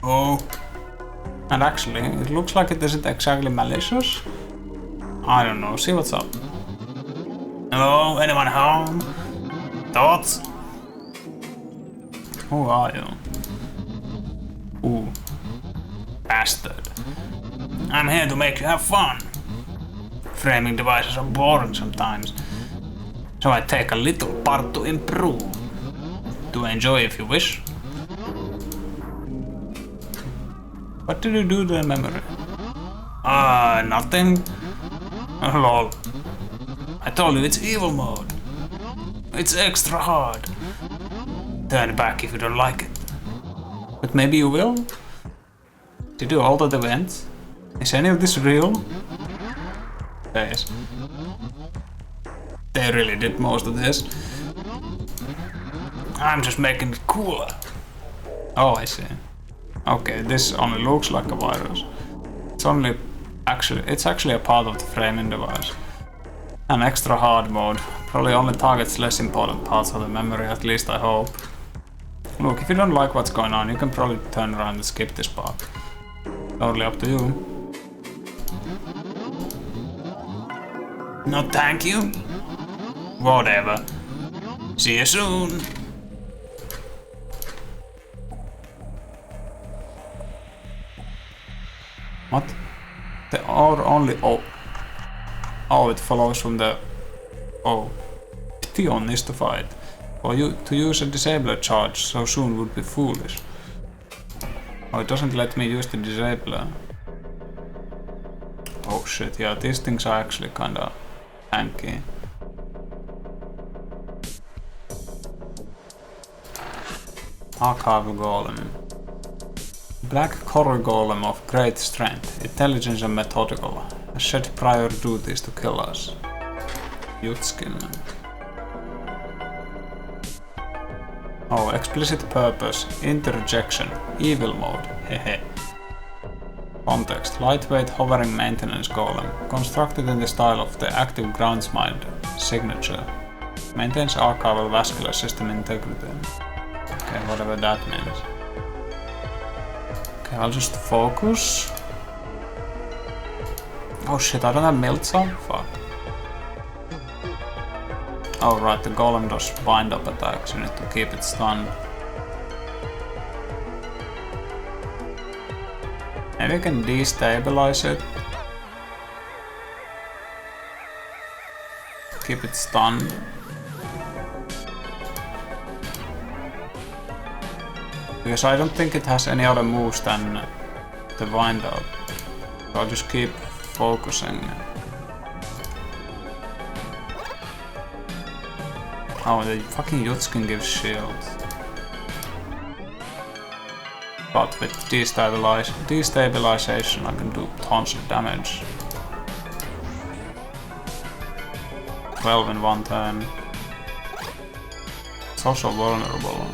Speaker 1: Oh. And actually, it looks like it isn't exactly malicious. I don't know, see what's up. Hello, anyone home? Thoughts? Who are you? Ooh. Bastard. I'm here to make you have fun. Framing devices are boring sometimes. So I take a little part to improve. To enjoy if you wish. What did you do to the memory? Nothing. Lol. I told you it's evil mode. It's extra hard. Turn back if you don't like it. But maybe you will? Did you alter the events? Is any of this real? Yes. They really did most of this. I'm just making it cooler. Oh, I see. Okay, this only looks like a virus. It's actually a part of the framing device. An extra hard mode probably only targets less important parts of the memory, at least I hope. Look, if you don't like what's going on, you can probably turn around and skip this part. Totally up to you. No thank you? Whatever. See you soon. What? The or only Oh, it follows from the Tion is to fight. For you to use a disabler charge so soon would be foolish. Oh, it doesn't let me use the disabler. Oh shit, yeah, these things are actually kinda tanky. Archival Golem. Black Corru Golem of great strength, intelligence and methodical. Has shed prior duties to kill us. Yutskin. Oh, explicit purpose, interjection, evil mode, hehe. Context, lightweight hovering maintenance golem, constructed in the style of the active groundsmind signature. Maintains archival vascular system integrity. Okay, whatever that means. Okay, I'll just focus. Oh shit, I don't have Milza? Fuck. Oh right, the golem does bind up attacks, you need to keep it stunned. Maybe I can destabilize it. Keep it stunned. Because I don't think it has any other moves than the wind up. So I'll just keep focusing. Oh, the fucking Yutskin gives shields. But with destabilization I can do tons of damage. 12 in one turn. It's also vulnerable.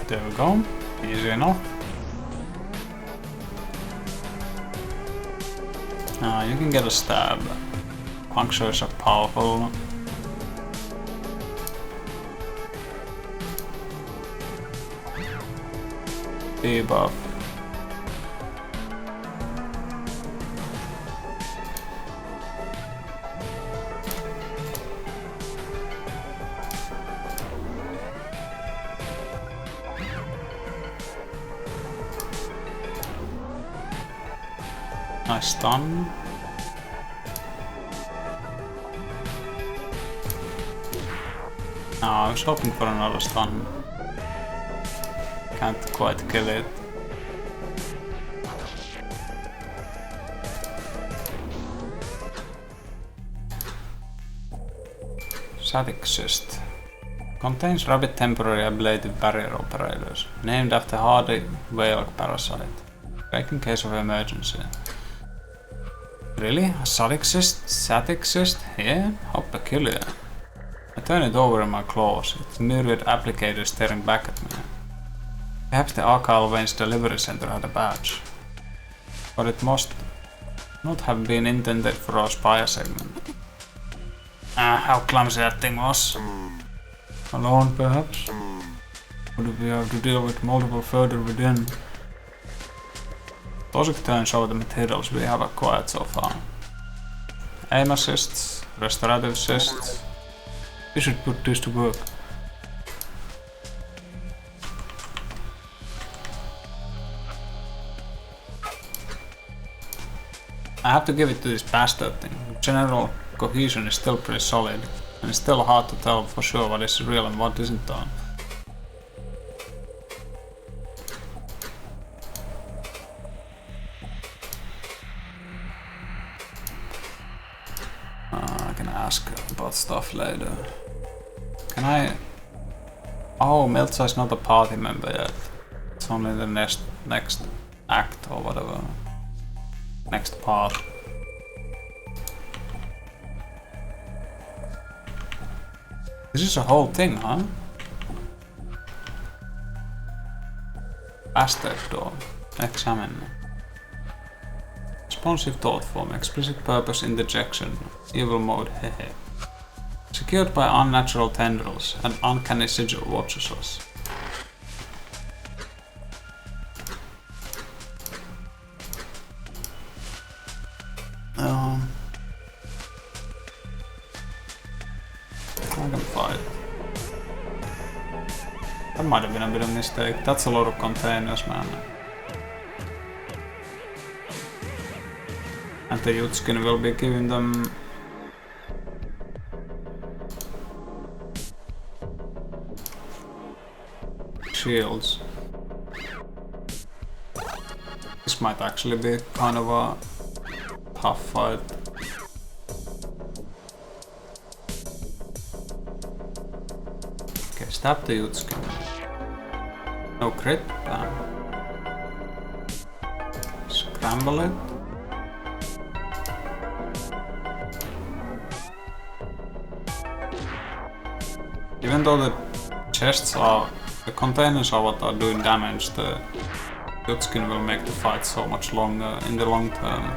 Speaker 1: There we go. Easy enough. You can get a stab. Punctures are powerful. Debuff. Nice stun. I was hoping for another stun. Can't quite kill it. Static Cyst. Contains rabbit temporary ablative barrier operators, named after hardy whale parasite. Break in case of emergency. Really? A static cyst? Yeah? How peculiar. I turn it over in my claws, its myriad applicators staring back at me. Perhaps the Archival Veins Delivery Center had a badge. But it must not have been intended for our spire segment. How clumsy that thing was. Alone, perhaps? Would we have to deal with multiple further within? Toxic turns over the materials we have acquired so far. Aim assists, restorative assists. We should put this to work. I have to give it to this bastard thing. General cohesion is still pretty solid, and it's still hard to tell for sure what is real and what isn't though. I can ask about stuff later. Can I... Oh, Meltza is not a party member yet. It's only the next act or whatever. Next part. This is a whole thing, huh? Bastard door. Examine. Responsive thought form. Explicit purpose interjection. Evil mode. Hehe. Secured by unnatural tendrils. An uncanny sigil watches us. I can fight. That might have been a bit of a mistake. That's a lot of containers, man. And the Yutskin will be giving them... shields. This might actually be kind of a tough fight. Okay, stab the Yutskin. No crit, damn. Scramble it. Even though the chests are... the containers are what are doing damage, the Yutskin will make the fight so much longer in the long term.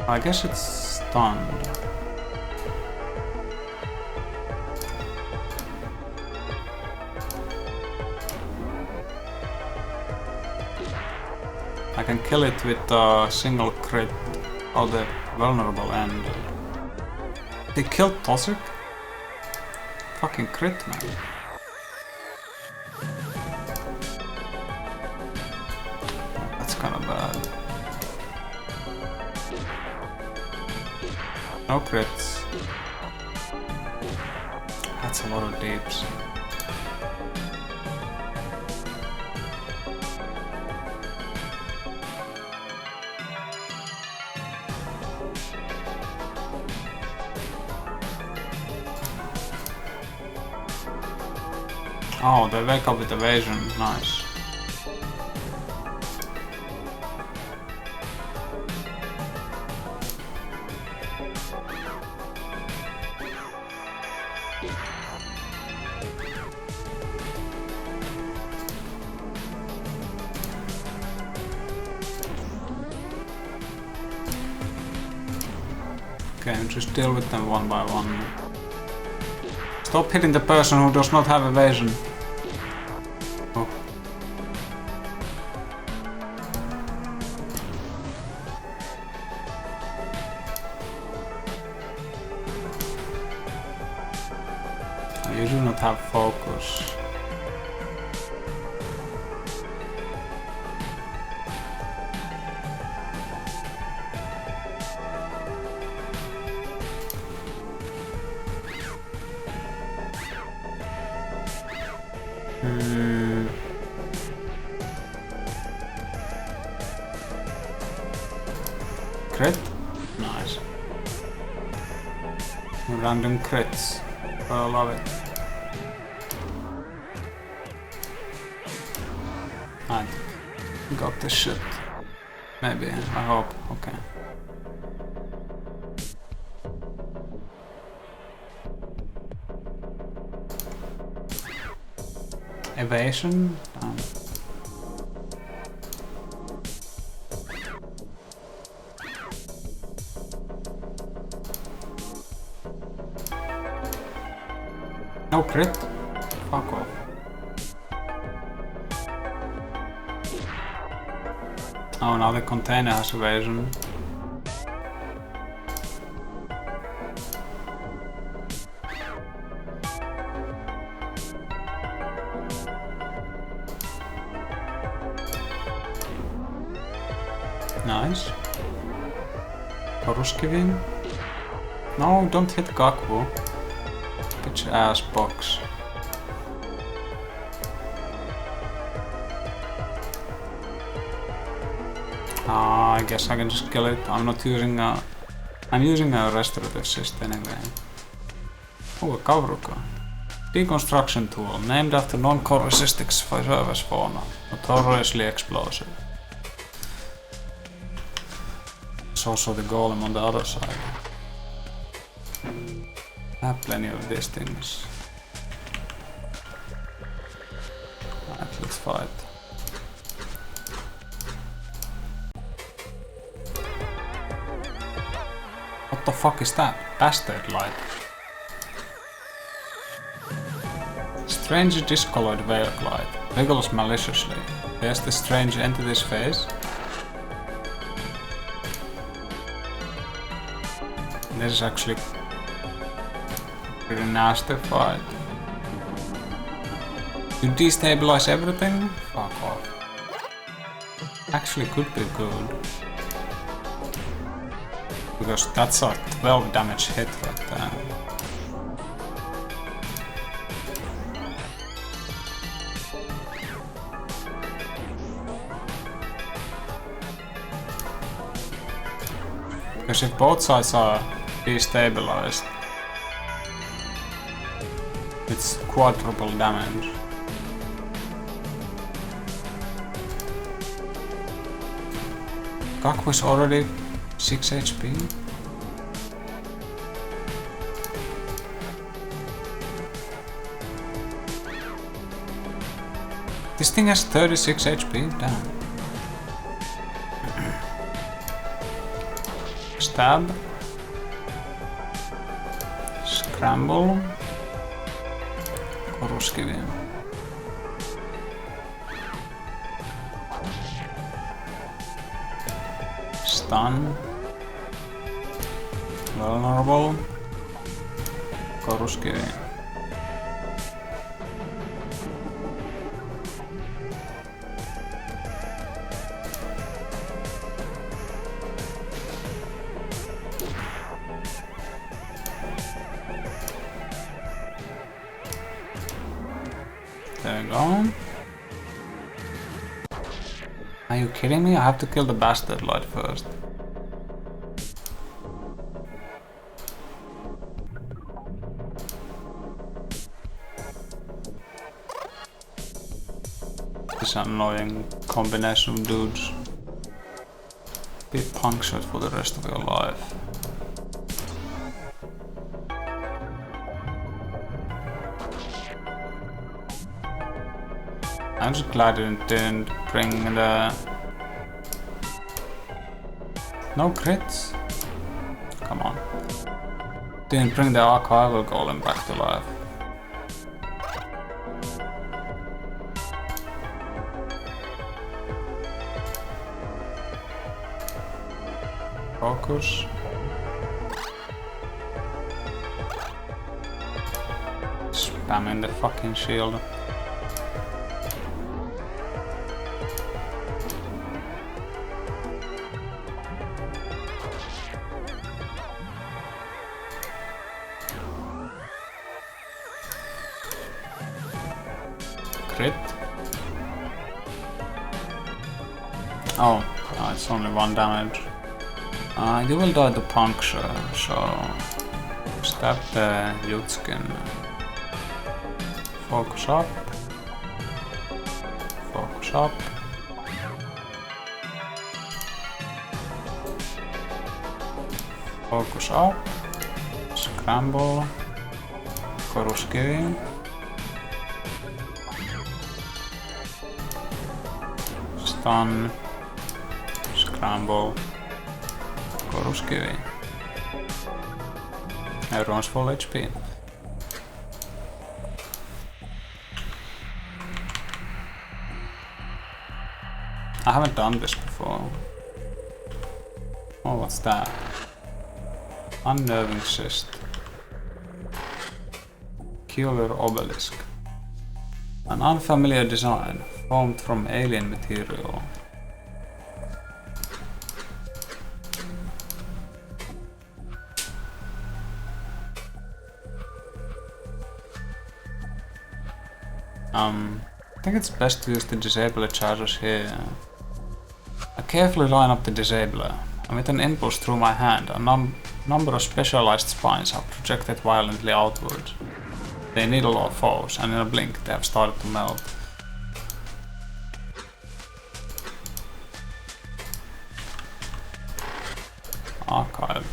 Speaker 1: I guess it's stunned. I can kill it with a single crit or the vulnerable end. They killed Toxic? Fucking crit, man. That's kinda bad. No crits. That's a lot of deeps. Oh, they wake up with evasion. Nice. Okay, just deal with them one by one. Stop hitting the person who does not have evasion. Oh. You do not have focus. Crit? Nice. Random crits. I love it. I got this shit. Maybe, I hope. Okay. Evasion? No crit? Fuck off. Oh, now the container has evasion. Nice. Corru.Observer. No, don't hit Gaku. Bitch ass box. I guess I can just kill it. I'm not using a... I'm using a restorative cyst anyway. Oh, a Kavruka. Deconstruction tool, named after non-corrosistic surface fauna, notoriously explosive. It's also the golem on the other side. I have plenty of these things. Alright, let's fight. What the fuck is that? Bastard light. Strangely discolored veil light. Wiggles maliciously. There's the strange entity's face. This is actually pretty nasty fight. You destabilize everything? Fuck off. Actually could be good. Because that's a 12 damage hit right there. Because if both sides are destabilized, it's quadruple damage. Gak was already 6 HP. This thing has 36 HP, damn. Stab. Scramble. Corru.Observer. Stun. Vulnerable. Corru.Observer. we go. Are you kidding me? I have to kill the bastard light first. This annoying combination of dudes. Be punctured for the rest of your life. I'm just glad it didn't bring the... No crits? Come on. Didn't bring the archival golem back to life. Focus. Spamming the fucking shield. Crit. Oh, no, it's only 1 damage. You will die to puncture, so stab the Yutskin. Focus up. Focus up. Focus up. Scramble. Corru.Observer. Stun. Scramble. Corru.Observer. Everyone's full HP. I haven't done this before. Oh, what's that? Unnerving cyst. Killer obelisk. An unfamiliar design formed from alien material. I think it's best to use the disabler charges here. I carefully line up the disabler, and with an impulse through my hand, a number of specialized spines are projected violently outwards. They needle our foes, and in a blink they have started to melt. Archive.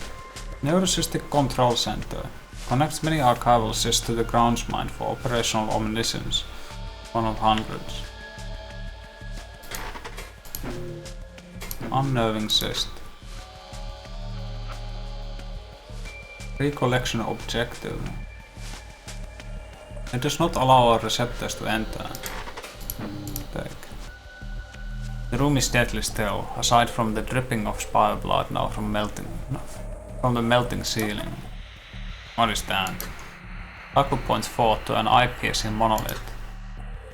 Speaker 1: Neurosystic Control Center. Connects many archival systems to the grounds mind for operational omniscience. One of hundreds. Unnerving cyst. Recollection objective. It does not allow our receptors to enter. Take. The room is deadly still, aside from the dripping of spire blood now from the melting ceiling. What is that? Taku points forth to an eye-piercing monolith.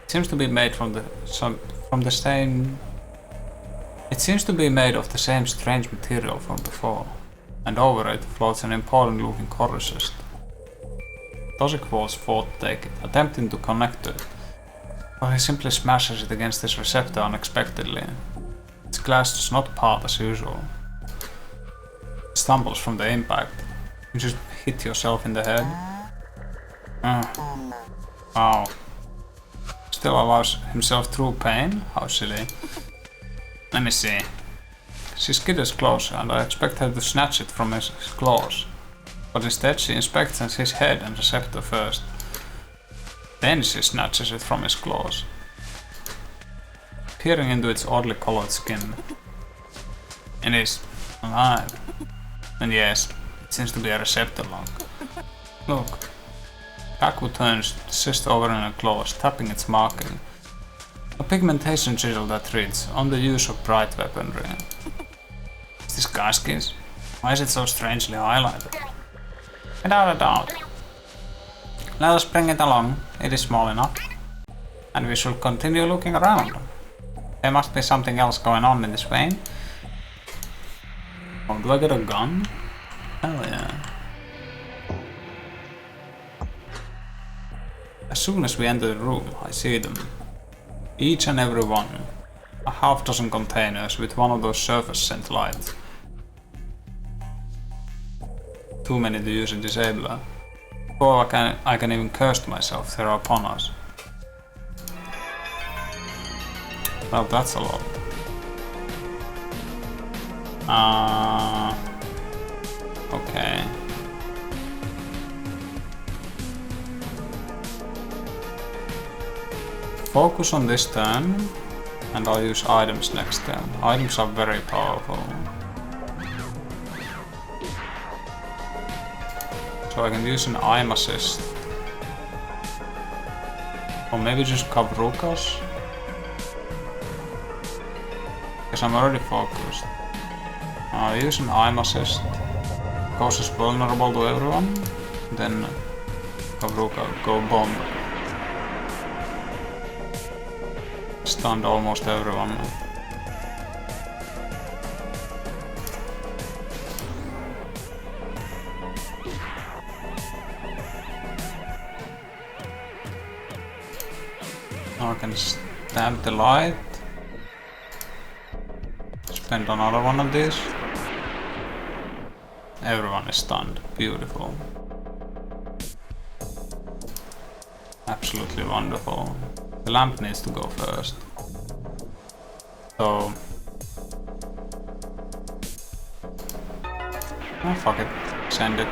Speaker 1: It seems to be made It seems to be made of the same strange material from before, and over it floats an important-looking coruscant. Tozik walls forth to take it, attempting to connect to it, but he simply smashes it against his receptor unexpectedly. Its glass does not part as usual. It stumbles from the impact. You just hit yourself in the head. Wow. Still allows himself through pain? How silly. Let me see. She skitters closer, and I expect her to snatch it from his claws. But instead she inspects his head and receptor first. Then she snatches it from his claws, peering into its oddly colored skin. It is alive. And yes, it seems to be a receptor lock. Look. Kaku turns the cyst over in her claws, tapping its marking. A pigmentation chisel that reads, on the use of bright weaponry. Is this Gaskis? Why is it so strangely highlighted? Without a doubt. Let us bring it along, it is small enough. And we should continue looking around. There must be something else going on in this vein. Oh, do I get a gun? Hell yeah. As soon as we enter the room, I see them. Each and every one. A half dozen containers with one of those surface scent lights. Too many to use a disabler. Before I can even curse to myself, they're upon us. Well, that's a lot. Okay. Focus on this turn, and I'll use items next turn. Items are very powerful. So I can use an aim assist. Or maybe just Corru.Observer. Because I'm already focused. I'll use an aim assist. Causes vulnerable to everyone. Then Corru.Observer go bomb. Stunned almost everyone. Now I can stab the light. Spend another one of these. Everyone is stunned. Beautiful. Absolutely wonderful. The lamp needs to go first. So... oh, fuck it. Send it.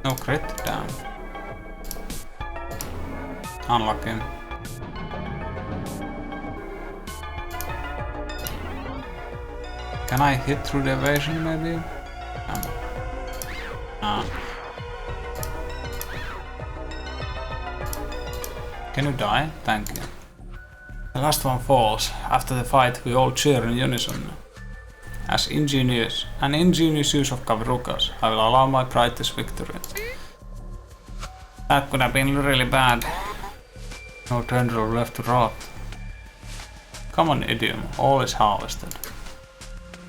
Speaker 1: No crit, damn. Unlucky. Can I hit through the evasion maybe? Can you die? Thank you. The last one falls. After the fight we all cheer in unison. As an ingenious use of Corru.Observer, I will allow my pride this victory. That could have been really bad. No tendril left to rot. Common idiom, all is harvested.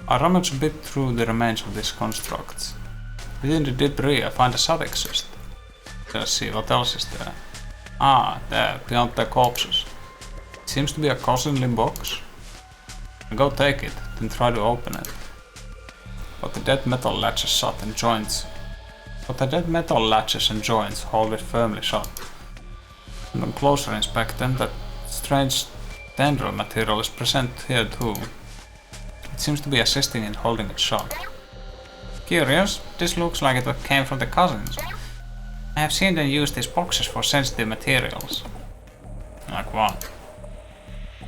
Speaker 1: I rummage a bit through the remains of these constructs. Within the debris I find a sub-exist. Let's see what else is there. Ah, there, beyond their corpses. It seems to be a cousinly box. I go take it, then try to open it. But the dead metal latches shut and joints. Hold it firmly shut. And on closer inspection, that strange tendril material is present here too. It seems to be assisting in holding it shut. Curious, this looks like it came from the cousins. I have seen them use these boxes for sensitive materials. Like what?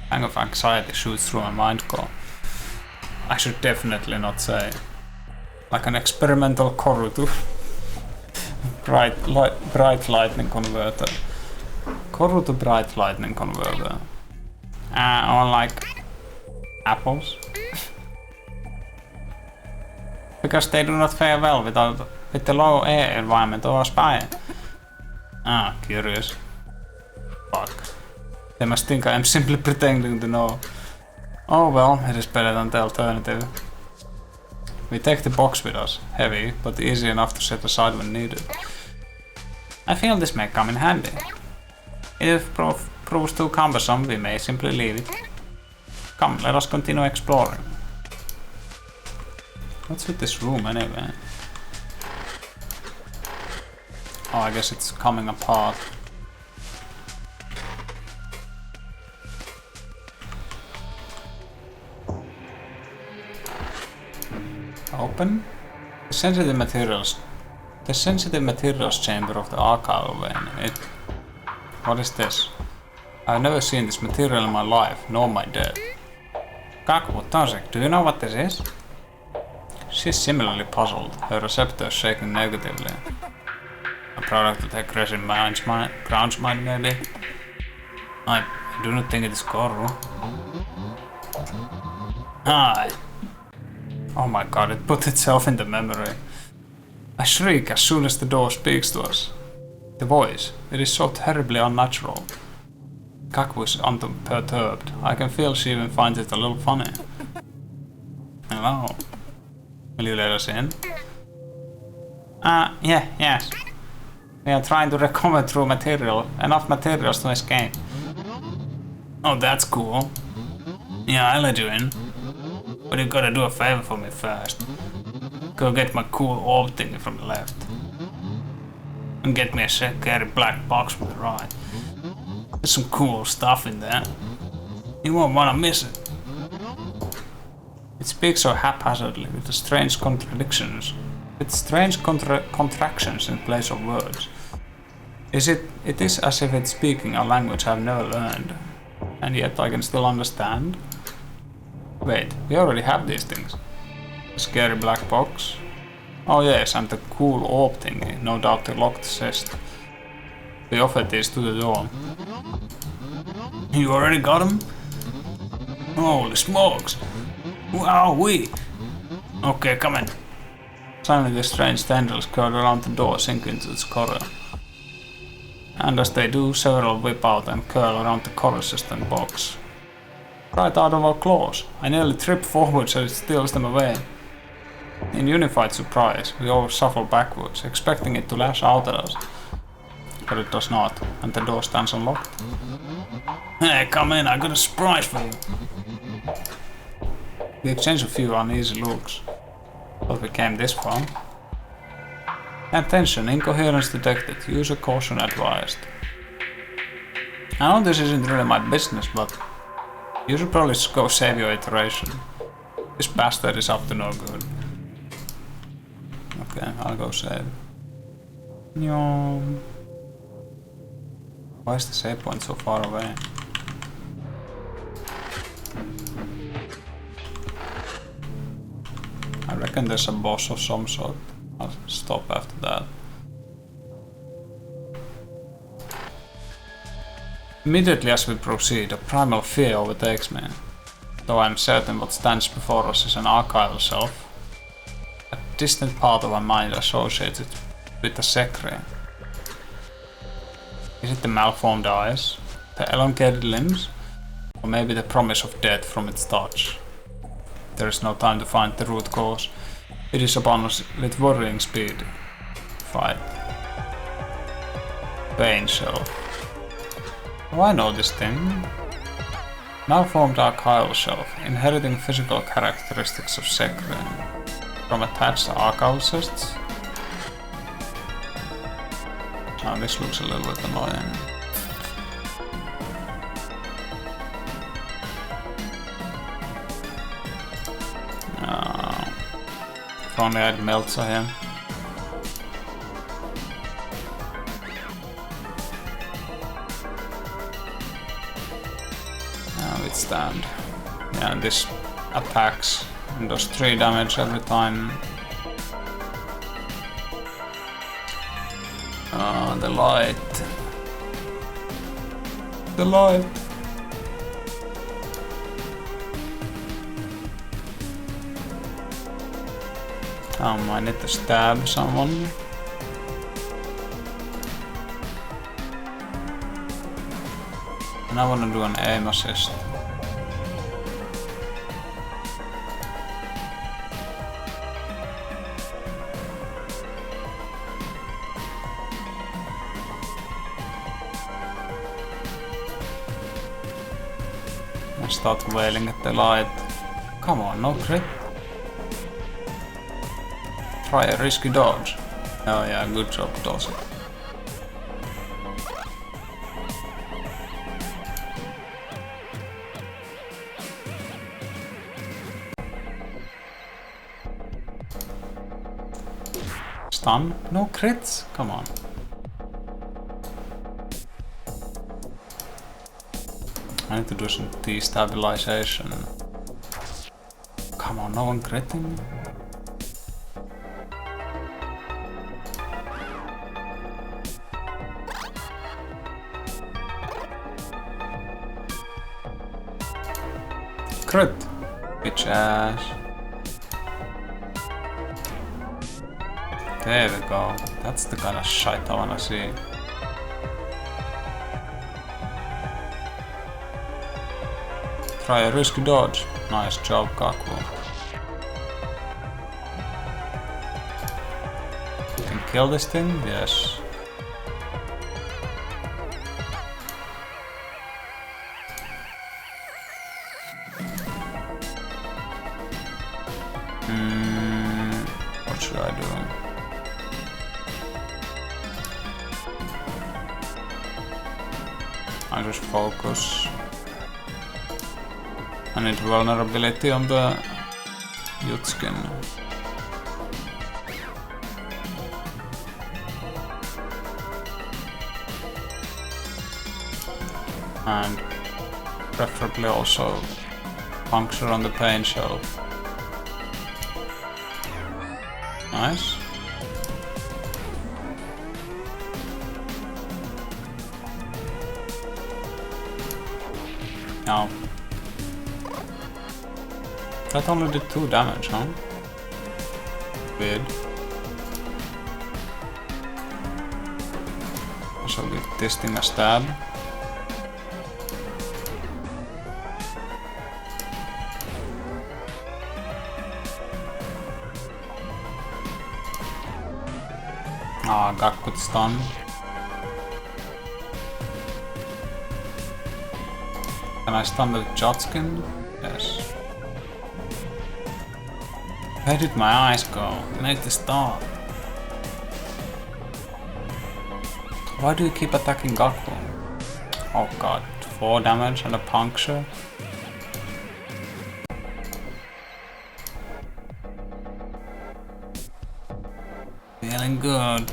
Speaker 1: Pang of anxiety shoots through my mind core. I should definitely not say. Like an experimental Corru to bright lightning converter. Corru to bright lightning converter. Or like apples. Because they do not fare well with the low air environment or spire. Ah, curious. Fuck. They must think I am simply pretending to know. Oh well, it is better than the alternative. We take the box with us, heavy, but easy enough to set aside when needed. I feel this may come in handy. If it proves too cumbersome, we may simply leave it. Come, let us continue exploring. What's with this room anyway? Oh, I guess it's coming apart. Open? The sensitive materials chamber of the archival vein. What is this? I've never seen this material in my life, nor my dead. Corru.Observer, do you know what this is? She's similarly puzzled, her receptors shaking negatively. A product of aggressive grounds mind maybe? I do not think it is Corru. Ah! Oh my god, it put itself in the memory. I shriek as soon as the door speaks to us. The voice, it is so terribly unnatural. Corru is unperturbed. I can feel she even finds it a little funny.
Speaker 2: Hello. Will you let us in? Yes. We are trying to recover enough materials to escape. Oh, that's cool. Yeah, I'll let you in. But you gotta do a favor for me first. Go get my cool orb thingy from the left. And get me a scary black box from the right. There's some cool stuff in there. You won't wanna miss it. It speaks so haphazardly with strange contractions in place of words. It is as if it's speaking a language I've never learned, and yet I can still understand. Wait, we already have these things. A scary black box. Oh yes, and the cool orb thingy, no doubt the locked chest. We offered these to the door. You already got them? Holy smokes! Wowee! Okay, come in. Suddenly the strange tendrils curl around the door, sink into its core. And as they do, several whip out and curl around the core-resistant box. Right out of our claws. I nearly trip forward so it steals them away. In unified surprise, we all shuffle backwards, expecting it to lash out at us. But it does not, and the door stands unlocked. Hey, come in, I got a surprise for you. We exchange a few uneasy looks. But we came this far. Attention, incoherence detected. User caution advised. I know this isn't really my business, but you should probably just go save your iteration. This bastard is up to no good. Okay, I'll go save. Nyom. Why is the save point so far away? I reckon there's a boss of some sort. I'll stop after that. Immediately as we proceed, a primal fear overtakes me. Though I'm certain what stands before us is an archival self, a distant part of our mind associated with the secret. Is it the malformed eyes, the elongated limbs, or maybe the promise of death from its touch? There is no time to find the root cause. It is upon us with worrying speed. Fight. Pain Self. Oh, I know this thing. Malformed archival self, inheriting physical characteristics of Sekre from attached archival cysts. Oh, this looks a little bit annoying. If only I'd melt here. Withstand. Yeah, this attacks and does 3 damage every time. The light. The light. I need to stab someone. And I want to do an aim assist. I start wailing at the light. Come on, no crit. Try a risky dodge. Oh yeah, good job, Dawson. Stun? No crits? Come on. I need to do some destabilization. Come on, no one critting me? Crit! Bitch ass. There we go. That's the kind of shit I wanna see. Try a risky dodge. Nice job, Kaku.
Speaker 1: Can kill this thing? Yes. What should I do? I just focus. I need vulnerability on the youth skin. And preferably also puncture on the pain shelf. Nice. Now, that only did 2 damage, huh? Weird. I shall give this thing a stab. Ah, got good stun. Can I stun the Jotskin? Yes. Where did my eyes go? Make the stop. Why do you keep attacking Gaku? Oh god, 4 damage and a puncture. Feeling good.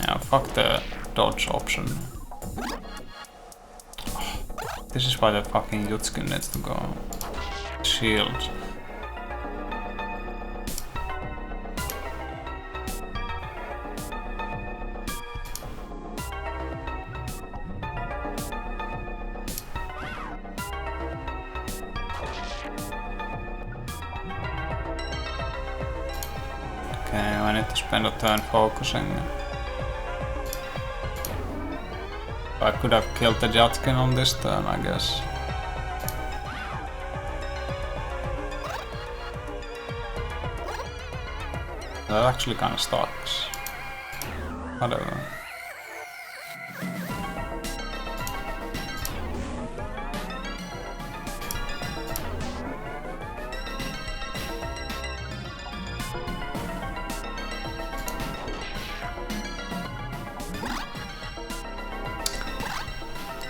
Speaker 1: Yeah, fuck the dodge option. Oh, this is why the fucking Yutskin needs to go. Shield. Okay, I need to spend a turn focusing. I could have killed the Jotkin on this turn, I guess. That actually kinda sucks. Whatever.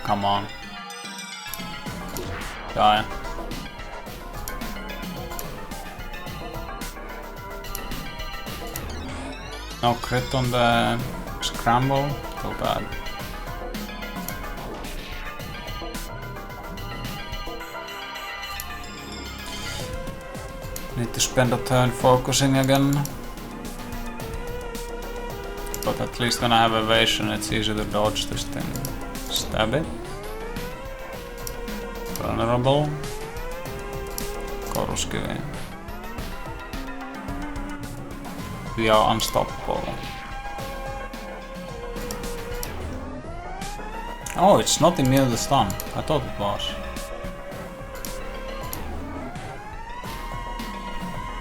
Speaker 1: Come on. Die. No crit on the scramble? Too bad. Need to spend a turn focusing again. But at least when I have evasion, it's easy to dodge this thing. Stab it. Vulnerable. Corru.Observer. We are unstoppable. Oh, it's not immune to stun. I thought it was.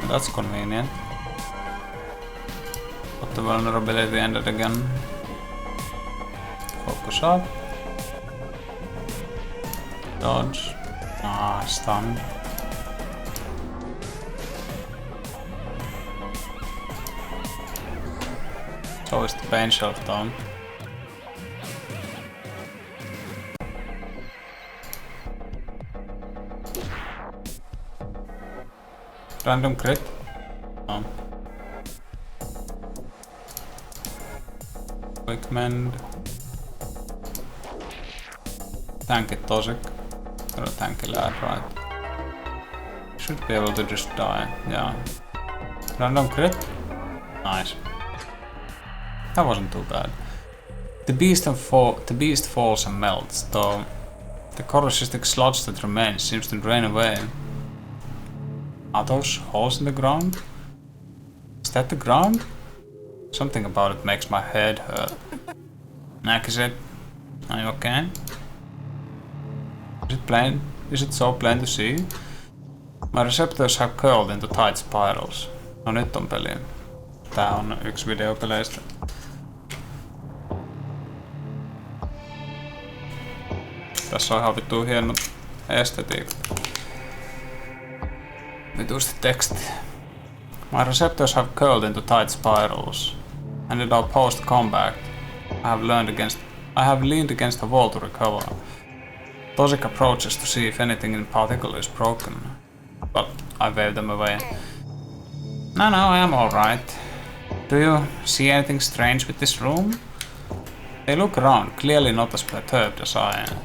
Speaker 1: That's convenient. But the vulnerability ended again. Focus up. Dodge. Ah, stun. So is the pain shelf down. Random crit? Oh. Quick mend. Tank it, Toxic. You're a tanky lad, right? Should be able to just die, yeah. Random crit? Nice. That wasn't too bad. The beast falls and melts, though the corrosistic sludge that remains seems to drain away. Are those holes in the ground? Is that the ground? Something about it makes my head hurt. Nakazit, are you okay? Is it plain? Is it so plain to see? My receptors have curled into tight spirals. No nyt on peli. Tää on yksi videopeleistä. Tässä on ihan vittu hieno estetiikka. Vitusti teksti. My receptors have curled into tight spirals. And in our post-combat, I have leaned against a wall to recover. Toxic approaches to see if anything in particular is broken. But I waved them away. No, I am alright. Do you see anything strange with this room? They look around, clearly not as perturbed as I am.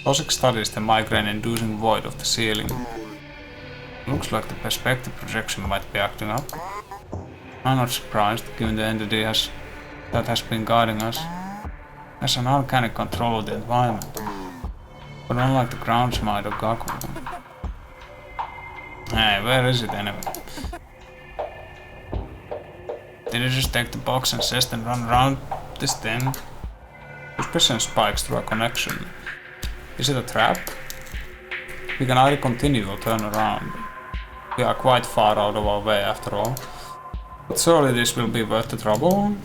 Speaker 1: Toxic studies the migraine-inducing void of the ceiling. Looks like the perspective projection might be acting up. I'm not surprised, given the entity that has been guiding us. There's an uncanny control of the environment. But unlike the ground's might or Gaku. Hey, where is it anyway? Did you just take the box and cest and run around this thing? Suspicion spikes through a connection. Is it a trap? We can either continue or turn around. We are quite far out of our way after all. But surely this will be worth the trouble?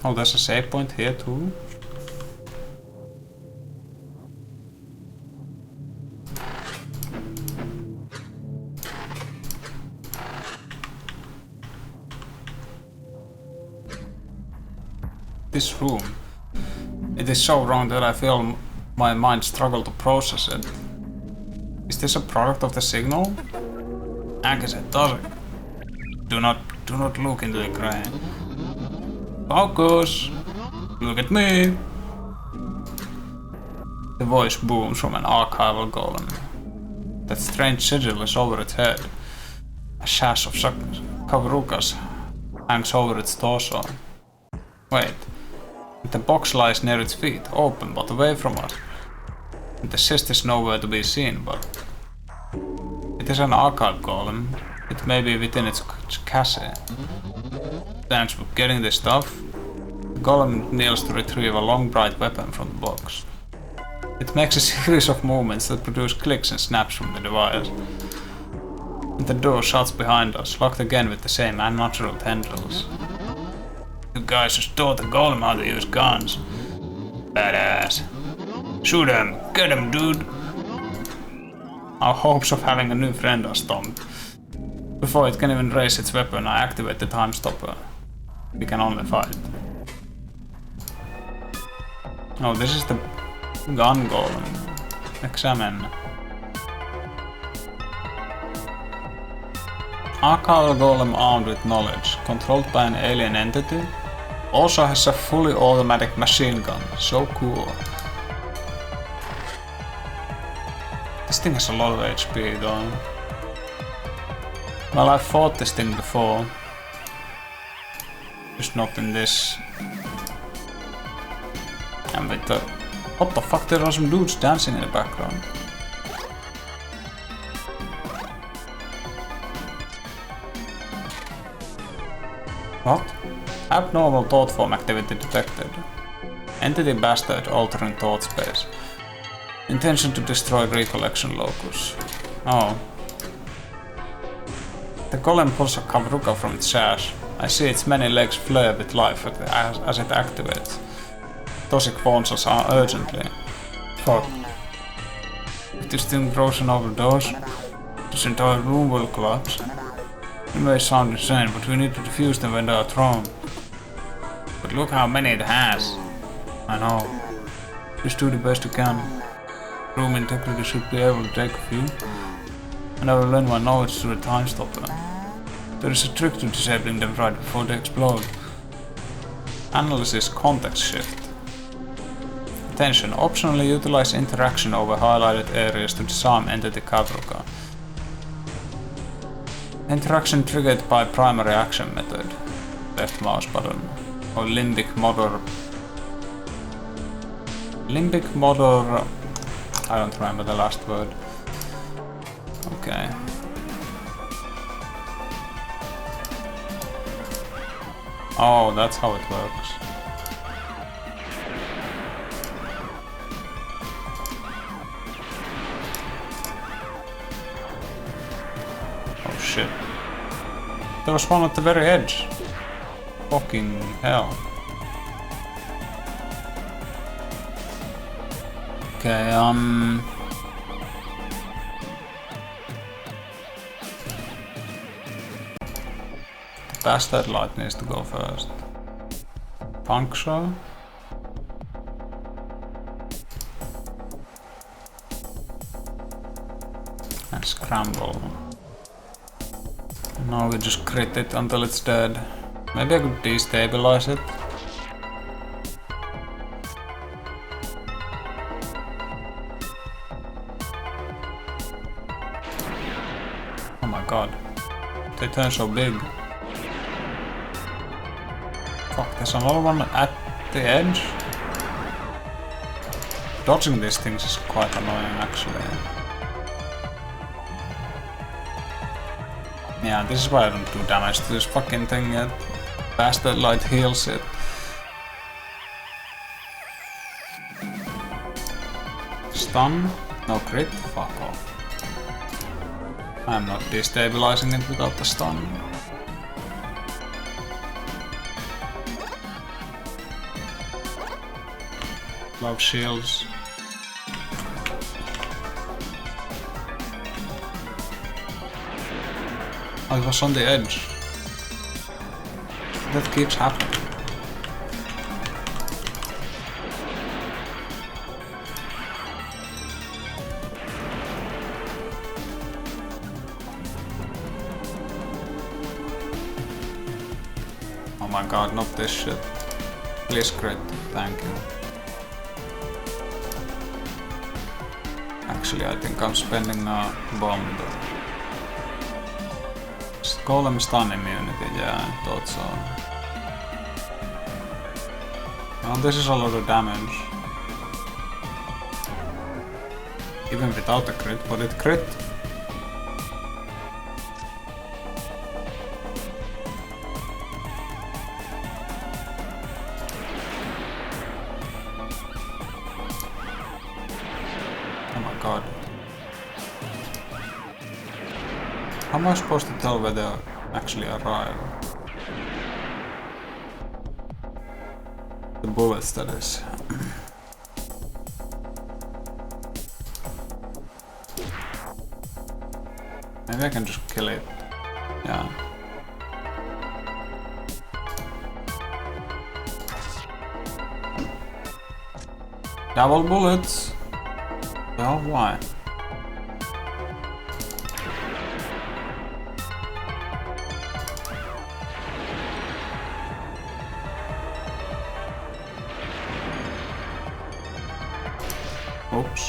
Speaker 1: Oh, there's a save point here too. This room. It is so wrong that I feel my mind struggle to process it. Is this a product of the signal? I guess it doesn't. Do not look into the gray. Focus! Look at me! The voice booms from an archival golem. That strange sigil is over its head. A sash of Kavrukas hangs over its torso. Wait. The box lies near its feet, open but away from us. The cyst is nowhere to be seen, but it is an archive golem. It may be within its cache. Thanks for getting this stuff. The golem kneels to retrieve a long bright weapon from the box. It makes a series of movements that produce clicks and snaps from the device. And the door shuts behind us, locked again with the same unnatural tendrils. You guys just taught the golem how to use guns. Badass. Shoot him! Get him, dude! Our hopes of having a new friend are stomped. Before it can even raise its weapon, I activate the time stopper. We can only fight. Oh, this is the gun golem. Examine. Archival golem armed with knowledge, controlled by an alien entity, also has a fully automatic machine gun. So cool. This thing has a lot of HP though. Well, I've fought this thing before. Just not in this. And with the... What the fuck, there are some dudes dancing in the background. What? Abnormal thought form activity detected. Entity bastard altering thought space. Intention to destroy recollection locus. Oh. The golem pulls a Kavruka from its sash. I see its many legs flare with life as it activates. Toxic warns us urgently. Fuck. If this thing grows and overdose, this entire room will collapse. It may sound insane, but we need to defuse them when they are thrown. But look how many it has. I know. Just do the best you can. Room integrity should be able to take a few. And I will learn my knowledge through the time stopper. There is a trick to disabling them right before they explode. Analysis context shift. Attention, optionally utilize interaction over highlighted areas to disarm entity Kavruka. Interaction triggered by primary action method. Left mouse button. Or limbic motor. Limbic motor. I don't remember the last word. Okay. Oh, that's how it works. shit. There was one at the very edge. Fucking hell. Okay, the bastard light needs to go first. Puncture. And scramble. Now we just crit it until it's dead. Maybe I could destabilize it. Oh my god. They turn so big. Fuck, there's another one at the edge. Dodging these things is quite annoying actually. Yeah, this is why I don't do damage to this fucking thing yet. Bastard light heals it. Stun? No crit? Fuck off. I'm not destabilizing it without the stun. Love shields. Oh, it was on the edge. That keeps happening. Oh my god, not this shit. Please crit, thank you. Actually, I think I'm spending a bomb though. Golem stun immunity, yeah, I thought so. Well, this is a lot of damage. Even without a crit, would it crit? Oh my god. How am I supposed to tell where they actually arrive? The bullets, that is. Maybe I can just kill it. Yeah. Double bullets. Well, why? Oops.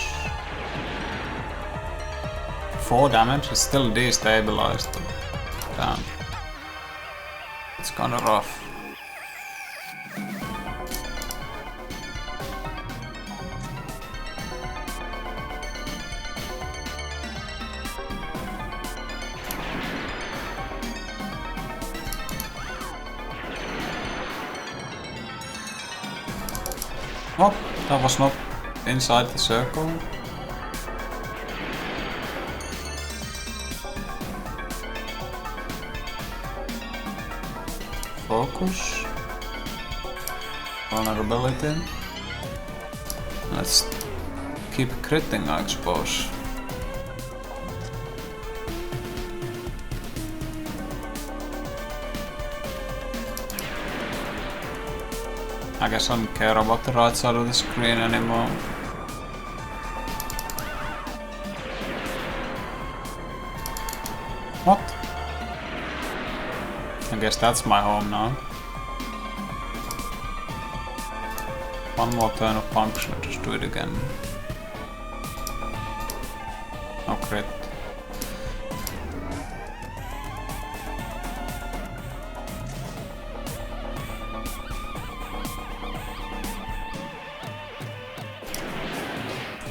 Speaker 1: 4 damage, it's still destabilized. Damn. It's kinda rough. Oh, that was not inside the circle. Focus. Vulnerability. Let's keep critting, I suppose. I guess I don't care about the right side of the screen anymore. What? I guess that's my home now. One more turn of puncture, just do it again. No crit.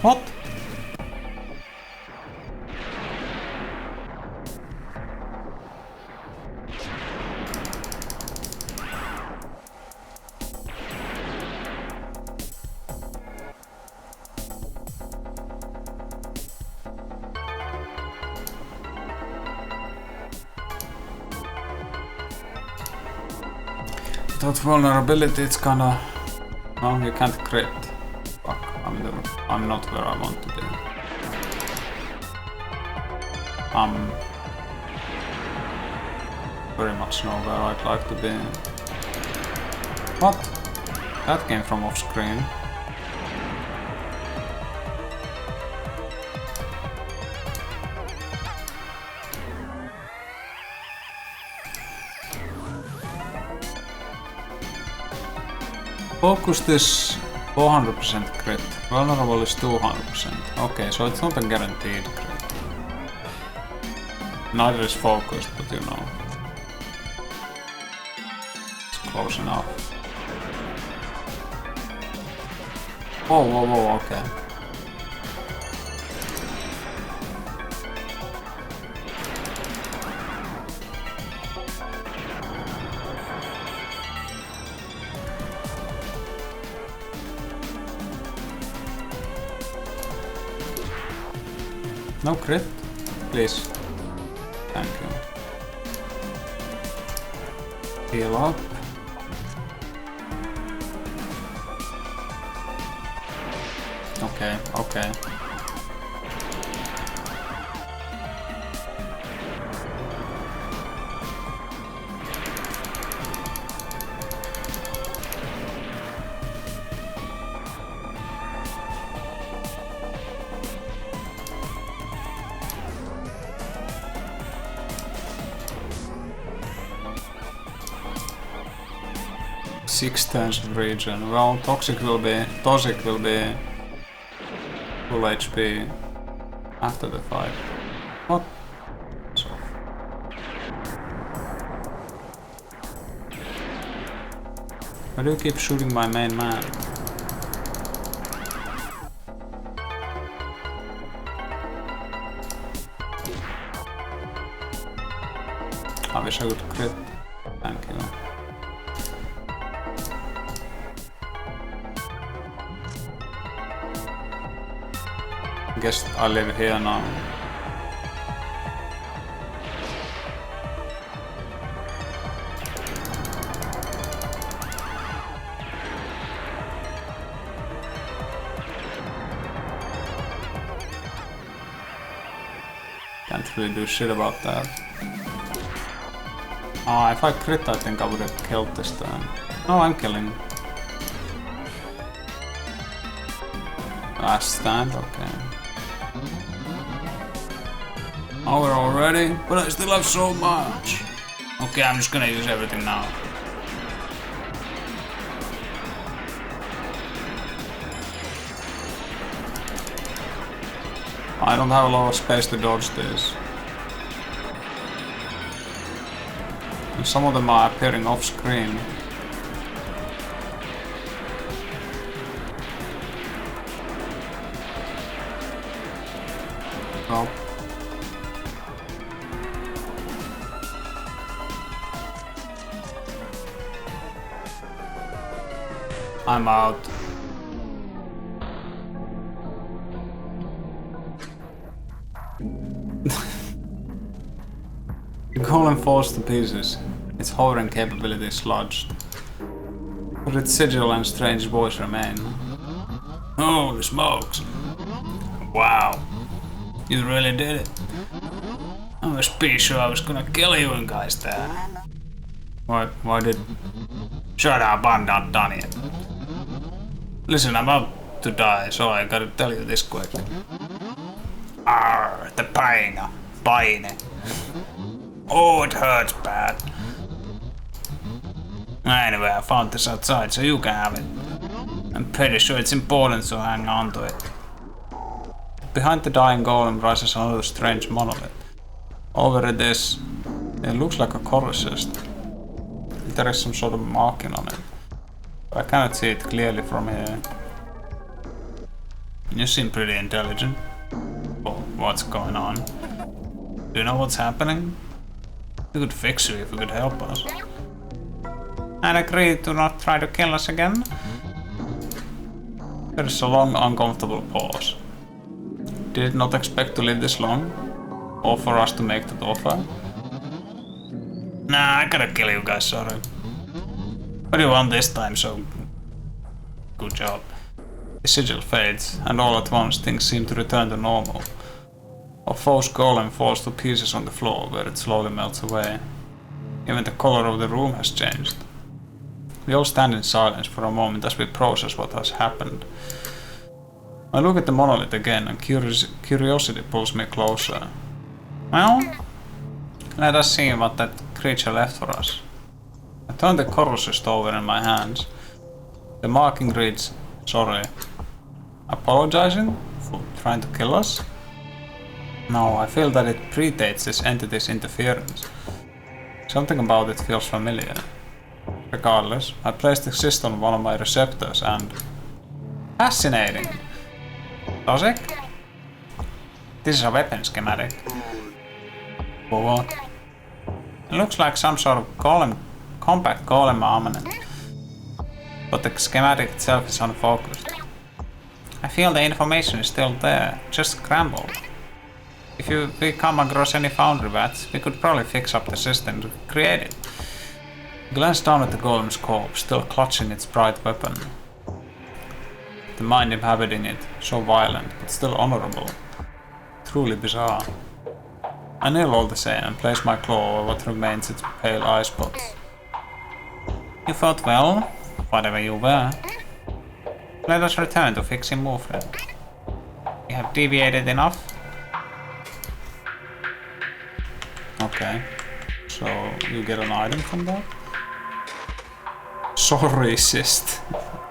Speaker 1: What? Without vulnerability, it's kinda... No, you can't crit. Fuck, I'm not where I want to be. Very much know where I'd like to be. What? That came from off screen. Focused is 400% crit. Vulnerable is 200%. Okay, so it's not a guaranteed crit. Neither is focused, but you know. It's close enough. Whoa, whoa, whoa, okay. No crit, please. Thank you. Heal up. Okay, okay. Six turns of regen. Well, Toxic will be full HP after the fight. What? So. Why do you keep shooting my main man? I wish I would crit. Thank you. Guess I live here now. Can't really do shit about that. Ah, if I crit, I think I would have killed this turn. No, I'm killing. Last stand, okay. Over already, but I still have so much. Okay, I'm just gonna use everything now. I don't have a lot of space to dodge this. And some of them are appearing off screen. Well. I'm out. The golem falls to pieces. Its hovering capability is sludged. But its sigil and strange voice remain. Holy smokes! Wow! You really did it. I was pretty sure I was gonna kill you guys there. Why did... Shut up, I'm not done yet. Listen, I'm about to die, so I gotta tell you this quick. Arr, the pain. Oh, it hurts bad. Anyway, I found this outside, so you can have it. I'm pretty sure it's important, so hang on to it. Behind the dying golem rises another strange monolith. Over it is... It looks like a Corru system. There is some sort of marking on it. I cannot see it clearly from here. You seem pretty intelligent. Well, what's going on? Do you know what's happening? We could fix you if you could help us. And agree to not try to kill us again? There is a long, uncomfortable pause. Did not expect to live this long, or for us to make that offer. Nah, I gotta kill you guys, sorry. But you won this time, so good job. The sigil fades, and all at once things seem to return to normal. Our foe's golem falls to pieces on the floor, where it slowly melts away. Even the color of the room has changed. We all stand in silence for a moment as we process what has happened. I look at the monolith again, and curiosity pulls me closer. Well, let us see what that creature left for us. I turn the Corru.Observer over in my hands. The marking reads, "Sorry." Apologizing for trying to kill us? No, I feel that it predates this entity's interference. Something about it feels familiar. Regardless, I place the cyst on one of my receptors and... Fascinating! Logic? This is a weapon schematic. For what? It looks like some sort of compact golem armament. But the schematic itself is unfocused. I feel the information is still there, just scrambled. If we come across any foundry vats, we could probably fix up the system to create it. Glance down at the golem's corpse, still clutching its bright weapon. The mind inhabiting it, so violent, but still honorable. Truly bizarre. I kneel all the same and place my claw over what remains its pale eye spots. You fought well, whatever you were. Let us return to fixing more, friend. We have deviated enough. Okay, so you get an item from that? Sorry, cyst.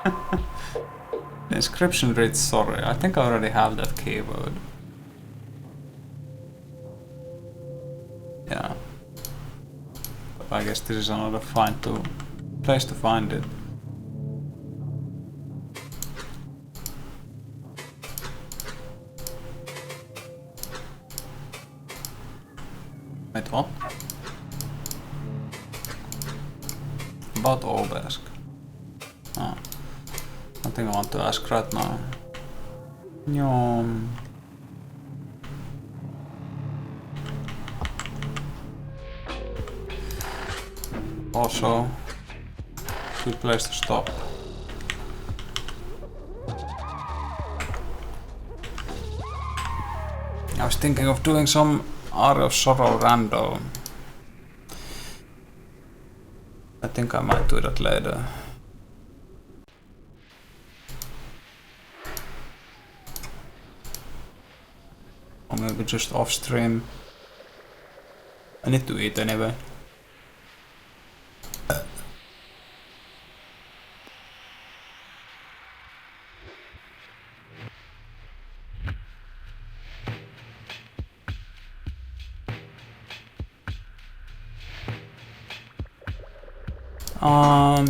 Speaker 1: The inscription reads sorry. I think I already have that keyword. Yeah. But I guess this is another place to find it. Wait, what? About Obelisk. Oh. Nothing I want to ask right now. Yum. Also, good place to stop. I was thinking of doing some Art of Sorrow rando. I think I might do that later. Or maybe just off stream. I need to eat anyway.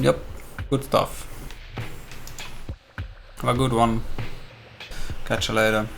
Speaker 1: Yep, good stuff. Have a good one. Catch you later.